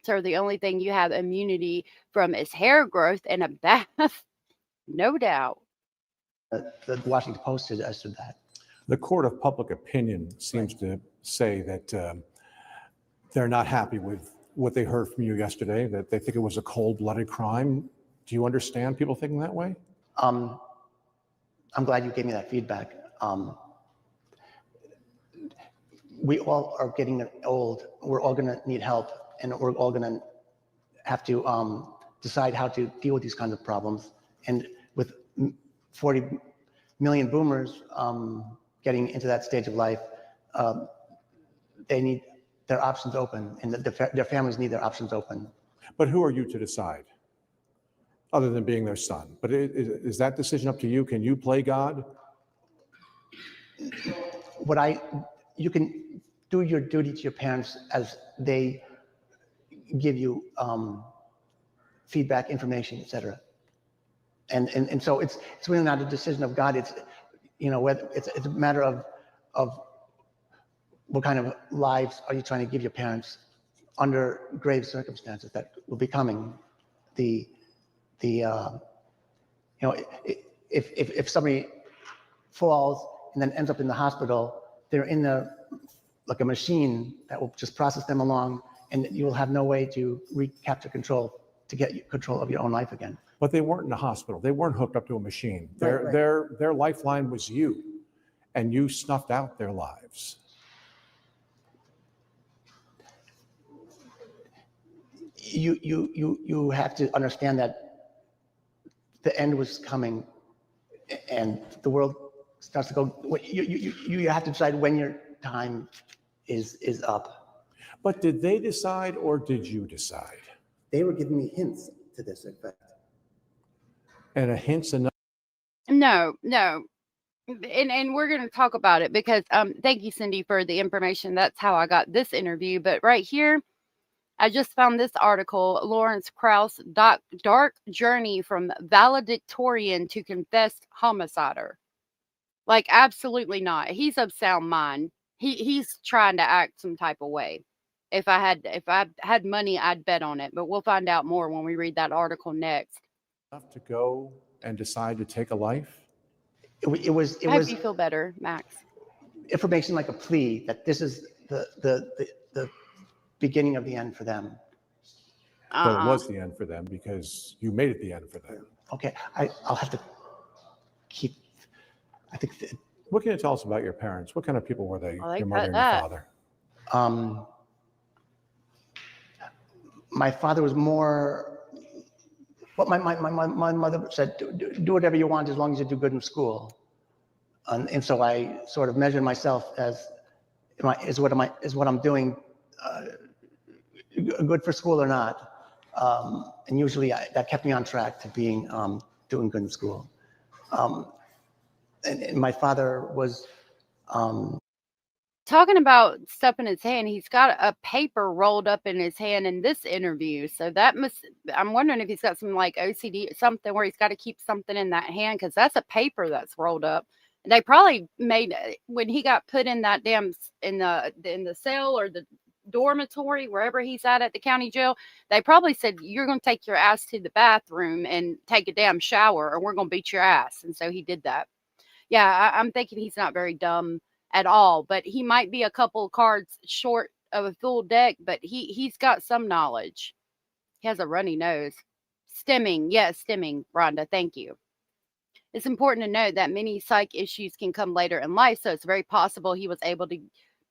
So the only thing you have immunity from is hair growth and a bath. No doubt. The Washington Post suggested that. The court of public opinion seems to say that they're not happy with what they heard from you yesterday, that they think it was a cold-blooded crime. Do you understand people thinking that way? I'm glad you gave me that feedback. We all are getting old. We're all going to need help, and we're all going to have to decide how to deal with these kinds of problems. And with 40 million boomers getting into that stage of life, they need their options open, and their families need their options open. But who are you to decide, other than being their son? But is that decision up to you? Can you play God? You can do your duty to your parents as they give you feedback, information, etc. And so it's really not a decision of God. It's whether it's a matter of what kind of lives are you trying to give your parents under grave circumstances that will be coming. If somebody falls and then ends up in the hospital, they're in like a machine that will just process them along, and you will have no way to recapture control, to get control of your own life again. But they weren't in a hospital. They weren't hooked up to a machine. Right. Their lifeline was you, and you snuffed out their lives. You have to understand that the end was coming, and the world starts to go. You have to decide when your time is up. But did they decide, or did you decide? They were giving me hints to this effect. And a hint's enough? No. And we're going to talk about it because thank you, Cindy, for the information. That's how I got this interview. But right here, I just found this article, Lorenz Kraus, Dark Journey from Valedictorian to Confessed Homicider. Like, absolutely not. He's of sound mind. He's trying to act some type of way. If I had money, I'd bet on it. But we'll find out more when we read that article next. Enough to go and decide to take a life? It was. How do you feel better, Max? Information like a plea that this is the beginning of the end for them. But it was the end for them because you made it the end for them. Okay, I'll have to keep. I think. What can you tell us about your parents? What kind of people were they? Well, Your mother and your father. My father was more. What my mother said: do whatever you want as long as you do good in school. And so I sort of measured myself as what I'm doing good for school or not. And usually that kept me on track to being doing good in school. And my father was talking about stuff in his hand. He's got a paper rolled up in his hand in this interview. So I'm wondering if he's got some like OCD, something where he's got to keep something in that hand, because that's a paper that's rolled up. And they probably made, when he got put in that in the cell or the dormitory, wherever he's at the county jail, they probably said, you're going to take your ass to the bathroom and take a damn shower, or we're going to beat your ass. And so he did that. Yeah, I'm thinking he's not very dumb at all, but he might be a couple cards short of a full deck, but he's got some knowledge. He has a runny nose. Stimming, yes, stimming, Rhonda, thank you. It's important to note that many psych issues can come later in life, so it's very possible he was able to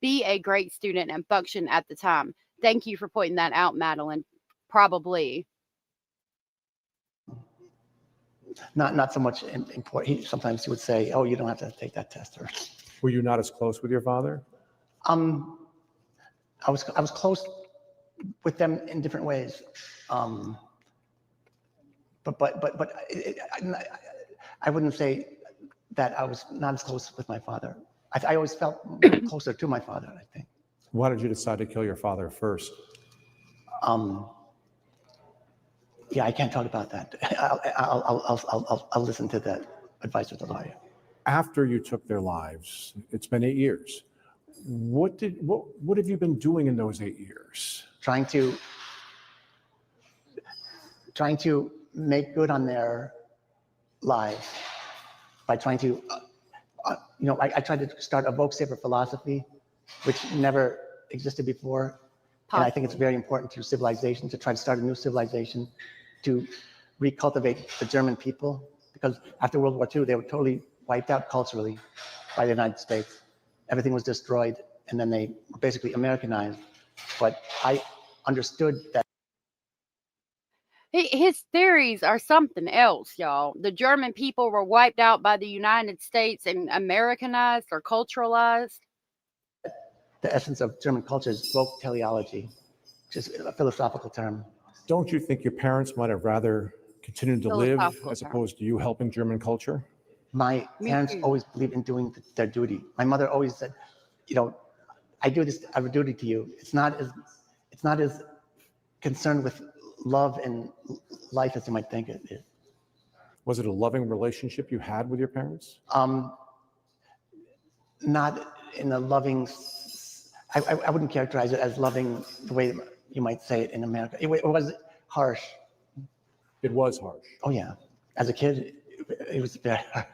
be a great student and function at the time. Thank you for pointing that out, Madeline. Probably. not so much important. Sometimes he would say, "Oh, you don't have to take that test." Or. Were you not as close with your father? I was close with them in different ways. But I wouldn't say that I was not as close with my father. I always felt closer to my father, I think. Why did you decide to kill your father first? Yeah, I can't talk about that. I'll listen to the advice of the lawyer. After you took their lives, it's been 8 years. What have you been doing in those 8 years? Trying to make good on their lives by trying to, I tried to start a Vogue Saver philosophy, which never existed before. And I think it's very important to civilization to try to start a new civilization, to recultivate the German people, because after World War II, they were totally wiped out culturally by the United States. Everything was destroyed, and then they were basically Americanized. But I understood that His theories are something else, y'all. The German people were wiped out by the United States and Americanized or culturalized. The essence of German culture is woke teleology, which is a philosophical term. Don't you think your parents might have rather continued to live Philosophical as term. opposed to you helping German culture? My Me parents too. always believed in doing their duty. My mother always said, I do this out of duty to you. It's not as concerned with love and life as you might think it is. Was it a loving relationship you had with your parents? Not in a loving, I wouldn't characterize it as loving the way you might say it in America. It was harsh. It was harsh. Oh yeah. As a kid, it was very harsh.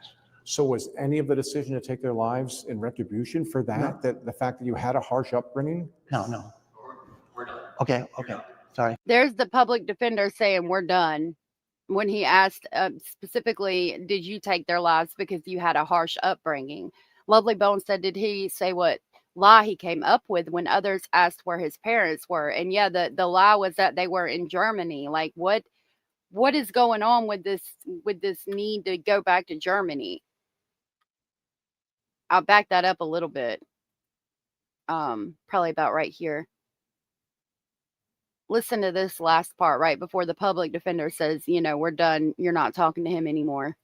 So was any of the decision to take their lives in retribution for that? No. That the fact that you had a harsh upbringing? No. Okay. Sorry. There's the public defender saying we're done. When he asked specifically, did you take their lives because you had a harsh upbringing? Lovely Bones said, did he say what lie he came up with when others asked where his parents were? And yeah, the lie was that they were in Germany. Like what is going on with this need to go back to Germany? I'll back that up a little bit. Probably about right here. Listen to this last part right before the public defender says, we're done. You're not talking to him anymore.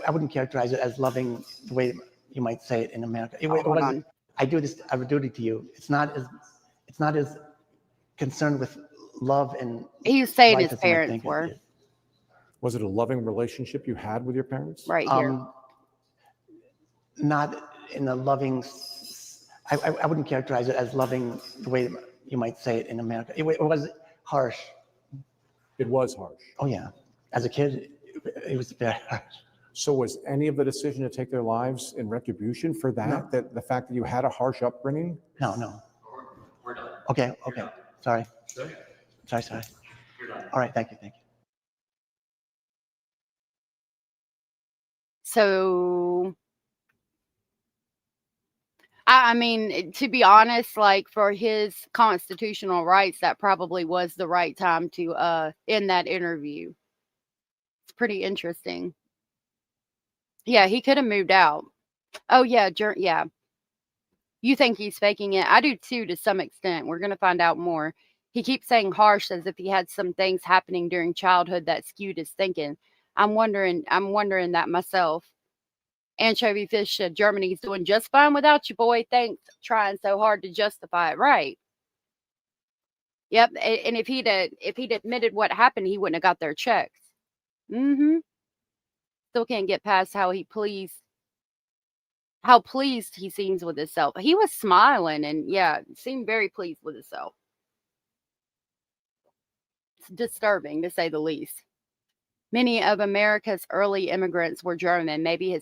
I wouldn't characterize it as loving the way you might say it in America. It hold wasn't. on. I do this out of duty to you. It's not as concerned with love and. He was saying life his as you might parents think it were. is. Was it a loving relationship you had with your parents? Right here. Not in a loving. I wouldn't characterize it as loving the way you might say it in America. It was harsh. It was harsh. Oh yeah. As a kid, it was very harsh. So was any of the decision to take their lives in retribution for that? No. That the fact that you had a harsh upbringing? No. Okay. Sorry. Sorry. All right. Thank you. So, I mean, to be honest, like for his constitutional rights, that probably was the right time to end that interview. It's pretty interesting. Yeah, he could have moved out. Oh yeah, yeah. You think he's faking it? I do too, to some extent. We're gonna find out more. He keeps saying harsh as if he had some things happening during childhood that skewed his thinking. I'm wondering that myself. Anchovy Fish said Germany's doing just fine without you, boy. Thanks. Trying so hard to justify it, right? Yep. And if he'd admitted what happened, he wouldn't have got their checks. Still can't get past how pleased he seems with himself. He was smiling and yeah, seemed very pleased with himself. It's disturbing to say the least. Many of America's early immigrants were German. Maybe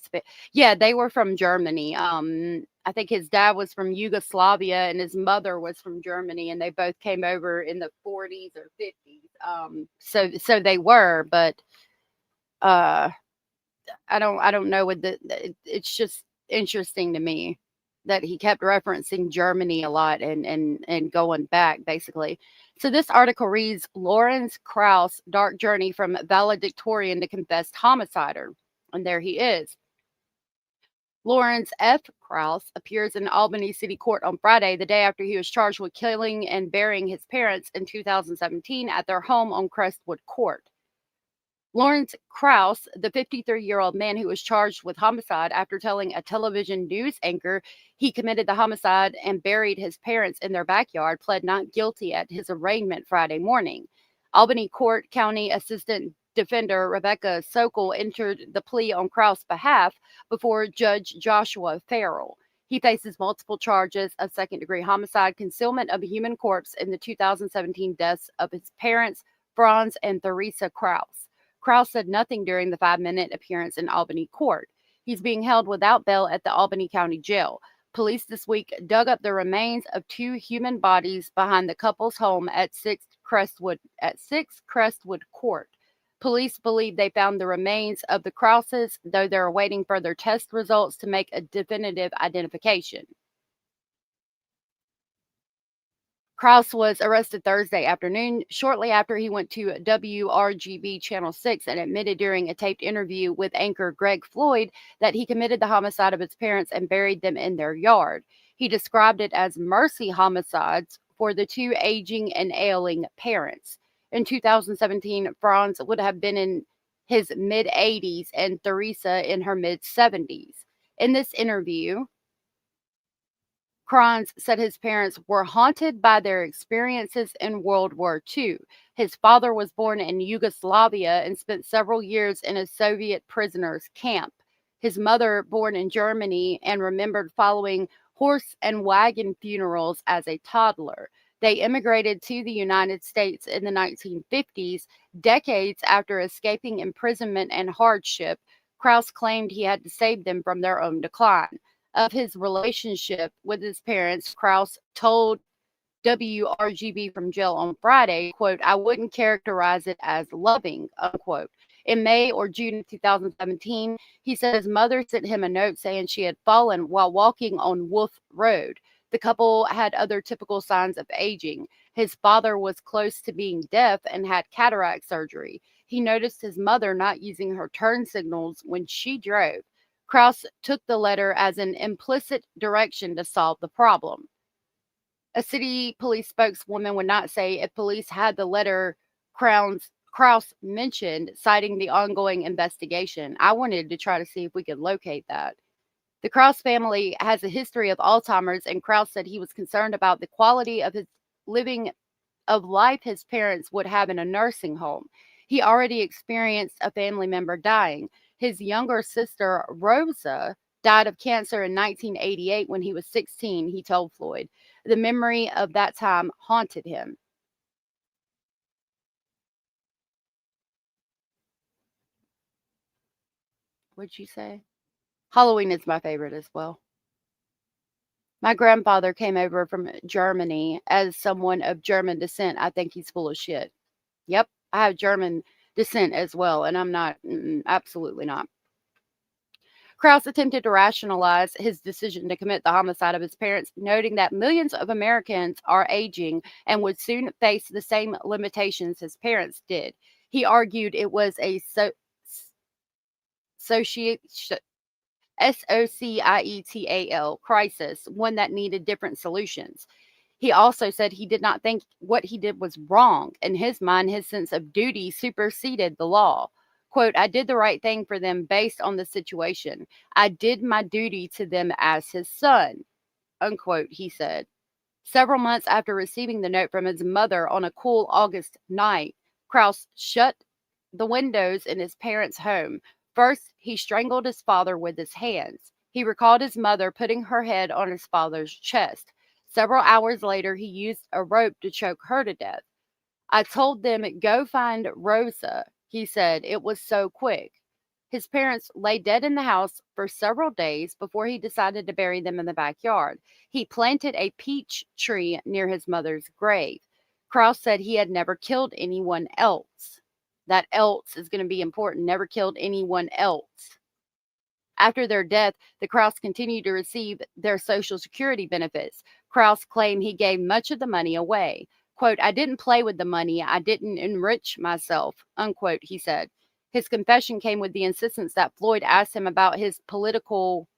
they were from Germany. I think his dad was from Yugoslavia and his mother was from Germany, and they both came over in the 40s or 50s. So they were, but I don't know it's just interesting to me that he kept referencing Germany a lot and going back basically. So this article reads, Lorenz Kraus, dark journey from valedictorian to confessed homicider. And there he is. Lorenz F. Kraus appears in Albany City Court on Friday, the day after he was charged with killing and burying his parents in 2017 at their home on Crestwood Court. Lorenz Kraus, the 53-year-old man who was charged with homicide after telling a television news anchor he committed the homicide and buried his parents in their backyard, pled not guilty at his arraignment Friday morning. Albany Court County Assistant Defender Rebecca Sokol entered the plea on Kraus' behalf before Judge Joshua Farrell. He faces multiple charges of second-degree homicide, concealment of a human corpse in the 2017 deaths of his parents, Franz and Theresa Kraus. Kraus said nothing during the 5-minute appearance in Albany court. He's being held without bail at the Albany County Jail. Police this week dug up the remains of 2 human bodies behind the couple's home at 6 Crestwood Court. Police believe they found the remains of the Krauses, though they're awaiting further test results to make a definitive identification. Kraus was arrested Thursday afternoon, shortly after he went to WRGB Channel 6 and admitted during a taped interview with anchor Greg Floyd that he committed the homicide of his parents and buried them in their yard. He described it as mercy homicides for the two aging and ailing parents. In 2017, Franz would have been in his mid-80s and Theresa in her mid-70s. In this interview, Franz said his parents were haunted by their experiences in World War II. His father was born in Yugoslavia and spent several years in a Soviet prisoners' camp. His mother, born in Germany and remembered following horse and wagon funerals as a toddler. They immigrated to the United States in the 1950s, decades after escaping imprisonment and hardship. Kraus claimed he had to save them from their own decline. Of his relationship with his parents, Kraus told WRGB from jail on Friday, quote, "I wouldn't characterize it as loving," unquote. In May or June of 2017, he said his mother sent him a note saying she had fallen while walking on Wolf Road. The couple had other typical signs of aging. His father was close to being deaf and had cataract surgery. He noticed his mother not using her turn signals when she drove. Kraus took the letter as an implicit direction to solve the problem. A city police spokeswoman would not say if police had the letter Kraus mentioned, citing the ongoing investigation. I wanted to try to see if we could locate that. The Kraus family has a history of Alzheimer's, and Kraus said he was concerned about the quality of his life his parents would have in a nursing home. He already experienced a family member dying. His younger sister, Rosa, died of cancer in 1988 when he was 16, he told Floyd. The memory of that time haunted him. What'd you say? Halloween is my favorite as well. My grandfather came over from Germany as someone of German descent. I think he's full of shit. Yep, I have German descent as well, and I'm not, absolutely not. Kraus attempted to rationalize his decision to commit the homicide of his parents, noting that millions of Americans are aging and would soon face the same limitations his parents did. He argued it was a societal crisis, one that needed different solutions. He also said he did not think what he did was wrong. In his mind, his sense of duty superseded the law. Quote, "I did the right thing for them based on the situation. I did my duty to them as his son," unquote, he said. Several months after receiving the note from his mother on a cool August night, Kraus shut the windows in his parents' home. First, he strangled his father with his hands. He recalled his mother putting her head on his father's chest. Several hours later, he used a rope to choke her to death. "I told them, go find Rosa," he said. "It was so quick." His parents lay dead in the house for several days before he decided to bury them in the backyard. He planted a peach tree near his mother's grave. Kraus said he had never killed anyone else. That else is going to be important. Never killed anyone else. After their death, the Kraus continued to receive their Social Security benefits. Kraus claimed he gave much of the money away. Quote, "I didn't play with the money. I didn't enrich myself," unquote, he said. His confession came with the insistence that Floyd asked him about his political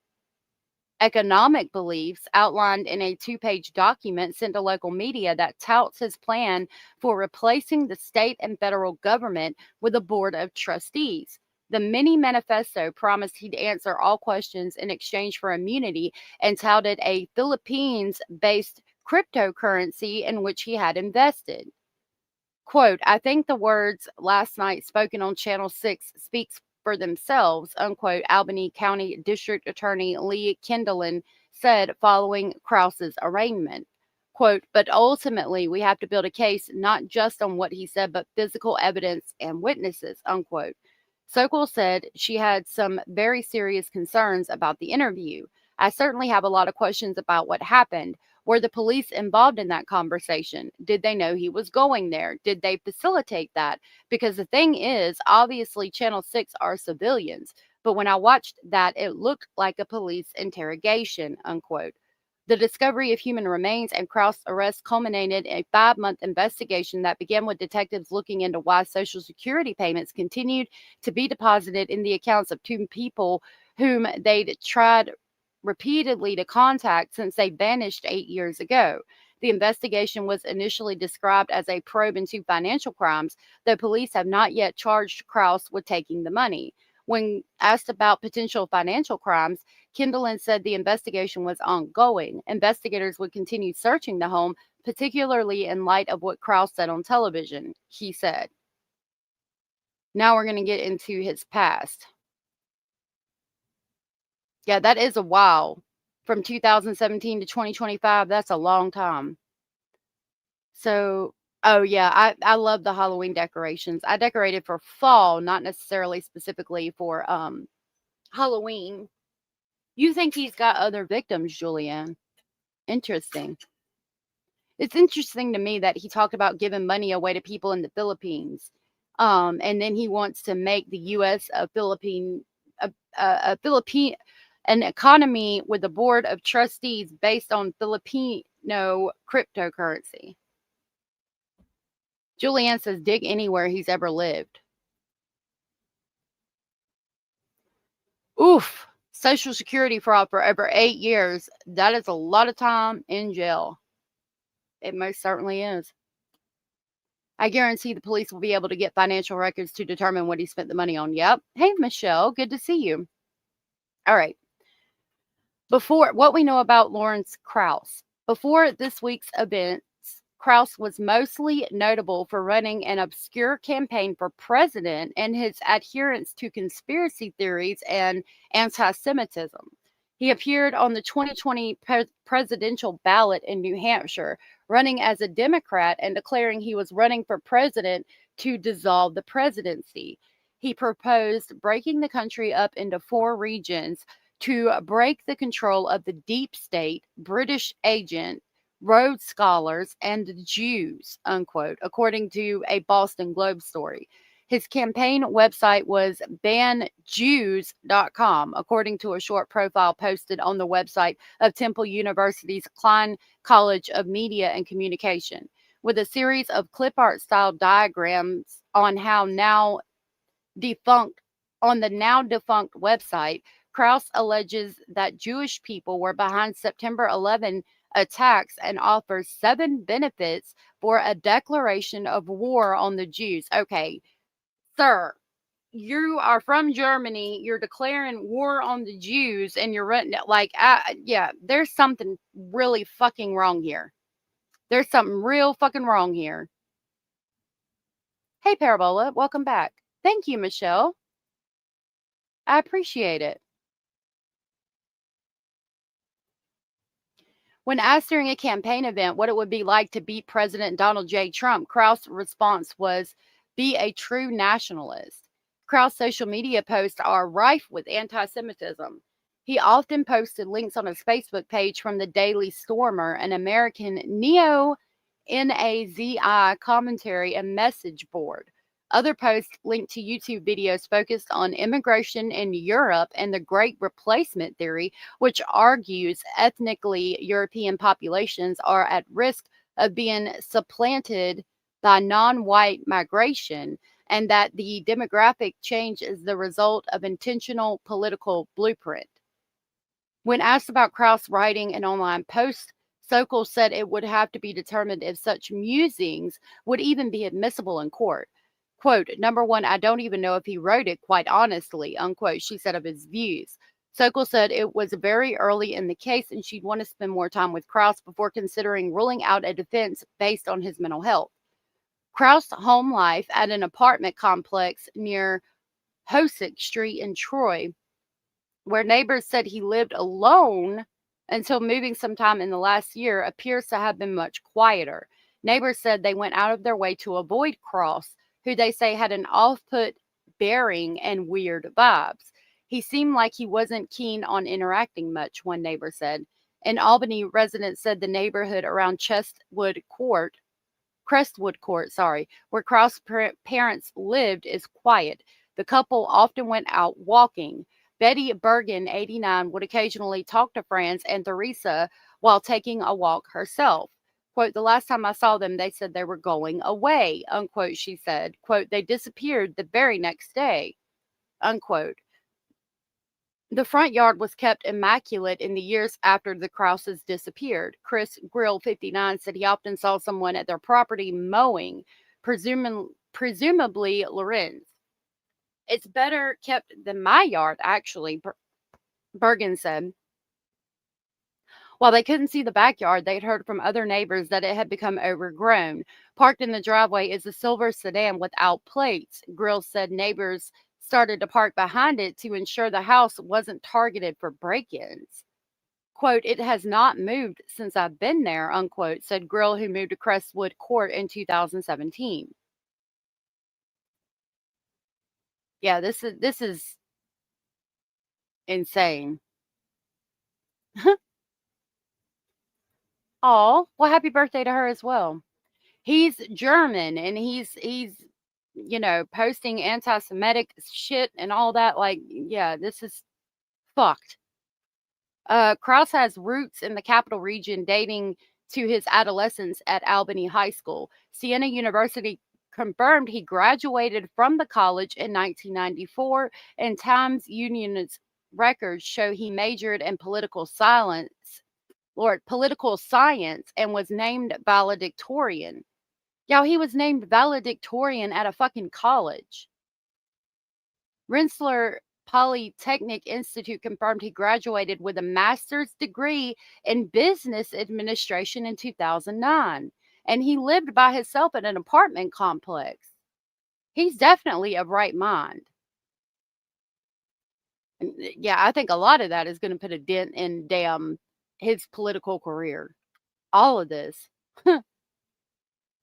economic beliefs outlined in a 2-page document sent to local media that touts his plan for replacing the state and federal government with a board of trustees. The mini manifesto promised he'd answer all questions in exchange for immunity and touted a Philippines-based cryptocurrency in which he had invested. Quote, "I think the words last night spoken on Channel 6 speaks for themselves," unquote, Albany County District Attorney Lee Kendallin said following Kraus's arraignment. Quote, "But ultimately, we have to build a case not just on what he said, but physical evidence and witnesses," unquote. Sokol said she had some very serious concerns about the interview. "I certainly have a lot of questions about what happened. Were the police involved in that conversation? Did they know he was going there? Did they facilitate that? Because the thing is, obviously Channel 6 are civilians, but when I watched that, it looked like a police interrogation," unquote. The discovery of human remains and Kraus' arrest culminated in a 5-month investigation that began with detectives looking into why Social Security payments continued to be deposited in the accounts of 2 people whom they'd tried repeatedly to contact since they vanished 8 years ago. The investigation was initially described as a probe into financial crimes, though police have not yet charged Kraus with taking the money. When asked about potential financial crimes, Kindlein said the investigation was ongoing. Investigators would continue searching the home, particularly in light of what Kraus said on television, he said. Now we're going to get into his past. Yeah, that is a while. From 2017 to 2025, that's a long time. So, oh yeah, I love the Halloween decorations. I decorated for fall, not necessarily specifically for Halloween. You think he's got other victims, Julianne? Interesting. It's interesting to me that he talked about giving money away to people in the Philippines. And then he wants to make the U.S. an economy with a board of trustees based on Filipino cryptocurrency. Julianne says, dig anywhere he's ever lived. Oof. Social Security fraud for over 8 years. That is a lot of time in jail. It most certainly is. I guarantee the police will be able to get financial records to determine what he spent the money on. Yep. Hey, Michelle. Good to see you. All right. Before what we know about Lorenz Kraus. Before this week's events, Kraus was mostly notable for running an obscure campaign for president and his adherence to conspiracy theories and anti-Semitism. He appeared on the 2020 presidential ballot in New Hampshire, running as a Democrat and declaring he was running for president to dissolve the presidency. He proposed breaking the country up into 4 regions to break the control of the deep state, British agent, Rhodes Scholars, and the Jews, unquote, according to a Boston Globe story. His campaign website was banjews.com, according to a short profile posted on the website of Temple University's Klein College of Media and Communication, with a series of clip art style diagrams on the now defunct website. Kraus alleges that Jewish people were behind September 11 attacks and offers 7 benefits for a declaration of war on the Jews. Okay, sir, you are from Germany. You're declaring war on the Jews, and you're running yeah. There's something really fucking wrong here. There's something real fucking wrong here. Hey, Parabola, welcome back. Thank you, Michelle. I appreciate it. When asked during a campaign event what it would be like to beat President Donald J. Trump, Kraus' response was, be a true nationalist. Kraus' social media posts are rife with anti-Semitism. He often posted links on his Facebook page from the Daily Stormer, an American neo-Nazi commentary and message board. Other posts linked to YouTube videos focused on immigration in Europe and the Great Replacement theory, which argues ethnically European populations are at risk of being supplanted by non-white migration, and that the demographic change is the result of intentional political blueprint. When asked about Kraus writing an online post, Sokol said it would have to be determined if such musings would even be admissible in court. Quote, number one, I don't even know if he wrote it, quite honestly, unquote, she said of his views. Sokol said it was very early in the case and she'd want to spend more time with Kraus before considering ruling out a defense based on his mental health. Kraus' home life at an apartment complex near Hosick Street in Troy, where neighbors said he lived alone until moving sometime in the last year, appears to have been much quieter. Neighbors said they went out of their way to avoid Kraus, who they say had an off-put bearing and weird vibes. He seemed like he wasn't keen on interacting much, one neighbor said. An Albany resident said the neighborhood around Crestwood Court, where Kraus' parents lived, is quiet. The couple often went out walking. Betty Bergen, 89, would occasionally talk to Franz and Theresa while taking a walk herself. Quote, the last time I saw them, they said they were going away, unquote, she said. Quote, they disappeared the very next day, unquote. The front yard was kept immaculate in the years after the Krauses disappeared. Chris Grill, 59, said he often saw someone at their property mowing, presumably Lorenz. It's better kept than my yard, actually, Bergen said. While they couldn't see the backyard, they'd heard from other neighbors that it had become overgrown. Parked in the driveway is a silver sedan without plates. Grill said neighbors started to park behind it to ensure the house wasn't targeted for break-ins. Quote, it has not moved since I've been there, unquote, said Grill, who moved to Crestwood Court in 2017. Yeah, this is insane. Oh, well, happy birthday to her as well. He's German and he's posting anti-Semitic shit and all that. Like, yeah, this is fucked. Kraus has roots in the capital region dating to his adolescence at Albany High School. Siena University confirmed he graduated from the college in 1994, and Times Union's records show he majored in political science and was named valedictorian. Y'all, he was named valedictorian at a fucking college. Rensselaer Polytechnic Institute confirmed he graduated with a master's degree in business administration in 2009, and he lived by himself in an apartment complex. He's definitely of right mind. And yeah, I think a lot of that is going to put a dent in his political career. All of this.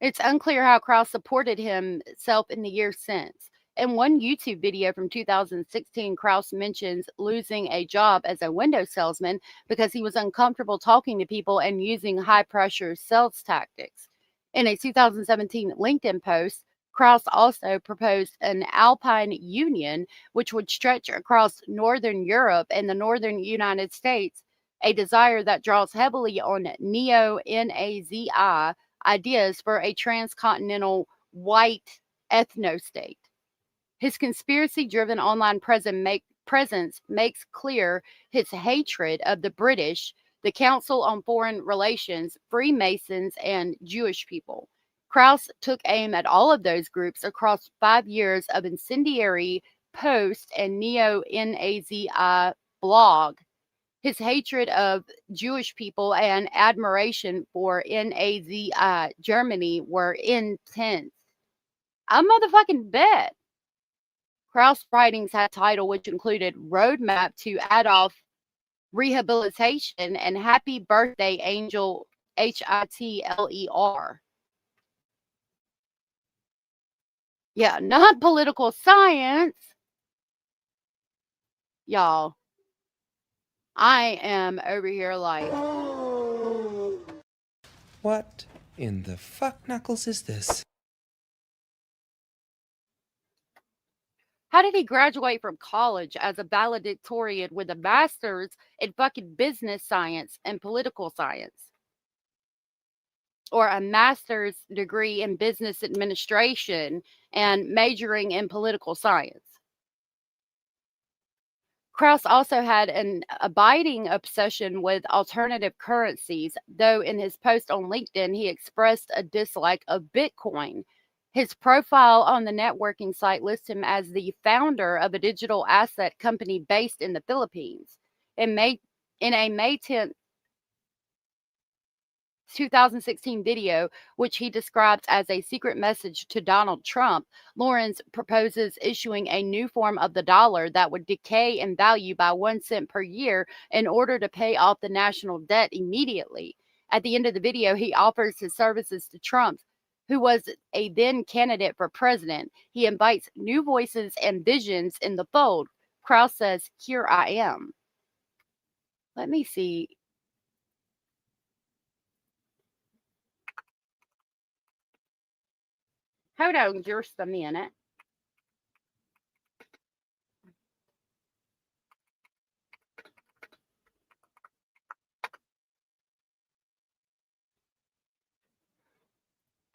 It's unclear how Kraus supported himself in the years since. In one YouTube video from 2016, Kraus mentions losing a job as a window salesman because he was uncomfortable talking to people and using high-pressure sales tactics. In a 2017 LinkedIn post, Kraus also proposed an Alpine Union, which would stretch across Northern Europe and the Northern United States, a desire that draws heavily on neo-Nazi ideas for a transcontinental white ethno-state. His conspiracy-driven online presence makes clear his hatred of the British, the Council on Foreign Relations, Freemasons, and Jewish people. Kraus took aim at all of those groups across 5 years of incendiary posts and neo-Nazi blog. His hatred of Jewish people and admiration for Nazi Germany were intense. I motherfucking bet. Kraus' writings had a title which included Roadmap to Adolf Rehabilitation and Happy Birthday Angel, Hitler. Yeah, not political science. Y'all, I am over here like, what in the fuck knuckles is this? how did he graduate from college as a valedictorian with a master's in fucking business science and political science? Or a master's degree in business administration and majoring in political science? Kraus also had an abiding obsession with alternative currencies, though in his post on LinkedIn, he expressed a dislike of Bitcoin. His profile on the networking site lists him as the founder of a digital asset company based in the Philippines. In a May 10th, 2016 video, which he describes as a secret message to Donald Trump, Lorenz proposes issuing a new form of the dollar that would decay in value by 1 cent per year in order to pay off the national debt immediately. At the end of the video, he offers his services to Trump, who was a then candidate for president. He invites new voices and visions in the fold. Kraus says, "Here I am." Let me see. Hold on just a minute.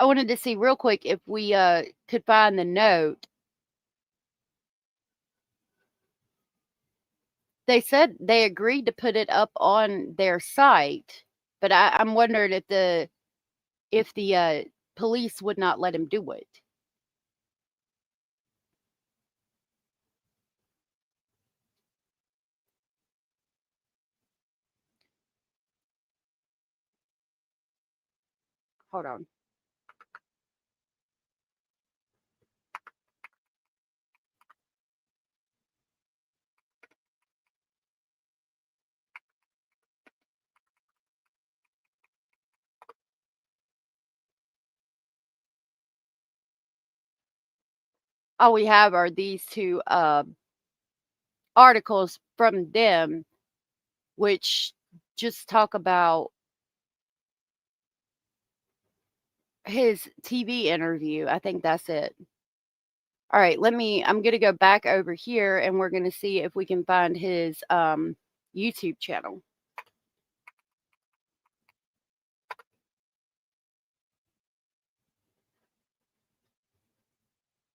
I wanted to see real quick if we could find the note. They said they agreed to put it up on their site, but I'm wondering if the police would not let him do it. Hold on. All we have are these two articles from them, which just talk about his TV interview. I think that's it. All right, I'm going to go back over here and we're going to see if we can find his YouTube channel.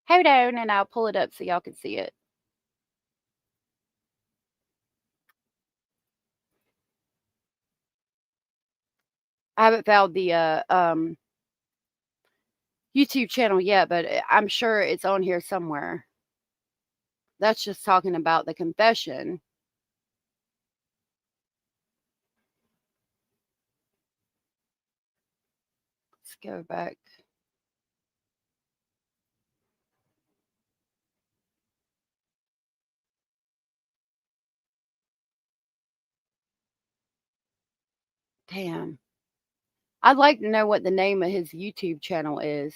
Hold on, and I'll pull it up so y'all can see it. I haven't found the YouTube channel yet, but I'm sure it's on here somewhere. That's just talking about the confession. Let's go back. Damn. I'd like to know what the name of his YouTube channel is.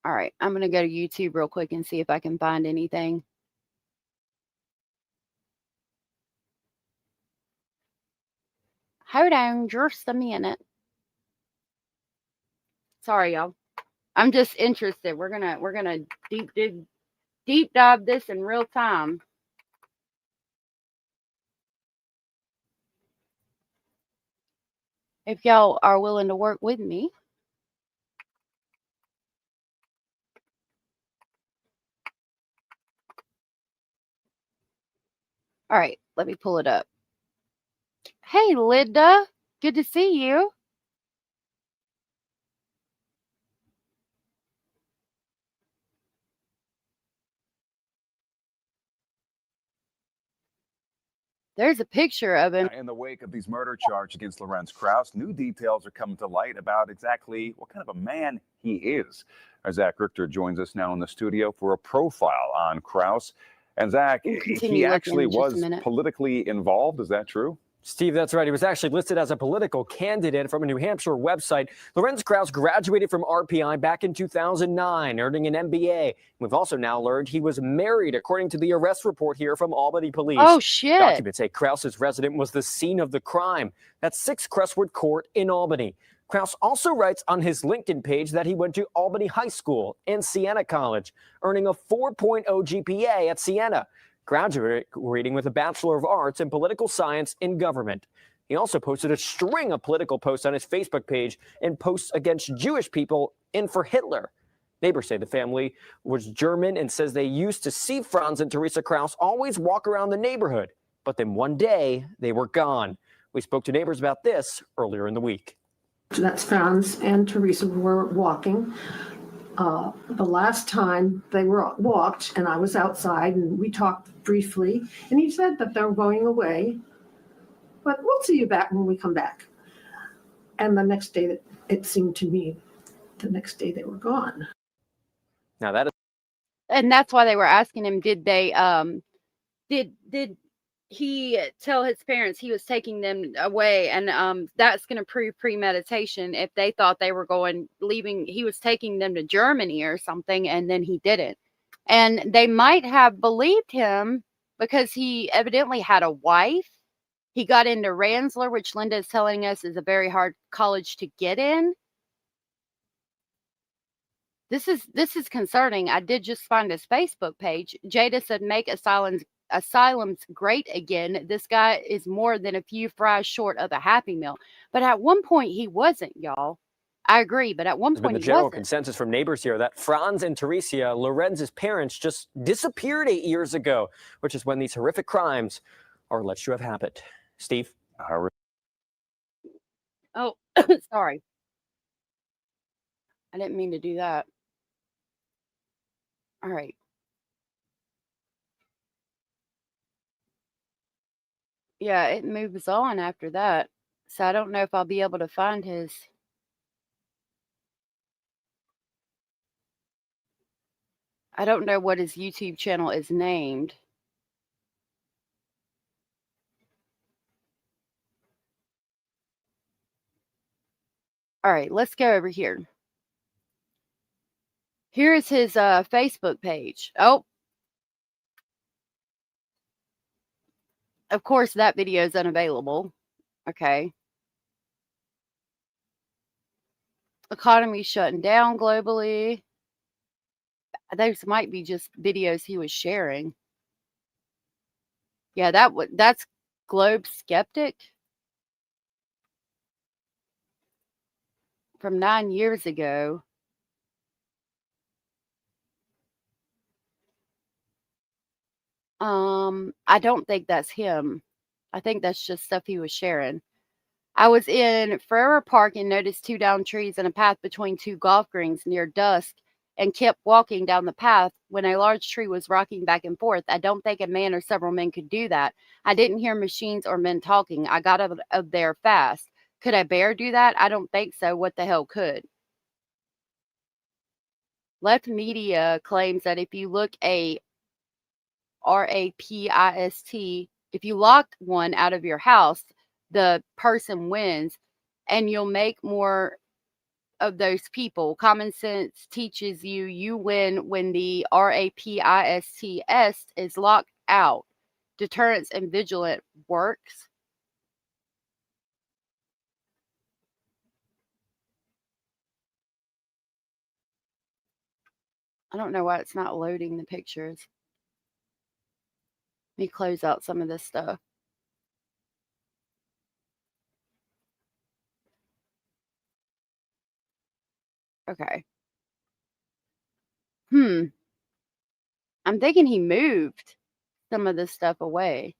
All right, I'm going to go to YouTube real quick and see if I can find anything. Hold on just a minute. Sorry, y'all. I'm just interested. We're gonna deep dive this in real time. If y'all are willing to work with me. All right, let me pull it up. Hey, Linda. Good to see you. There's a picture of him. In the wake of these murder charges against Lorenz Kraus, new details are coming to light about exactly what kind of a man he is. Zach Richter joins us now in the studio for a profile on Kraus. And Zach, he actually was politically involved. Is that true? Steve, that's right. He was actually listed as a political candidate from a New Hampshire website. Lorenz Kraus graduated from RPI back in 2009, earning an MBA. We've also now learned he was married, according to the arrest report here from Albany Police. Oh, shit. Documents say Kraus's residence was the scene of the crime. That's 6 Crestwood Court in Albany. Kraus also writes on his LinkedIn page that he went to Albany High School and Siena College, earning a 4.0 GPA at Siena, graduating with a Bachelor of Arts in Political Science in Government. He also posted a string of political posts on his Facebook page and posts against Jewish people and for Hitler. Neighbors say the family was German and says they used to see Franz and Teresa Kraus always walk around the neighborhood, but then one day they were gone. We spoke to neighbors about this earlier in the week. That's Franz and Teresa were walking. The last time they were walked, and I was outside, and we talked briefly, and he said that they're going away, but we'll see you back when we come back. And the next day, it seemed to me, the next day they were gone. Now that is, and that's why they were asking him, did they did he tell his parents he was taking them away? And that's going to prove premeditation if they thought they were leaving. He was taking them to Germany or something, and then he didn't. And they might have believed him because he evidently had a wife. He got into Rensselaer, which Linda is telling us is a very hard college to get in. This is concerning. I did just find his Facebook page. Jada said, make asylum asylum's great again. This guy is more than a few fries short of a Happy Meal. But at one point, he wasn't, y'all. I agree, but at one There's been point the he general wasn't. consensus from neighbors here that Franz and Teresia, Lorenz's parents, just disappeared 8 years ago, which is when these horrific crimes are alleged to have happened. Steve? Oh, sorry. I didn't mean to do that. All right. Yeah, it moves on after that. So I don't know if I'll be able to find his. I don't know what his YouTube channel is named. All right, let's go over here. Here is his Facebook page. Oh, of course, that video is unavailable. Okay. Economy shutting down globally. Those might be just videos he was sharing. Yeah, that's Globe Skeptic from 9 years ago. I don't think that's him. I think that's just stuff he was sharing. I was in Ferrer Park and noticed 2 downed trees and a path between 2 golf greens near dusk and kept walking down the path when a large tree was rocking back and forth. I don't think a man or several men could do that. I didn't hear machines or men talking. I got out of there fast. Could a bear do that? I don't think so. What the hell could? Left Media claims that if you look a RAPIST, if you lock one out of your house, the person wins and you'll make more of those people. Common sense teaches you win when the RAPIST is locked out. Deterrence and vigilant works. I don't know why it's not loading the pictures. Let me close out some of this stuff. Okay. I'm thinking he moved some of this stuff away.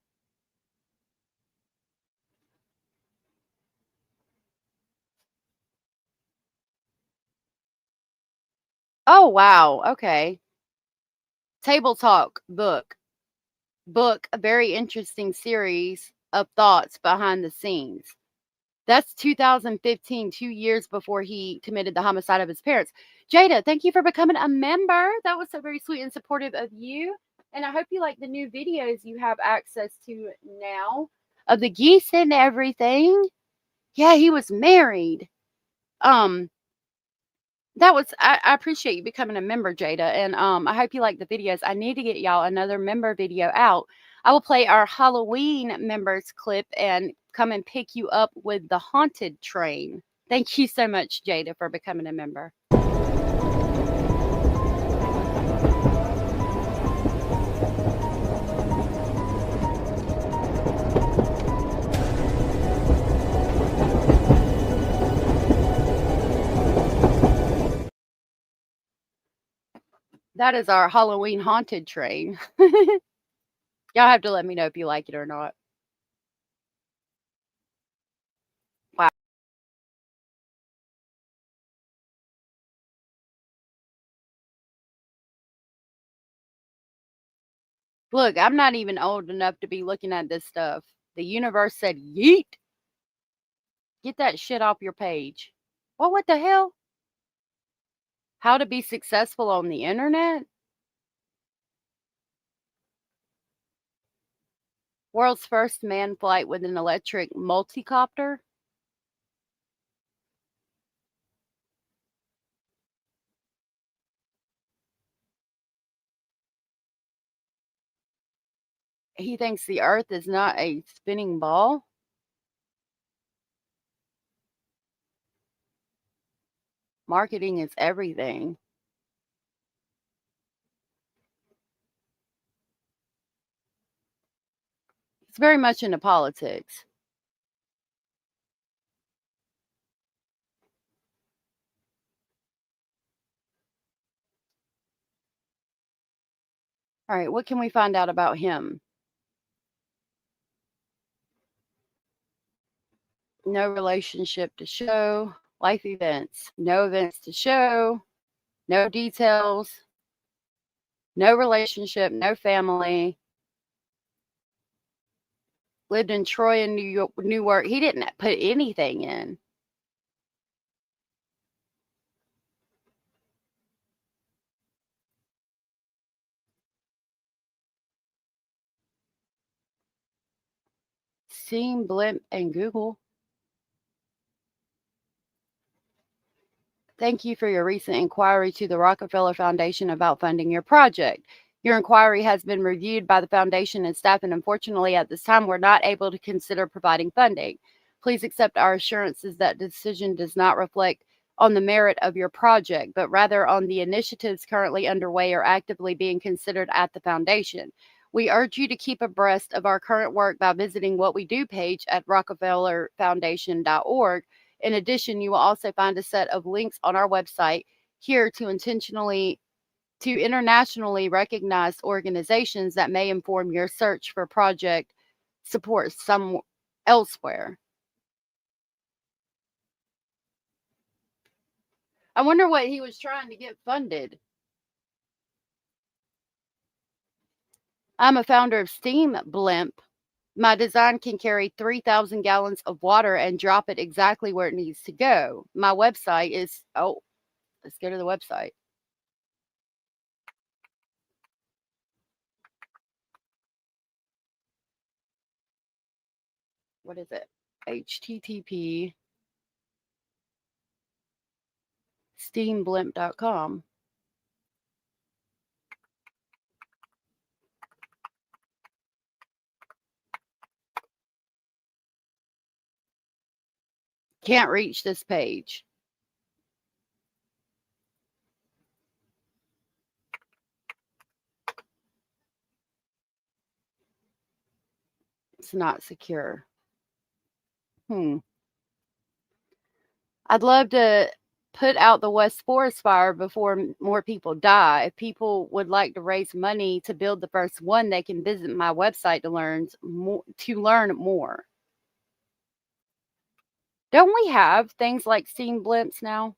Oh, wow. Okay. Table Talk book. A very interesting series of thoughts behind the scenes. That's 2015, 2 years before he committed the homicide of his parents. Jada, thank you for becoming a member. That was so very sweet and supportive of you. And I hope you like the new videos you have access to now of the geese and everything. Yeah, he was married. I appreciate you becoming a member, Jada, and I hope you like the videos. I need to get y'all another member video out. I will play our Halloween members clip and come and pick you up with the haunted train. Thank you so much, Jada, for becoming a member. That is our Halloween haunted train. Y'all have to let me know if you like it or not. Wow. Look, I'm not even old enough to be looking at this stuff. The universe said, yeet. Get that shit off your page. Well, what the hell? How to be successful on the internet? World's first manned flight with an electric multicopter. He thinks the earth is not a spinning ball. Marketing is everything. It's very much into politics. All right, what can we find out about him? No relationship to show. Life events. No events to show. No details. No relationship. No family. Lived in Troy and Newark. He didn't put anything in. Steam, Blimp, and Google. Thank you for your recent inquiry to the Rockefeller Foundation about funding your project. Your inquiry has been reviewed by the foundation and staff, and unfortunately, at this time, we're not able to consider providing funding. Please accept our assurances that decision does not reflect on the merit of your project, but rather on the initiatives currently underway or actively being considered at the foundation. We urge you to keep abreast of our current work by visiting What We Do page at rockefellerfoundation.org. In addition, you will also find a set of links on our website here to internationally recognized organizations that may inform your search for project support some elsewhere. I wonder what he was trying to get funded. I'm a founder of Steam Blimp. My design can carry 3,000 gallons of water and drop it exactly where it needs to go. My website is, let's go to the website. What is it? HTTP steamblimp.com. Can't reach this page. It's not secure. I'd love to put out the West Forest fire before more people die. If people would like to raise money to build the first one, they can visit my website to learn more. Don't we have things like steam blimps now?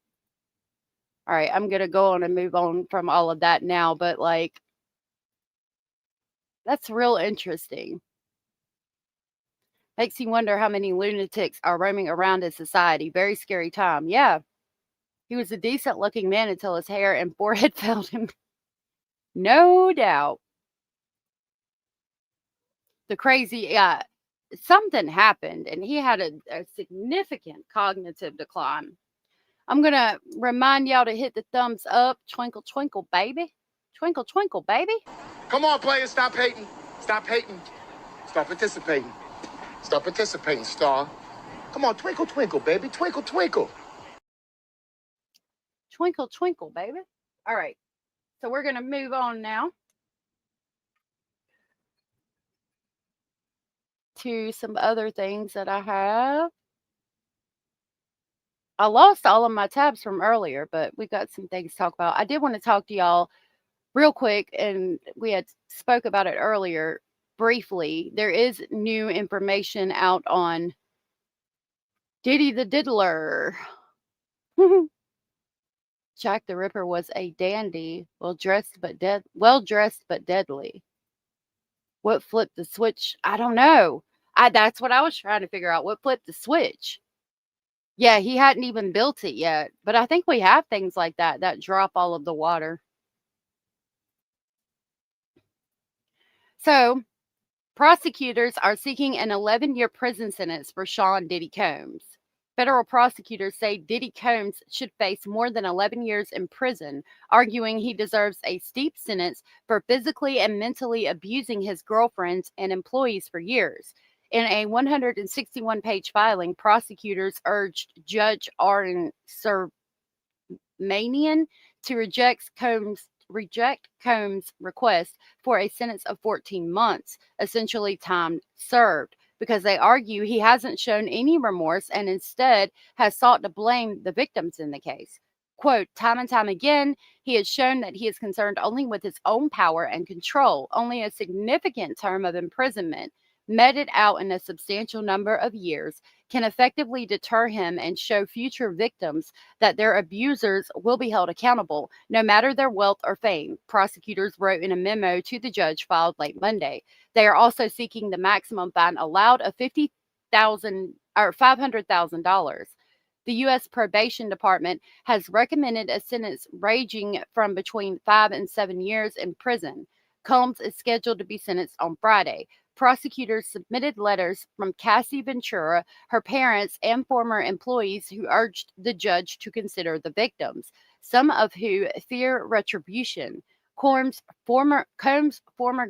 All right, I'm going to go on and move on from all of that now, but like, that's real interesting. Makes you wonder how many lunatics are roaming around in society. Very scary time. Yeah. He was a decent looking man until his hair and forehead failed him. No doubt. The crazy, something happened and he had a significant cognitive decline. I'm going to remind y'all to hit the thumbs up. Twinkle, twinkle, baby. Twinkle, twinkle, baby. Come on, players, stop hating. Stop hating. Start participating. Start participating, Star. Come on, twinkle, twinkle, baby. Twinkle, twinkle. Twinkle, twinkle, baby. All right. So we're going to move on now to some other things that I have. I lost all of my tabs from earlier, but we got some things to talk about. I did want to talk to y'all real quick, and we had spoke about it earlier briefly. There is new information out on Diddy the Diddler. Jack the Ripper was a dandy, well dressed but deadly. What flipped the switch? I don't know. That's what I was trying to figure out. What flipped the switch? Yeah, he hadn't even built it yet, but I think we have things like that drop all of the water. So, prosecutors are seeking an 11-year prison sentence for Sean Diddy Combs. Federal prosecutors say Diddy Combs should face more than 11 years in prison, arguing he deserves a steep sentence for physically and mentally abusing his girlfriends and employees for years. In a 161-page filing, prosecutors urged Judge Aaron Sermanian to reject Combs' reject Combs' request for a sentence of 14 months, essentially time served, because they argue he hasn't shown any remorse and instead has sought to blame the victims in the case. Quote, time and time again, he has shown that he is concerned only with his own power and control. Only a significant term of imprisonment, meted out in a substantial number of years, can effectively deter him and show future victims that their abusers will be held accountable, no matter their wealth or fame, prosecutors wrote in a memo to the judge filed late Monday. They are also seeking the maximum fine allowed of $500,000. The U.S. Probation Department has recommended a sentence ranging from between 5 and 7 years in prison. Combs is scheduled to be sentenced on Friday. Prosecutors submitted letters from Cassie Ventura, her parents, and former employees who urged the judge to consider the victims, some of who fear retribution. Combs' former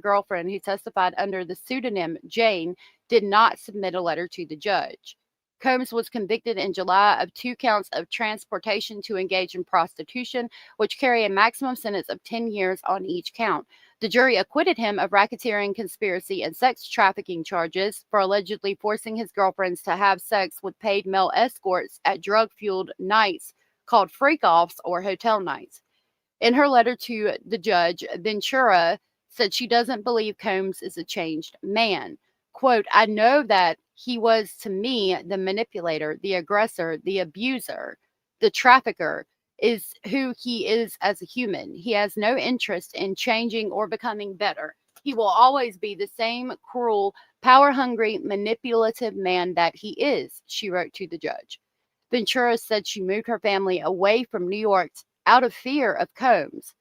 girlfriend, who testified under the pseudonym Jane, did not submit a letter to the judge. Combs was convicted in July of 2 counts of transportation to engage in prostitution, which carry a maximum sentence of 10 years on each count. The jury acquitted him of racketeering, conspiracy, and sex trafficking charges for allegedly forcing his girlfriends to have sex with paid male escorts at drug-fueled nights called freak-offs or hotel nights. In her letter to the judge, Ventura said she doesn't believe Combs is a changed man. Quote, I know that he was to me the manipulator, the aggressor, the abuser, the trafficker is who he is as a human. He has no interest in changing or becoming better. He will always be the same cruel, power-hungry, manipulative man that he is, she wrote to the judge. Ventura said she moved her family away from New York out of fear of Combs.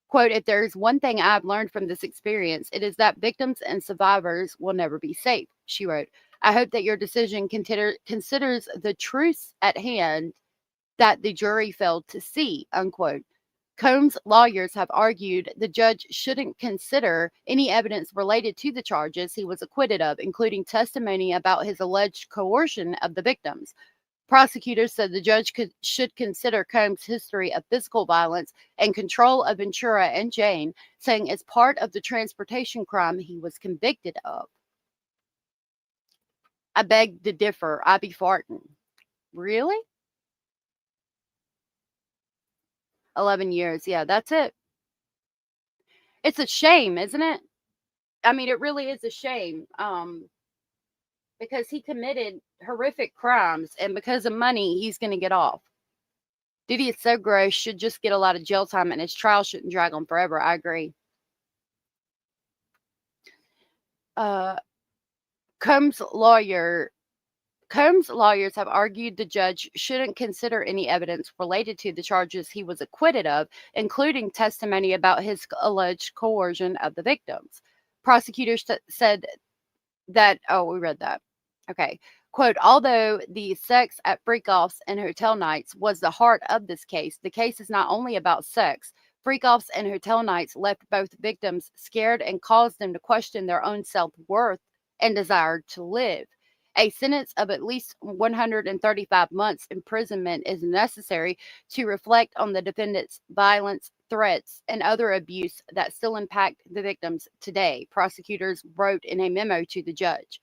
Quote, if there's one thing I've learned from this experience, it is that victims and survivors will never be safe, she wrote. I hope that your decision considers the truths at hand that the jury failed to see, unquote. Combs' lawyers have argued the judge shouldn't consider any evidence related to the charges he was acquitted of, including testimony about his alleged coercion of the victims. Prosecutors said the judge should consider Combs' history of physical violence and control of Ventura and Jane, saying it's part of the transportation crime he was convicted of. I beg to differ. I be farting. Really? 11 years. Yeah, that's it. It's a shame, isn't it? I mean, it really is a shame. Because he committed horrific crimes, and because of money, he's going to get off. Diddy is so gross, should just get a lot of jail time, and his trial shouldn't drag on forever. I agree. Combs' lawyers have argued the judge shouldn't consider any evidence related to the charges he was acquitted of, including testimony about his alleged coercion of the victims. Prosecutors said that, we read that. Okay. Quote, although the sex at freak-offs and hotel nights was the heart of this case, the case is not only about sex. Freak-offs and hotel nights left both victims scared and caused them to question their own self-worth and desire to live. A sentence of at least 135 months imprisonment is necessary to reflect on the defendant's violence, threats, and other abuse that still impact the victims today, prosecutors wrote in a memo to the judge.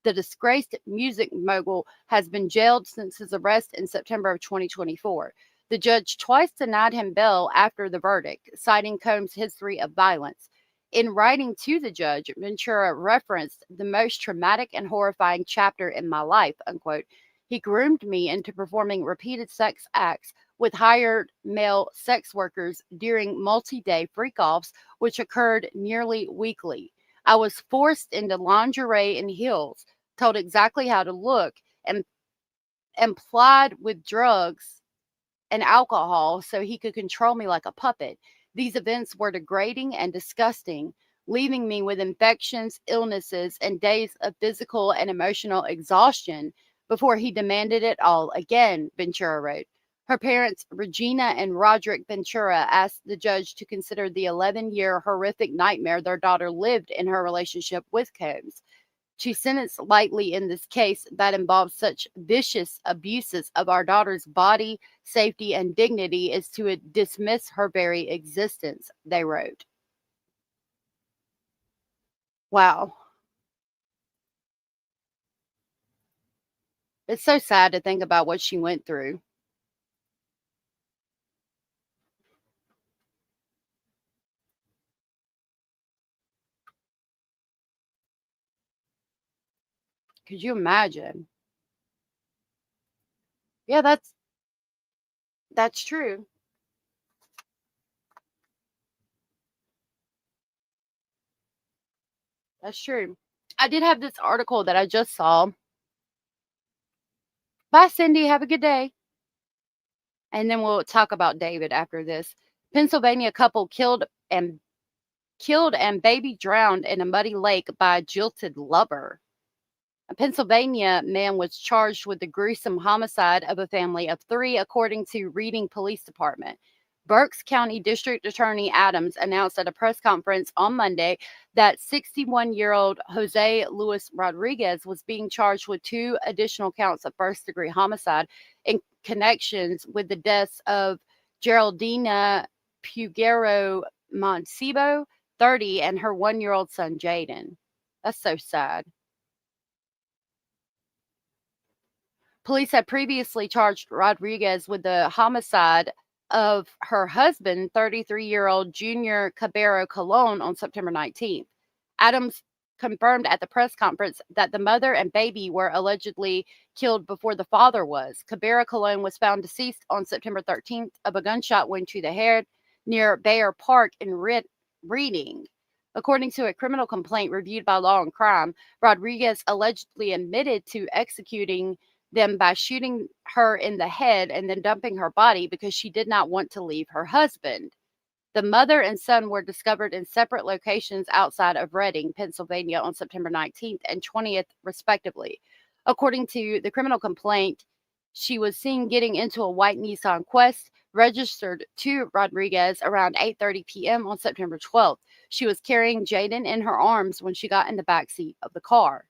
The disgraced music mogul has been jailed since his arrest in September of 2024. The judge twice denied him bail after the verdict, citing Combs' history of violence. In writing to the judge, Ventura referenced the most traumatic and horrifying chapter in my life, unquote. He groomed me into performing repeated sex acts with hired male sex workers during multi-day freak-offs, which occurred nearly weekly. I was forced into lingerie and heels, told exactly how to look, and plied with drugs and alcohol so he could control me like a puppet. These events were degrading and disgusting, leaving me with infections, illnesses, and days of physical and emotional exhaustion before he demanded it all again, Ventura wrote. Her parents, Regina and Roderick Ventura, asked the judge to consider the 11-year horrific nightmare their daughter lived in her relationship with Combs. To sentence lightly in this case that involves such vicious abuses of our daughter's body, safety, and dignity is to dismiss her very existence, they wrote. Wow. It's so sad to think about what she went through. Could you imagine? Yeah, that's true. That's true. I did have this article that I just saw. Bye, Cindy. Have a good day. And then we'll talk about David after this. Pennsylvania couple killed and baby drowned in a muddy lake by a jilted lover. A Pennsylvania man was charged with the gruesome homicide of a family of 3, according to Reading Police Department. Berks County District Attorney Adams announced at a press conference on Monday that 61-year-old Jose Luis Rodriguez was being charged with 2 additional counts of first-degree homicide in connections with the deaths of Geraldina Pugero Monsibo, 30, and her 1-year-old son, Jaden. That's so sad. Police had previously charged Rodriguez with the homicide of her husband, 33-year-old Junior Cabero Colon, on September 19th. Adams confirmed at the press conference that the mother and baby were allegedly killed before the father was. Cabero Colon was found deceased on September 13th of a gunshot wound to the head near Bayer Park in Reading. According to a criminal complaint reviewed by Law and Crime, Rodriguez allegedly admitted to executing them by shooting her in the head and then dumping her body because she did not want to leave her husband. The mother and son were discovered in separate locations outside of Reading, Pennsylvania on September 19th and 20th, respectively. According to the criminal complaint, she was seen getting into a white Nissan Quest registered to Rodriguez around 8:30 p.m. on September 12th. She was carrying Jaden in her arms when she got in the backseat of the car.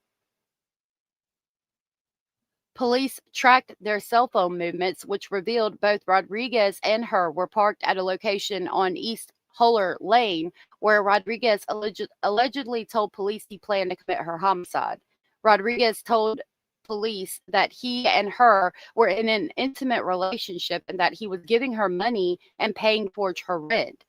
Police tracked their cell phone movements, which revealed both Rodriguez and her were parked at a location on East Holler Lane, where Rodriguez allegedly told police he planned to commit her homicide. Rodriguez told police that he and her were in an intimate relationship and that he was giving her money and paying towards her rent.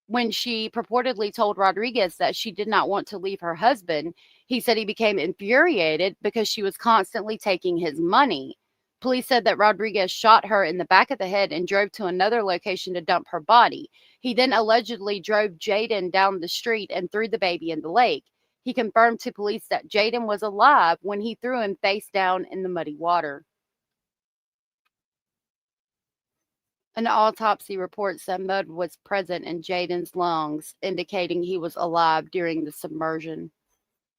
When she purportedly told Rodriguez that she did not want to leave her husband, he said he became infuriated because she was constantly taking his money. Police said that Rodriguez shot her in the back of the head and drove to another location to dump her body. He then allegedly drove Jaden down the street and threw the baby in the lake. He confirmed to police that Jaden was alive when he threw him face down in the muddy water. An autopsy reports that mud was present in Jaden's lungs, indicating he was alive during the submersion.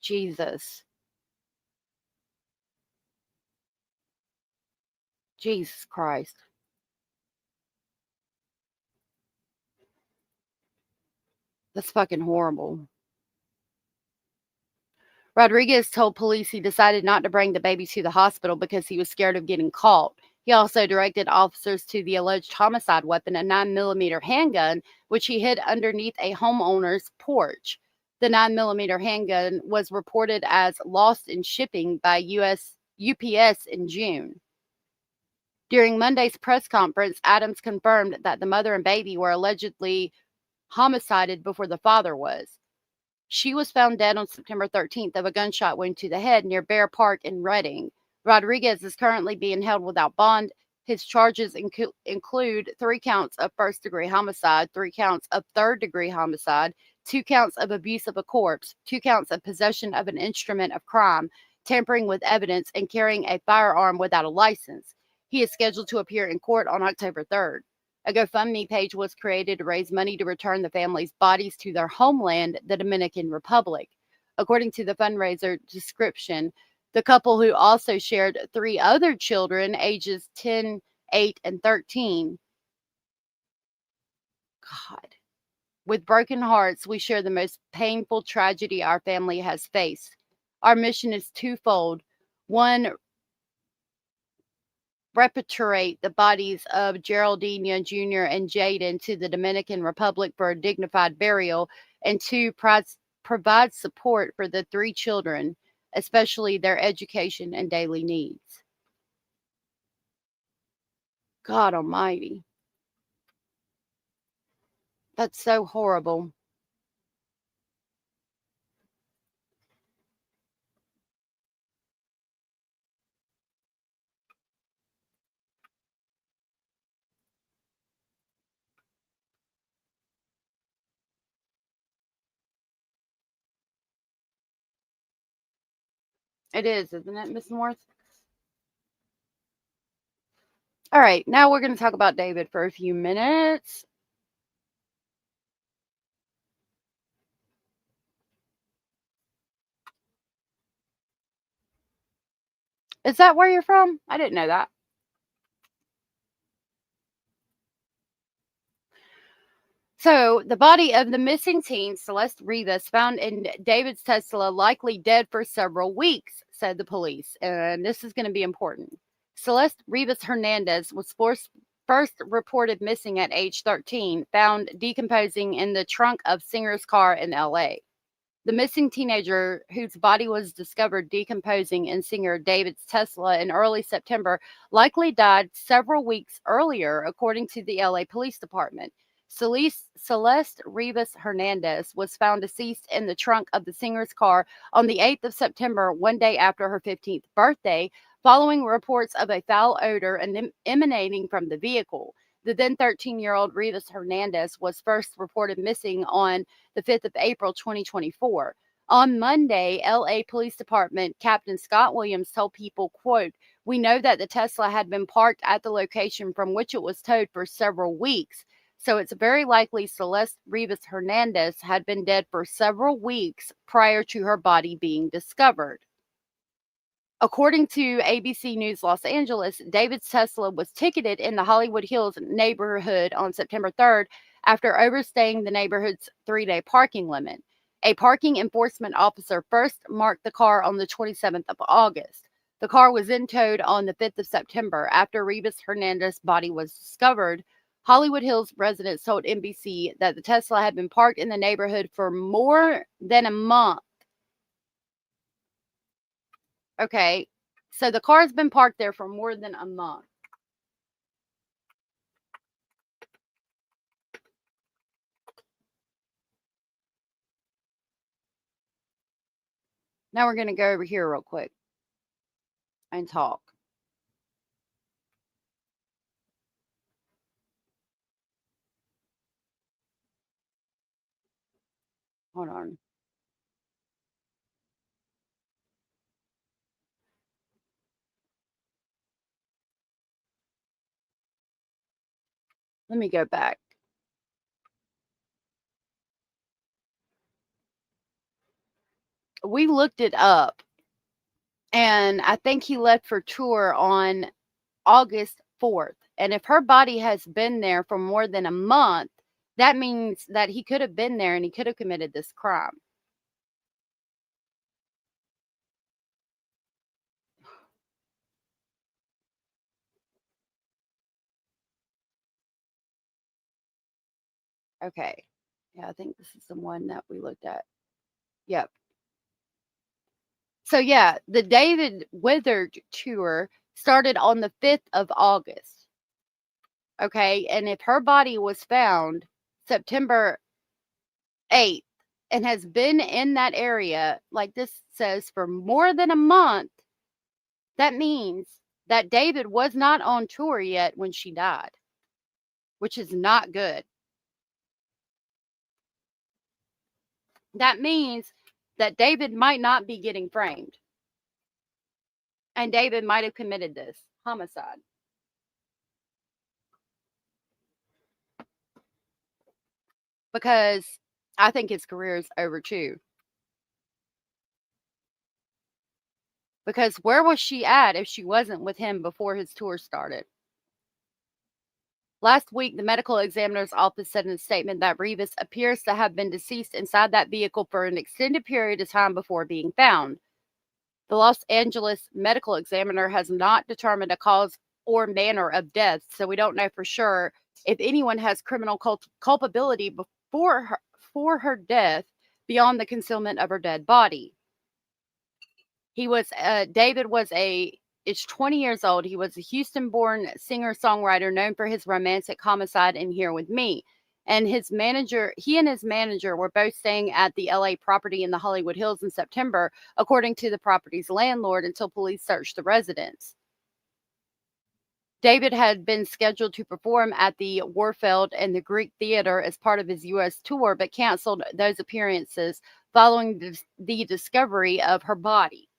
Jesus. Jesus Christ. That's fucking horrible. Rodriguez told police he decided not to bring the baby to the hospital because he was scared of getting caught. He also directed officers to the alleged homicide weapon, a 9mm handgun, which he hid underneath a homeowner's porch. The 9mm handgun was reported as lost in shipping by UPS in June. During Monday's press conference, Adams confirmed that the mother and baby were allegedly homicided before the father was. She was found dead on September 13th of a gunshot wound to the head near Bear Park in Reading. Rodriguez is currently being held without bond. His charges include 3 counts of first-degree homicide, 3 counts of third-degree homicide, 2 counts of abuse of a corpse, 2 counts of possession of an instrument of crime, tampering with evidence, and carrying a firearm without a license. He is scheduled to appear in court on October 3rd. A GoFundMe page was created to raise money to return the family's bodies to their homeland, the Dominican Republic. According to the fundraiser description, the couple, who also shared 3 other children, ages 10, 8, and 13. God. With broken hearts, we share the most painful tragedy our family has faced. Our mission is twofold. One, repatriate the bodies of Geraldine Jr. and Jaden to the Dominican Republic for a dignified burial, and two, provide support for the 3 children, especially their education and daily needs. God Almighty. That's so horrible. It is, isn't it, Miss North? All right, now we're going to talk about David for a few minutes. Is that where you're from? I didn't know that. So, the body of the missing teen, Celeste Rivas, found in David's Tesla, likely dead for several weeks, said the police. And this is going to be important. Celeste Rivas Hernandez was first reported missing at age 13, found decomposing in the trunk of Singer's car in LA. The missing teenager, whose body was discovered decomposing in Singer David's Tesla in early September, likely died several weeks earlier, according to the LA Police Department. Celeste Rivas Hernandez was found deceased in the trunk of the Singer's car on the 8th of September, one day after her 15th birthday, following reports of a foul odor emanating from the vehicle. The then 13-year-old Rivas Hernandez was first reported missing on the 5th of April, 2024. On Monday, LA Police Department Captain Scott Williams told people, quote, "We know that the Tesla had been parked at the location from which it was towed for several weeks. So it's very likely Celeste Rivas Hernandez had been dead for several weeks prior to her body being discovered." According to ABC News Los Angeles, David's Tesla was ticketed in the Hollywood Hills neighborhood on September 3rd after overstaying the neighborhood's 3-day parking limit. A parking enforcement officer first marked the car on the 27th of August. The car was then towed on the 5th of September after Rivas Hernandez's body was discovered. Hollywood Hills residents told NBC that the Tesla had been parked in the neighborhood for more than a month. Okay, so the car's been parked there for more than a month. Now we're going to go over here real quick and talk. Hold on. Let me go back. We looked it up, and I think he left for tour on August 4th. And if her body has been there for more than a month, that means that he could have been there and he could have committed this crime. Okay. Yeah, I think this is the one that we looked at. Yep. So, yeah, the David Withered tour started on the 5th of August. Okay. And if her body was found September 8th and has been in that area, like this says, for more than a month, that means that David was not on tour yet when she died, which is not good. That means that David might not be getting framed. And David might have committed this homicide. Because I think his career is over too. Because where was she at if she wasn't with him before his tour started? Last week, the medical examiner's office said in a statement that Rivas appears to have been deceased inside that vehicle for an extended period of time before being found. The Los Angeles medical examiner has not determined a cause or manner of death, so we don't know for sure if anyone has criminal culpability for her death beyond the concealment of her dead body. David is 20 years old. He was a Houston-born singer-songwriter known for his romantic Homicide and Here With Me. And he and his manager were both staying at the LA property in the Hollywood Hills in September, according to the property's landlord, until police searched the residence. David had been scheduled to perform at the Warfield and the Greek Theater as part of his U.S. tour, but canceled those appearances following the discovery of her body.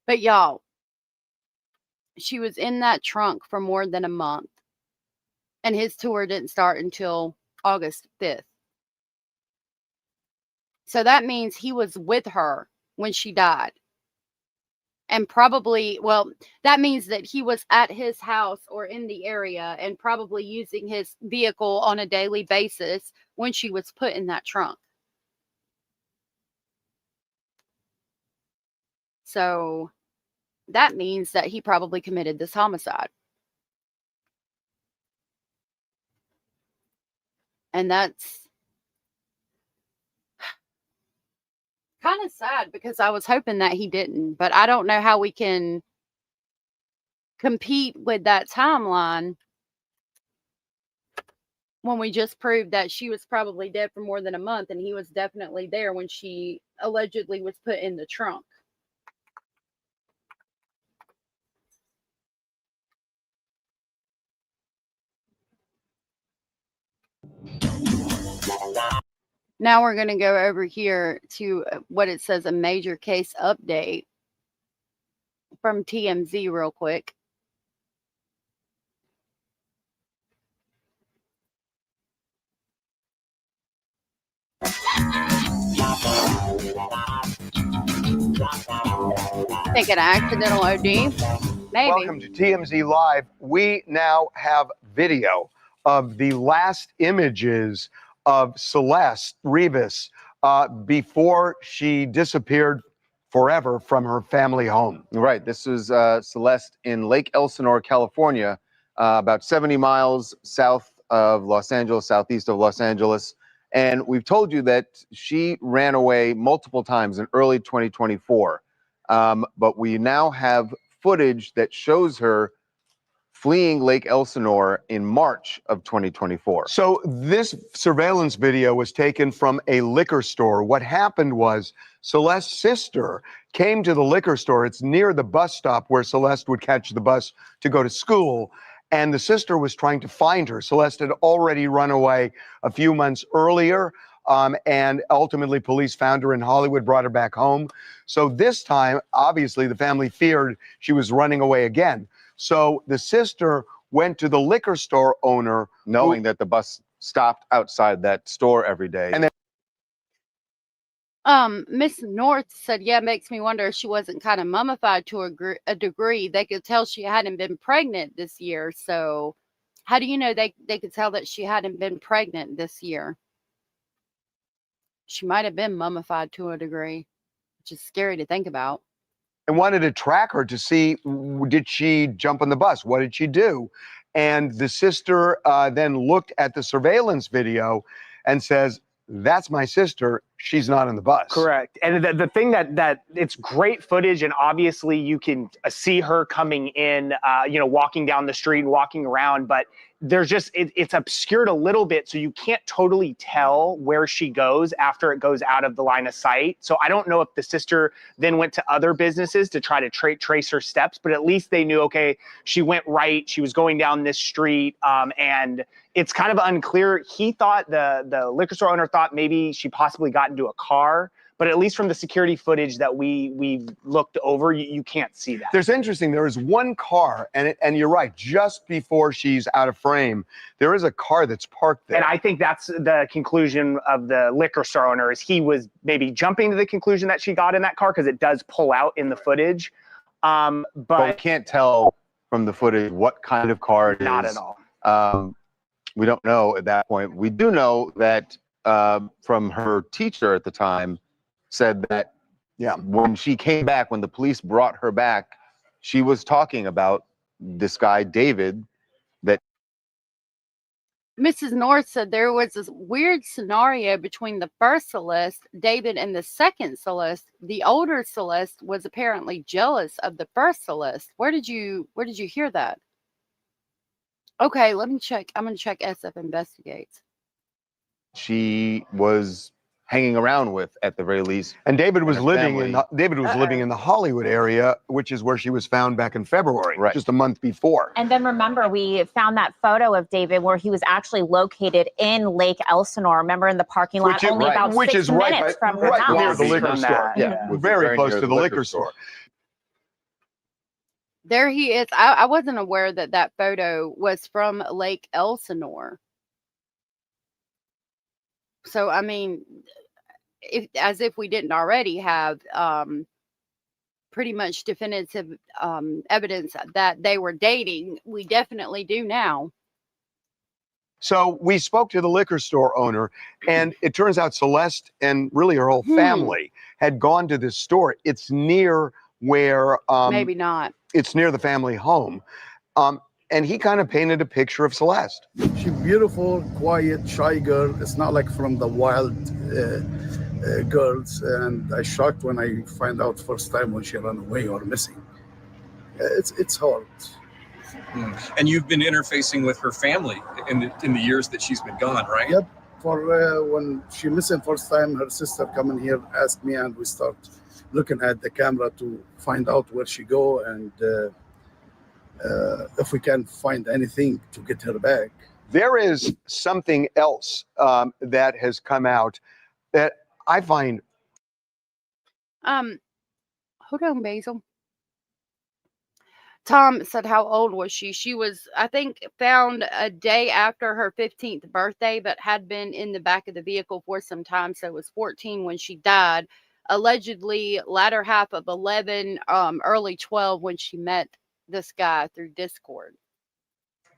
But y'all, she was in that trunk for more than a month, and his tour didn't start until August 5th. So that means he was with her when she died. And probably, that means that he was at his house or in the area and probably using his vehicle on a daily basis when she was put in that trunk. So that means that he probably committed this homicide. And that's kind of sad because I was hoping that he didn't, but I don't know how we can compete with that timeline when we just proved that she was probably dead for more than a month and he was definitely there when she allegedly was put in the trunk. Now we're going to go over here to what it says, a major case update from TMZ real quick. I think an accidental OD. Maybe. Welcome to TMZ Live. We now have video of the last images of Celeste Rivas before she disappeared forever from her family home. Right. This is Celeste in Lake Elsinore, California, about 70 miles south of Los Angeles, southeast of Los Angeles. And we've told you that she ran away multiple times in early 2024. But we now have footage that shows her fleeing Lake Elsinore in March of 2024. So this surveillance video was taken from a liquor store. What happened was Celeste's sister came to the liquor store. It's near the bus stop where Celeste would catch the bus to go to school. And the sister was trying to find her. Celeste had already run away a few months earlier. And ultimately police found her in Hollywood, brought her back home. So this time, obviously, the family feared she was running away again. So the sister went to the liquor store owner, knowing that the bus stopped outside that store every day. And then Miss North said, yeah, it makes me wonder if she wasn't kind of mummified to a degree. They could tell she hadn't been pregnant this year. So how do you know they could tell that she hadn't been pregnant this year? She might have been mummified to a degree, which is scary to think about. And wanted to track her to see, did she jump on the bus? What did she do? And the sister then looked at the surveillance video and says, that's my sister. She's not on the bus. Correct. And the thing that it's great footage, and obviously you can see her coming in, walking down the street and walking around, but there's just, it's obscured a little bit, so you can't totally tell where she goes after it goes out of the line of sight. So I don't know if the sister then went to other businesses to try to trace her steps, but at least they knew, okay, she went right, she was going down this street, and it's kind of unclear. He thought, the liquor store owner thought maybe she possibly got into a car, but at least from the security footage that we've looked over, you can't see that. There's interesting, there is one car, and you're right, just before she's out of frame, there is a car that's parked there. And I think that's the conclusion of the liquor store owner, is he was maybe jumping to the conclusion that she got in that car, because it does pull out in the footage. But we can't tell from the footage what kind of car it is. Not at all. We don't know at that point. We do know that from her teacher at the time said that when she came back, when the police brought her back, she was talking about this guy, David, that Mrs. North said there was this weird scenario between the first Celeste, David, and the second Celeste. The older Celeste was apparently jealous of the first Celeste. Where did you hear that? Okay, let me check. I'm going to check SF Investigates. she was hanging around with, at the very least. And David was her living family. in the Hollywood area, which is where she was found back in February, just a month before. And then remember, we found that photo of David where he was actually located in Lake Elsinore. Remember, in the parking lot, only about 6 minutes from her house. Near the liquor store. Very close to the liquor store. There he is. I wasn't aware that that photo was from Lake Elsinore. So, I mean, as if we didn't already have pretty much definitive evidence that they were dating, we definitely do now. So we spoke to the liquor store owner, and it turns out Celeste and really her whole family had gone to this store. It's near where maybe not. It's near the family home. And he kind of painted a picture of Celeste. She's beautiful, quiet, shy girl. It's not like from the wild girls. And I shocked when I find out first time when she ran away or missing. It's hard. And you've been interfacing with her family in the years that she's been gone, right? Yep. For when she missing first time, her sister come in here, asked me, and we start looking at the camera to find out where she go and if we can find anything to get her back. There is something else that has come out that I find. Hold on, Basil. Tom said, how old was she? She was, I think, found a day after her 15th birthday, but had been in the back of the vehicle for some time. So it was 14 when she died. Allegedly, latter half of 11, early 12 when she met this guy through Discord.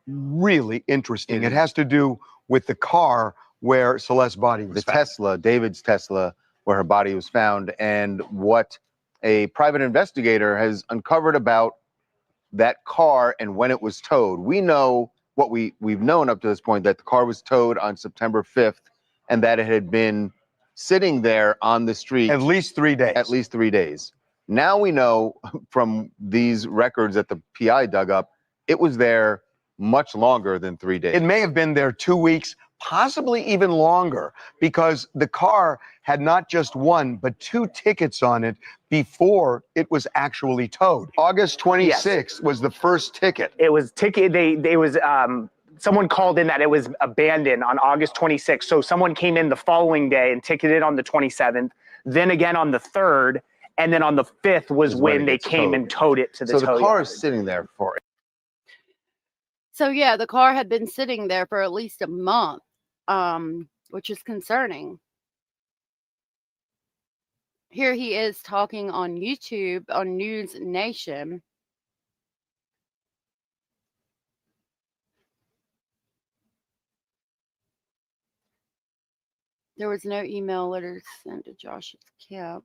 Really interesting. It has to do with the car where Celeste's body was found. Tesla, David's Tesla, where her body was found, and what a private investigator has uncovered about that car and when it was towed. We know what we've known up to this point, that the car was towed on September 5th and that it had been sitting there on the street at least 3 days. At least 3 days. Now we know from these records that the PI dug up, it was there much longer than 3 days. It may have been there 2 weeks, possibly even longer, because the car had not just one, but 2 tickets on it before it was actually towed. August 26th was the first ticket. It was someone called in that it was abandoned on August 26th. So someone came in the following day and ticketed on the 27th, then again on the 3rd, and then on the 5th was when they came and towed it to the tow So the car yard. is sitting there for it. So yeah, the car had been sitting there for at least a month, which is concerning. Here he is talking on YouTube on News Nation. There was no email letter sent to Josh's camp.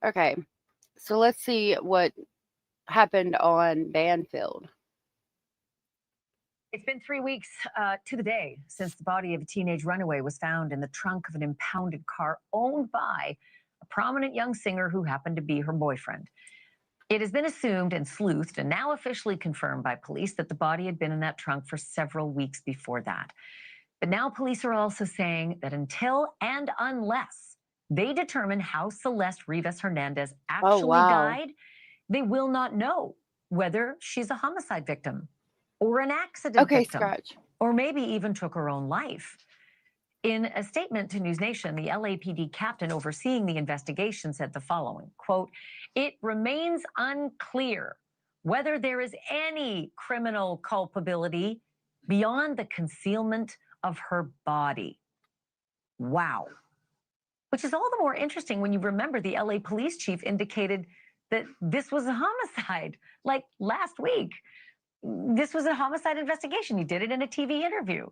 Okay, so let's see what happened on Banfield. It's been 3 weeks to the day since the body of a teenage runaway was found in the trunk of an impounded car owned by a prominent young singer who happened to be her boyfriend. It has been assumed and sleuthed and now officially confirmed by police that the body had been in that trunk for several weeks before that. But now police are also saying that until and unless they determine how Celeste Rivas Hernandez actually died, they will not know whether she's a homicide victim or an accident victim, or maybe even took her own life. In a statement to News Nation, the LAPD captain overseeing the investigation said the following, quote, "It remains unclear whether there is any criminal culpability beyond the concealment of her body." Wow. Which is all the more interesting when you remember the LA police chief indicated that this was a homicide, like last week. this was a homicide investigation. He did it in a TV interview.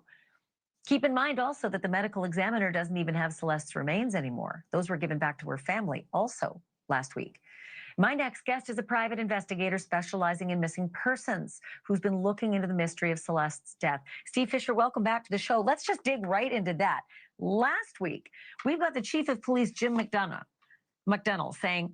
Keep in mind also that the medical examiner doesn't even have Celeste's remains anymore. Those were given back to her family also last week. My next guest is a private investigator specializing in missing persons who's been looking into the mystery of Celeste's death. Steve Fisher, welcome back to the show. Let's just dig right into that. Last week, we've got the chief of police, Jim McDonnell, saying,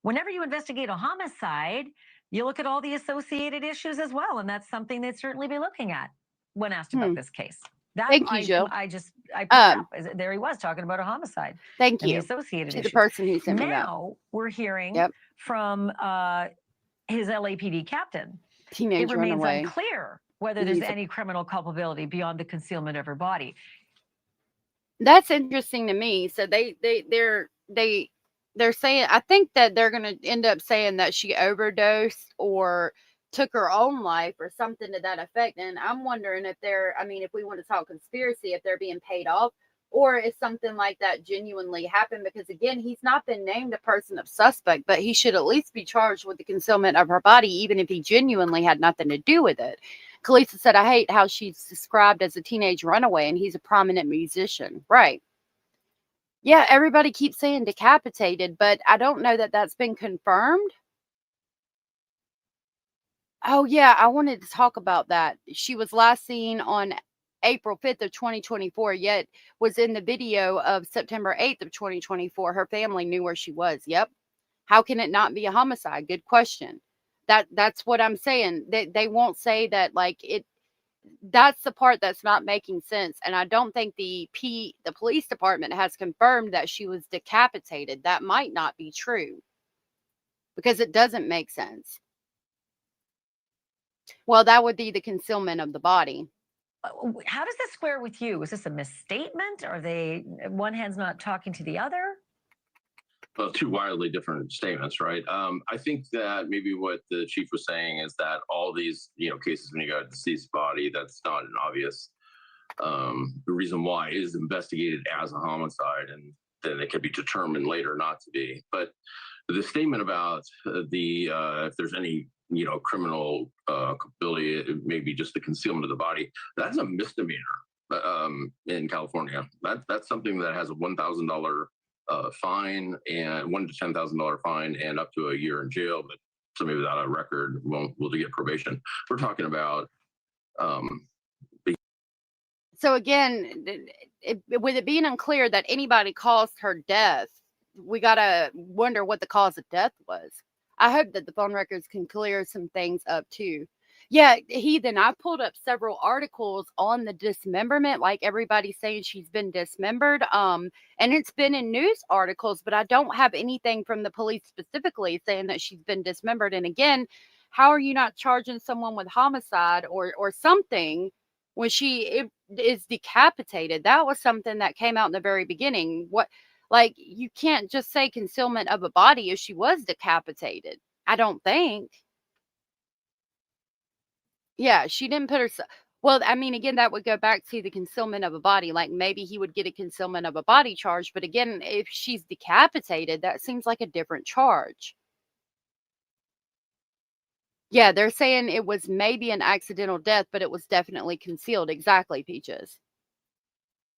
whenever you investigate a homicide, you look at all the associated issues as well. And that's something they'd certainly be looking at when asked about this case. That Thank you, Jill. I picked up. There he was talking about a homicide. Thank and you. The associated to issues. the person who sent me that. Now we're hearing from his LAPD captain. Teenage It remains runaway. unclear whether there's any criminal culpability beyond the concealment of her body. That's interesting to me. So they're saying, I think that they're going to end up saying that she overdosed or took her own life or something to that effect. And I'm wondering if if we want to talk conspiracy, if they're being paid off or if something like that genuinely happened, because again, he's not been named a person of suspect, but he should at least be charged with the concealment of her body, even if he genuinely had nothing to do with it. Khaleesa said, I hate how she's described as a teenage runaway and he's a prominent musician. Right. Yeah, everybody keeps saying decapitated, but I don't know that that's been confirmed. Oh, yeah, I wanted to talk about that. She was last seen on April 5th of 2024, yet was in the video of September 8th of 2024. Her family knew where she was. Yep. How can it not be a homicide? Good question. That's what I'm saying. They won't say that, like, it. That's the part that's not making sense. And I don't think the police department has confirmed that she was decapitated. That might not be true because it doesn't make sense. Well, that would be the concealment of the body. How does this square with you? Is this a misstatement? Are they, one hand's not talking to the other? Well, two wildly different statements, right? I think that maybe what the chief was saying is that all these, cases when you got a deceased body, that's not an obvious the reason why it is investigated as a homicide, and then it can be determined later not to be. But the statement about if there's any criminal culpability, maybe just the concealment of the body, that's a misdemeanor in California. That's something that has a $1,000 fine and $1,000 to $10,000 fine and up to a year in jail. But somebody without a record will get probation. We're talking about. So again, with it being unclear that anybody caused her death, we gotta wonder what the cause of death was. I hope that the phone records can clear some things up too. Yeah, Heathen, I pulled up several articles on the dismemberment, like everybody's saying she's been dismembered. And it's been in news articles, but I don't have anything from the police specifically saying that she's been dismembered. And again, how are you not charging someone with homicide or something when she is decapitated? That was something that came out in the very beginning. You can't just say concealment of a body if she was decapitated. I don't think. Yeah, she didn't put herself. Well, I mean, again, that would go back to the concealment of a body. Like maybe he would get a concealment of a body charge. But again, if she's decapitated, that seems like a different charge. Yeah, they're saying it was maybe an accidental death, but it was definitely concealed. Exactly, Peaches.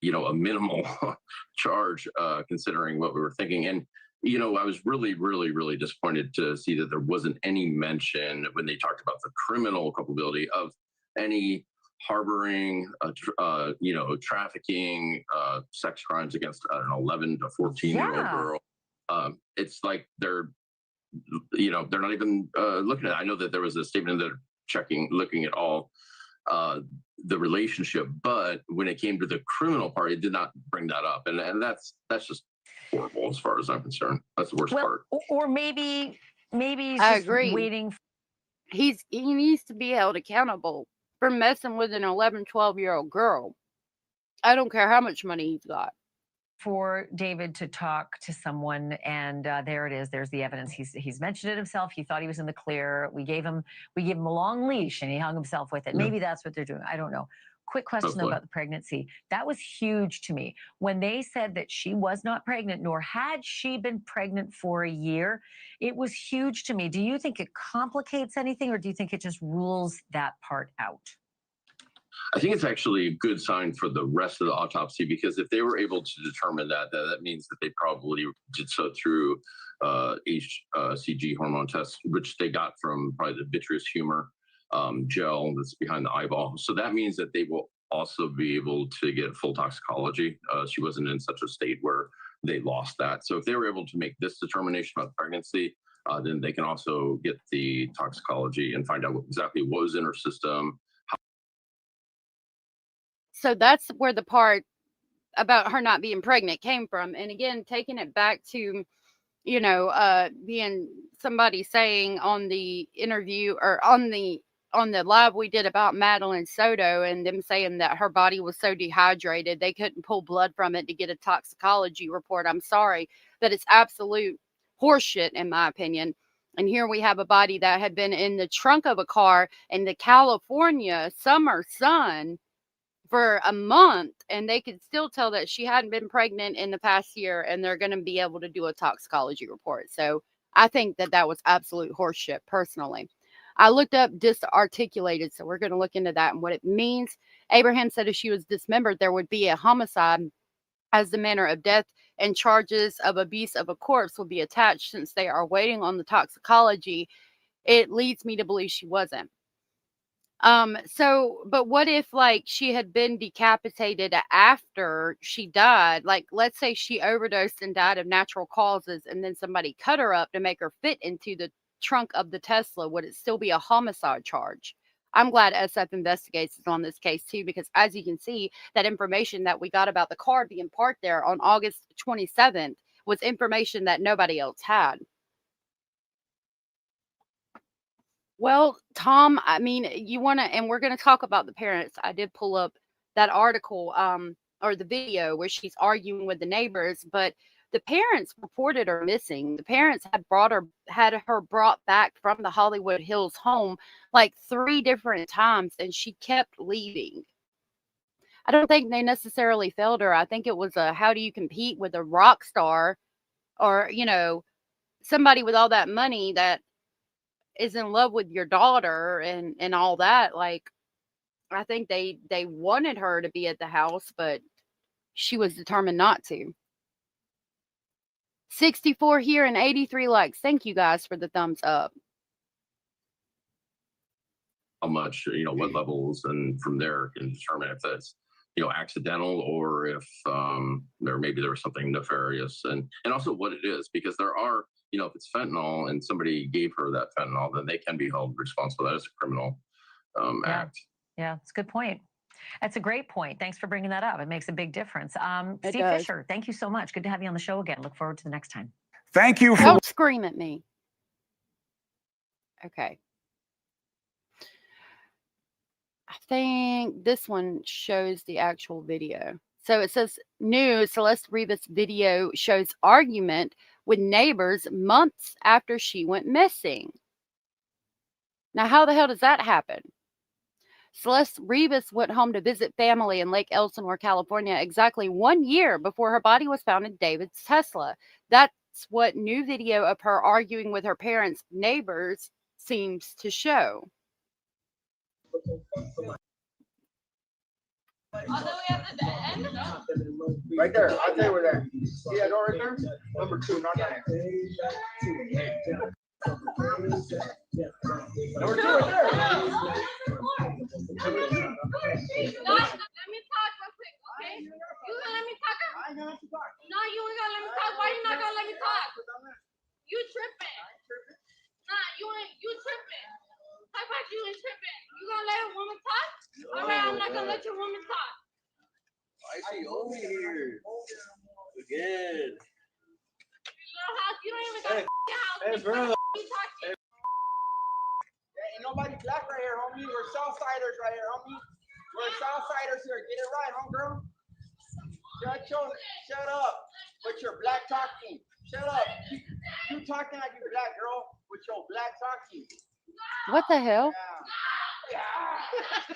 A minimal charge considering what we were thinking. And, I was really, really, really disappointed to see that there wasn't any mention when they talked about the criminal culpability of any harboring, trafficking, sex crimes against an 11 to 14-year-old girl. It's like they're not even looking at it. I know that there was a statement that looking at all the relationship, but when it came to the criminal part, it did not bring that up, and that's just horrible as far as I'm concerned. That's the worst part. Or maybe he's I just agree. waiting. He needs to be held accountable for messing with an 11, 12-year-old girl. I don't care how much money he's got. For David to talk to someone, and there it is. There's the evidence. He's mentioned it himself. He thought he was in the clear. We gave him a long leash, and he hung himself with it. Maybe that's what they're doing. I don't know. Quick question though, about the pregnancy. That was huge to me. When they said that she was not pregnant, nor had she been pregnant for a year, it was huge to me. Do you think it complicates anything, or do you think it just rules that part out? I think it's actually a good sign for the rest of the autopsy, because if they were able to determine that, that means that they probably did so through HCG hormone tests, which they got from probably the vitreous humor gel that's behind the eyeball. So that means that they will also be able to get full toxicology. She wasn't in such a state where they lost that. So if they were able to make this determination about pregnancy, then they can also get the toxicology and find out exactly what was in her system. So that's where the part about her not being pregnant came from. And again, taking it back to, you know, being somebody saying on the interview or on the live we did about Madeline Soto, and them saying that her body was so dehydrated they couldn't pull blood from it to get a toxicology report. I'm sorry, that it's absolute horseshit in my opinion. And here we have a body that had been in the trunk of a car in the California summer sun for a month, and they could still tell that she hadn't been pregnant in the past year, and they're going to be able to do a toxicology report. So I think that that was absolute horseshit personally. I looked up disarticulated, so we're going to look into that and what it means. Abraham said if she was dismembered, there would be a homicide as the manner of death, and charges of abuse of a corpse will be attached. Since they are waiting on the toxicology, it leads me to believe she wasn't. But what if like she had been decapitated after she died? Like, let's say she overdosed and died of natural causes, and then somebody cut her up to make her fit into the trunk of the Tesla. Would it still be a homicide charge? I'm glad SF Investigates is on this case too, because as you can see, that information that we got about the car being parked there on August 27th was information that nobody else had. Well, Tom, I mean, you want to, and we're going to talk about the parents. I did pull up that article or the video where she's arguing with the neighbors, but the parents reported her missing. The parents had her brought back from the Hollywood Hills home like 3 different times, and she kept leaving. I don't think they necessarily failed her. I think it was a, how do you compete with a rock star or, you know, somebody with all that money that is in love with your daughter and all that. Like, I think they wanted her to be at the house, but she was determined not to. 64 here and 83 likes. Thank you guys for the thumbs up. How much, you know, what levels, and from there can determine if that's, you know, accidental or if maybe there was something nefarious, and also what it is, because there are, you know, if it's fentanyl and somebody gave her that fentanyl, then they can be held responsible. That is a criminal act. Yeah, it's a good point. That's a great point. Thanks for bringing that up. It makes a big difference. Steve does. Fisher, thank you so much. Good to have you on the show again. Look forward to the next time. Thank you for. Don't scream at me. Okay. I think this one shows the actual video. So it says, new Celeste Rivas video shows argument with neighbors months after she went missing. Now, how the hell does that happen? Celeste Rivas went home to visit family in Lake Elsinore, California, exactly 1 year before her body was found in David's Tesla. That's what new video of her arguing with her parents' neighbors seems to show. Right there. I'll tell you where that. See that door right there? Number 2, not that. Number 2 right there. Let me talk real quick, okay? You gonna let me talk? I ain't gonna let you talk. No, you ain't gonna let me talk. Why you not gonna let me talk? You tripping. Nah, you tripping. How about you ain't tripping? You gonna let a woman talk? All right, I'm not gonna let your woman talk. I see over here. Again. Little house, you don't even got a house. Hey, bro. You talk to. Ain't nobody black right here, homie. We're Southsiders right here, homie. We're Southsiders here. Get it right, homegirl. Shut up with your black talking. Shut up. You talking like you black, girl, with your black talking. What the hell?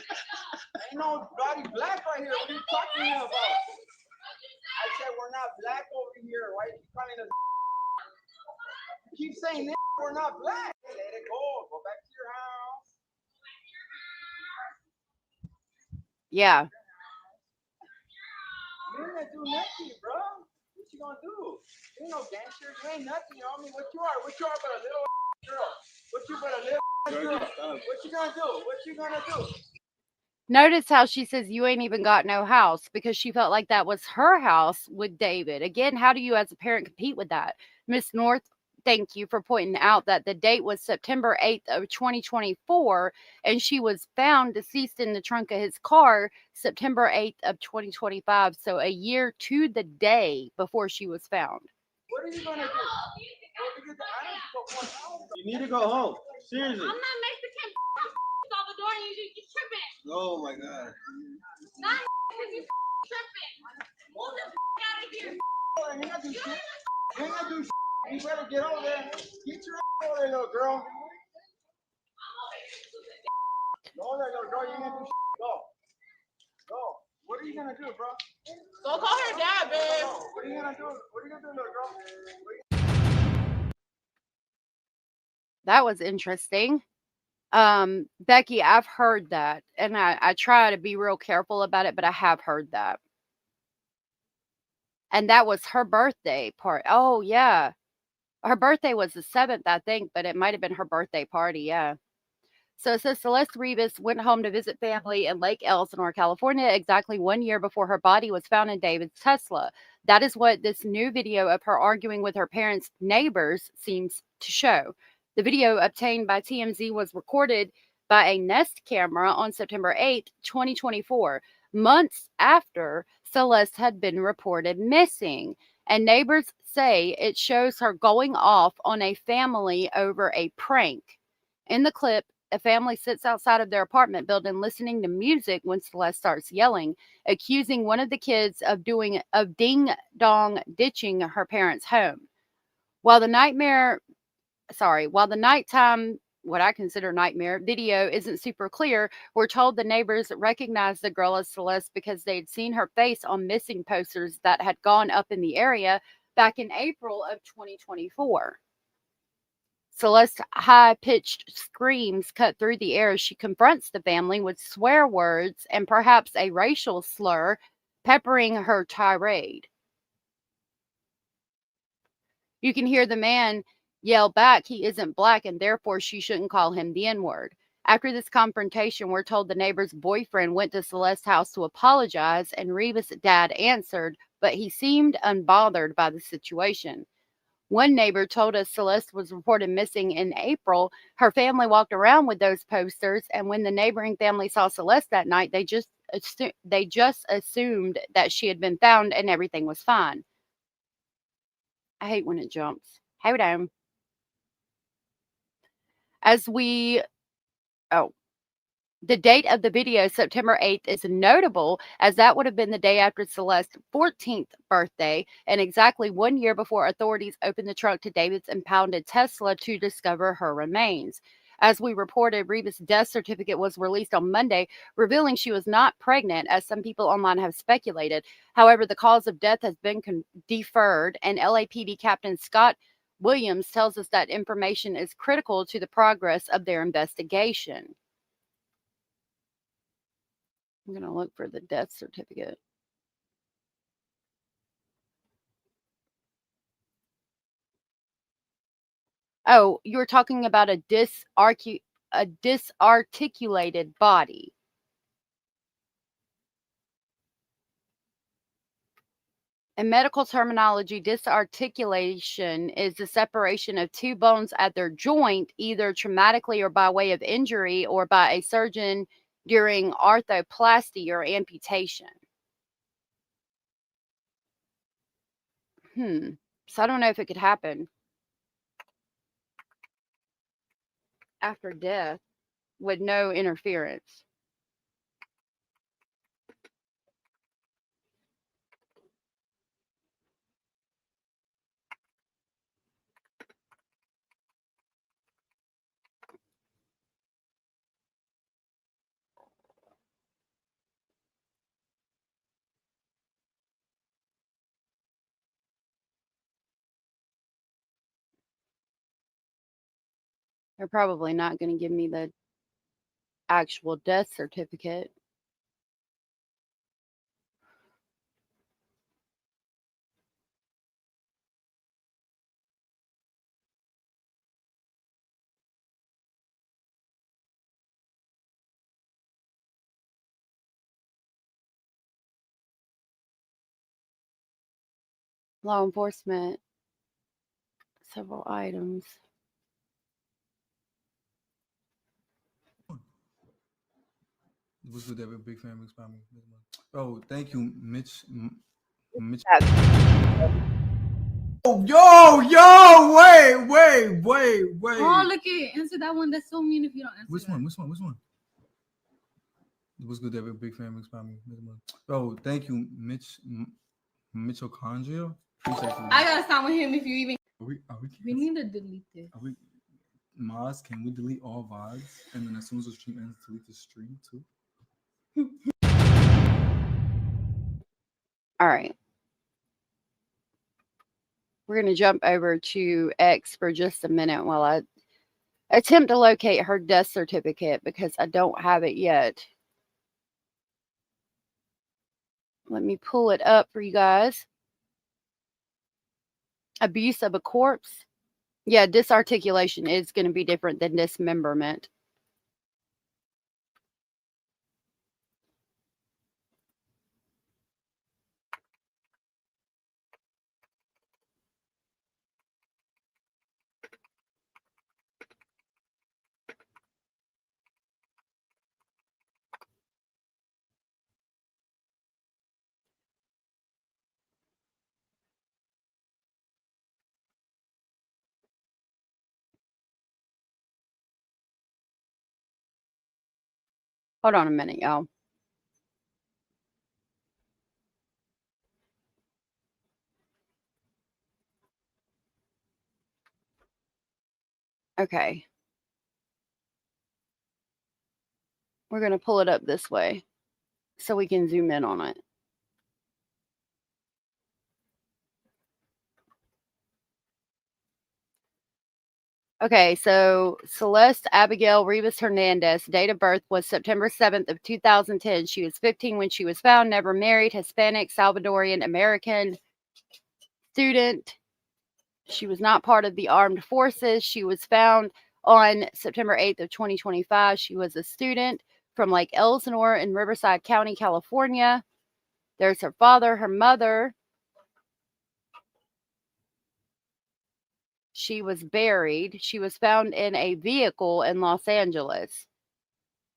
Ain't nobody black right here. What are you talking about? I said we're not black over here. Why are you calling us? You keep saying that we're not black. Let it go. Go back to your house. Yeah. You ain't gonna do nothing, bro. What you gonna do? You ain't no gangster. You ain't nothing. You know what I mean? What you are? What you are but a little girl? What you but a little girl? What you gonna do? What you gonna do? Notice how she says you ain't even got no house because she felt like that was her house with David. Again, how do you as a parent compete with that? Miss North, thank you for pointing out that the date was September 8th of 2024 and she was found deceased in the trunk of his car September 8th of 2025. So a year to the day before she was found. What are you gonna do? You need to go home. Seriously. I'm not Mexican. Salvador, you tripping. Oh my God. Not you tripping. Move this out of here. You ain't gonna do shit. You ain't gonna do shit. You better get over there. Get your ass over there, little girl. Go over there, little girl. You ain't gonna do shit. Go. Go. What are you gonna do, bro? Go call her dad, babe. What are you gonna do? What are you gonna do, little girl? That was interesting. Becky, I've heard that, and I try to be real careful about it, but I have heard that. And that was her birthday part. Oh, yeah. Her birthday was the 7th, I think, but it might have been her birthday party, yeah. So it says Celeste Rivas went home to visit family in Lake Elsinore, California, exactly 1 year before her body was found in David's Tesla. That is what this new video of her arguing with her parents' neighbors seems to show. The video obtained by TMZ was recorded by a Nest camera on September 8, 2024, months after Celeste had been reported missing. And neighbors say it shows her going off on a family over a prank. In the clip, a family sits outside of their apartment building listening to music when Celeste starts yelling, accusing one of the kids of ding-dong ditching her parents' home. While the nighttime, what I consider nightmare video isn't super clear, we're told the neighbors recognized the girl as Celeste because they'd seen her face on missing posters that had gone up in the area back in April of 2024. Celeste's high-pitched screams cut through the air as she confronts the family with swear words and perhaps a racial slur, peppering her tirade. You can hear the man yell back he isn't black and therefore she shouldn't call him the N-word. After this confrontation, we're told the neighbor's boyfriend went to Celeste's house to apologize and Rivas' dad answered, but he seemed unbothered by the situation. One neighbor told us Celeste was reported missing in April. Her family walked around with those posters, and when the neighboring family saw Celeste that night, they just assumed that she had been found and everything was fine. I hate when it jumps. Hold on. The date of the video, September 8th, is notable as that would have been the day after Celeste's 14th birthday and exactly 1 year before authorities opened the trunk to David's impounded Tesla to discover her remains. As we reported, Rivas' death certificate was released on Monday, revealing she was not pregnant, as some people online have speculated. However, the cause of death has been deferred, and LAPD Captain Scott Williams tells us that information is critical to the progress of their investigation. I'm going to look for the death certificate. Oh, you were talking about a disarticulated body. In medical terminology, disarticulation is the separation of two bones at their joint, either traumatically or by way of injury or by a surgeon during arthroplasty or amputation. So I don't know if it could happen after death with no interference. They're probably not going to give me the actual death certificate. Law enforcement, several items. What's good, David? Big fan, big family. Oh, thank you, Mitch. Mitch. Oh, yo, wait. Oh, look it. Answer that one. That's so mean if you don't answer. Which one? What's good, David? Big fan, big family. Oh, thank you, Mitch. Mitochondria. I gotta stop with him if you even. We need to delete this. Maz, can we delete all VODs? And then as soon as the stream ends, delete the stream too? All right. We're going to jump over to X for just a minute while I attempt to locate her death certificate because I don't have it yet. Let me pull it up for you guys. Abuse of a corpse. Yeah, disarticulation is going to be different than dismemberment. Hold on a minute, y'all. Okay. We're going to pull it up this way so we can zoom in on it. Okay, so Celeste Abigail Rivas Hernandez, date of birth was September 7th of 2010. She was 15 when she was found, never married, Hispanic, Salvadorian, American, student. She was not part of the armed forces. She was found on September 8th of 2025. She was a student from Lake Elsinore in Riverside County, California. There's her father, her mother. She was buried. She was found in a vehicle in Los Angeles.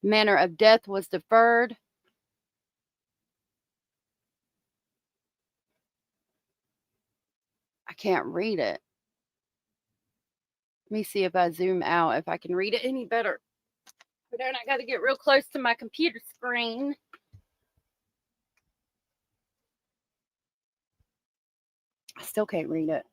Manner of death was deferred. I can't read it. Let me see if I zoom out, if I can read it any better. But then I got to get real close to my computer screen. I still can't read it.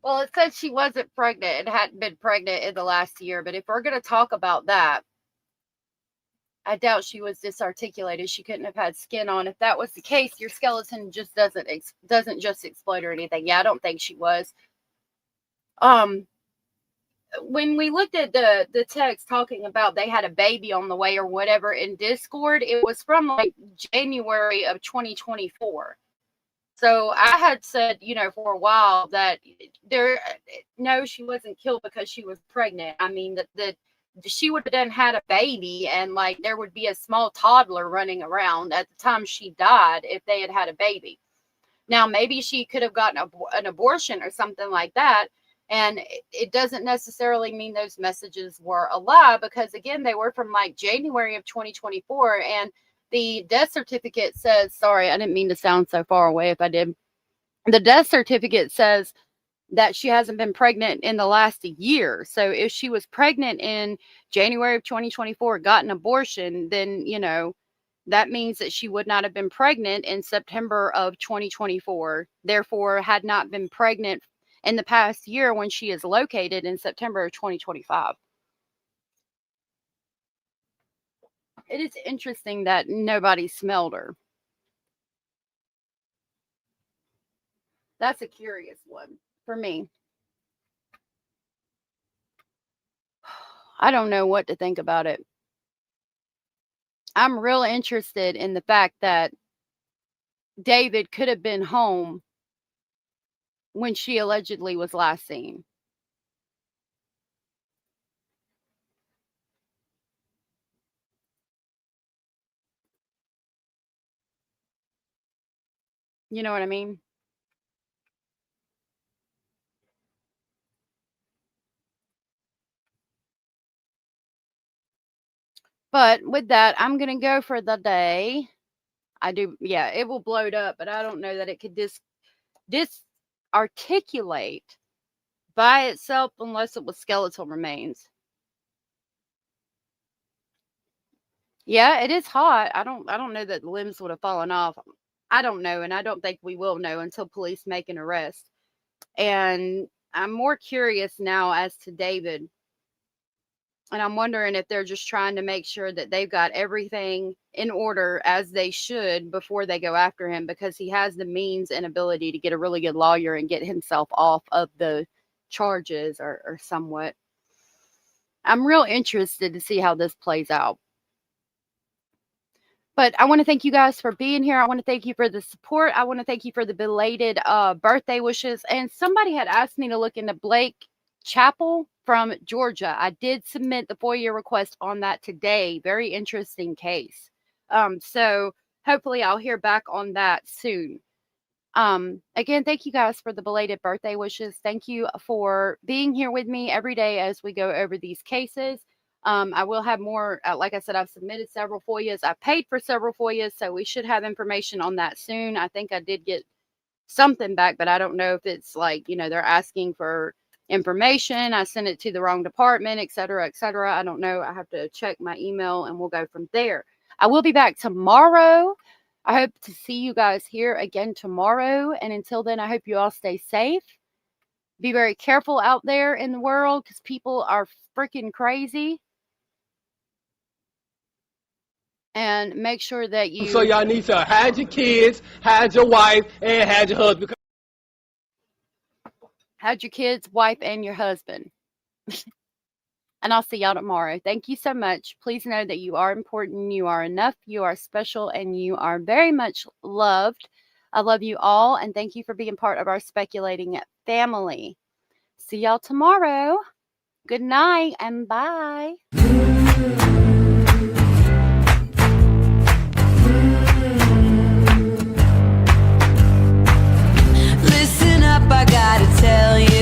Well, it said she wasn't pregnant and hadn't been pregnant in the last year. But if we're going to talk about that, I doubt she was disarticulated. She couldn't have had skin on. If that was the case, your skeleton just doesn't just explode or anything. Yeah, I don't think she was. When we looked at the text talking about they had a baby on the way or whatever in Discord, it was from like January of 2024. So I had said, for a while that no, she wasn't killed because she was pregnant. I mean, that she would have then had a baby and like there would be a small toddler running around at the time she died if they had had a baby. Now, maybe she could have gotten an abortion or something like that. And it doesn't necessarily mean those messages were a lie because, again, they were from like January of 2024. And the death certificate says, sorry, I didn't mean to sound so far away if I did. The death certificate says that she hasn't been pregnant in the last year. So if she was pregnant in January of 2024, got an abortion, then, you know, that means that she would not have been pregnant in September of 2024, therefore had not been pregnant in the past year when she is located in September of 2025. It is interesting that nobody smelled her. That's a curious one for me. I don't know what to think about it. I'm real interested in the fact that David could have been home when she allegedly was last seen. You know what I mean? But with that, I'm going to go for the day. I do. Yeah, it will blow it up, but I don't know that it could disarticulate by itself unless it was skeletal remains. Yeah, it is hot. I don't know that the limbs would have fallen off. I don't know, and I don't think we will know until police make an arrest. And I'm more curious now as to David. And I'm wondering if they're just trying to make sure that they've got everything in order as they should before they go after him, because he has the means and ability to get a really good lawyer and get himself off of the charges or somewhat. I'm real interested to see how this plays out. But I want to thank you guys for being here. I want to thank you for the support. I want to thank you for the belated birthday wishes. And somebody had asked me to look into Blake Chappell from Georgia. I did submit the FOIA request on that today. Very interesting case. So hopefully I'll hear back on that soon. Again, thank you guys for the belated birthday wishes. Thank you for being here with me every day as we go over these cases. I will have more. Like I said, I've submitted several FOIAs. I paid for several FOIAs, so we should have information on that soon. I think I did get something back, but I don't know if it's like, you know, they're asking for information. I sent it to the wrong department, et cetera, et cetera. I don't know. I have to check my email and we'll go from there. I will be back tomorrow. I hope to see you guys here again tomorrow. And until then, I hope you all stay safe. Be very careful out there in the world because people are freaking crazy. And make sure that you... So y'all need to hide your kids, hide your wife, and hide your husband. Hide your kids, wife, and your husband. And I'll see y'all tomorrow. Thank you so much. Please know that you are important, you are enough, you are special, and you are very much loved. I love you all, and thank you for being part of our speculating family. See y'all tomorrow. Good night, and bye. Listen up, I gotta tell you.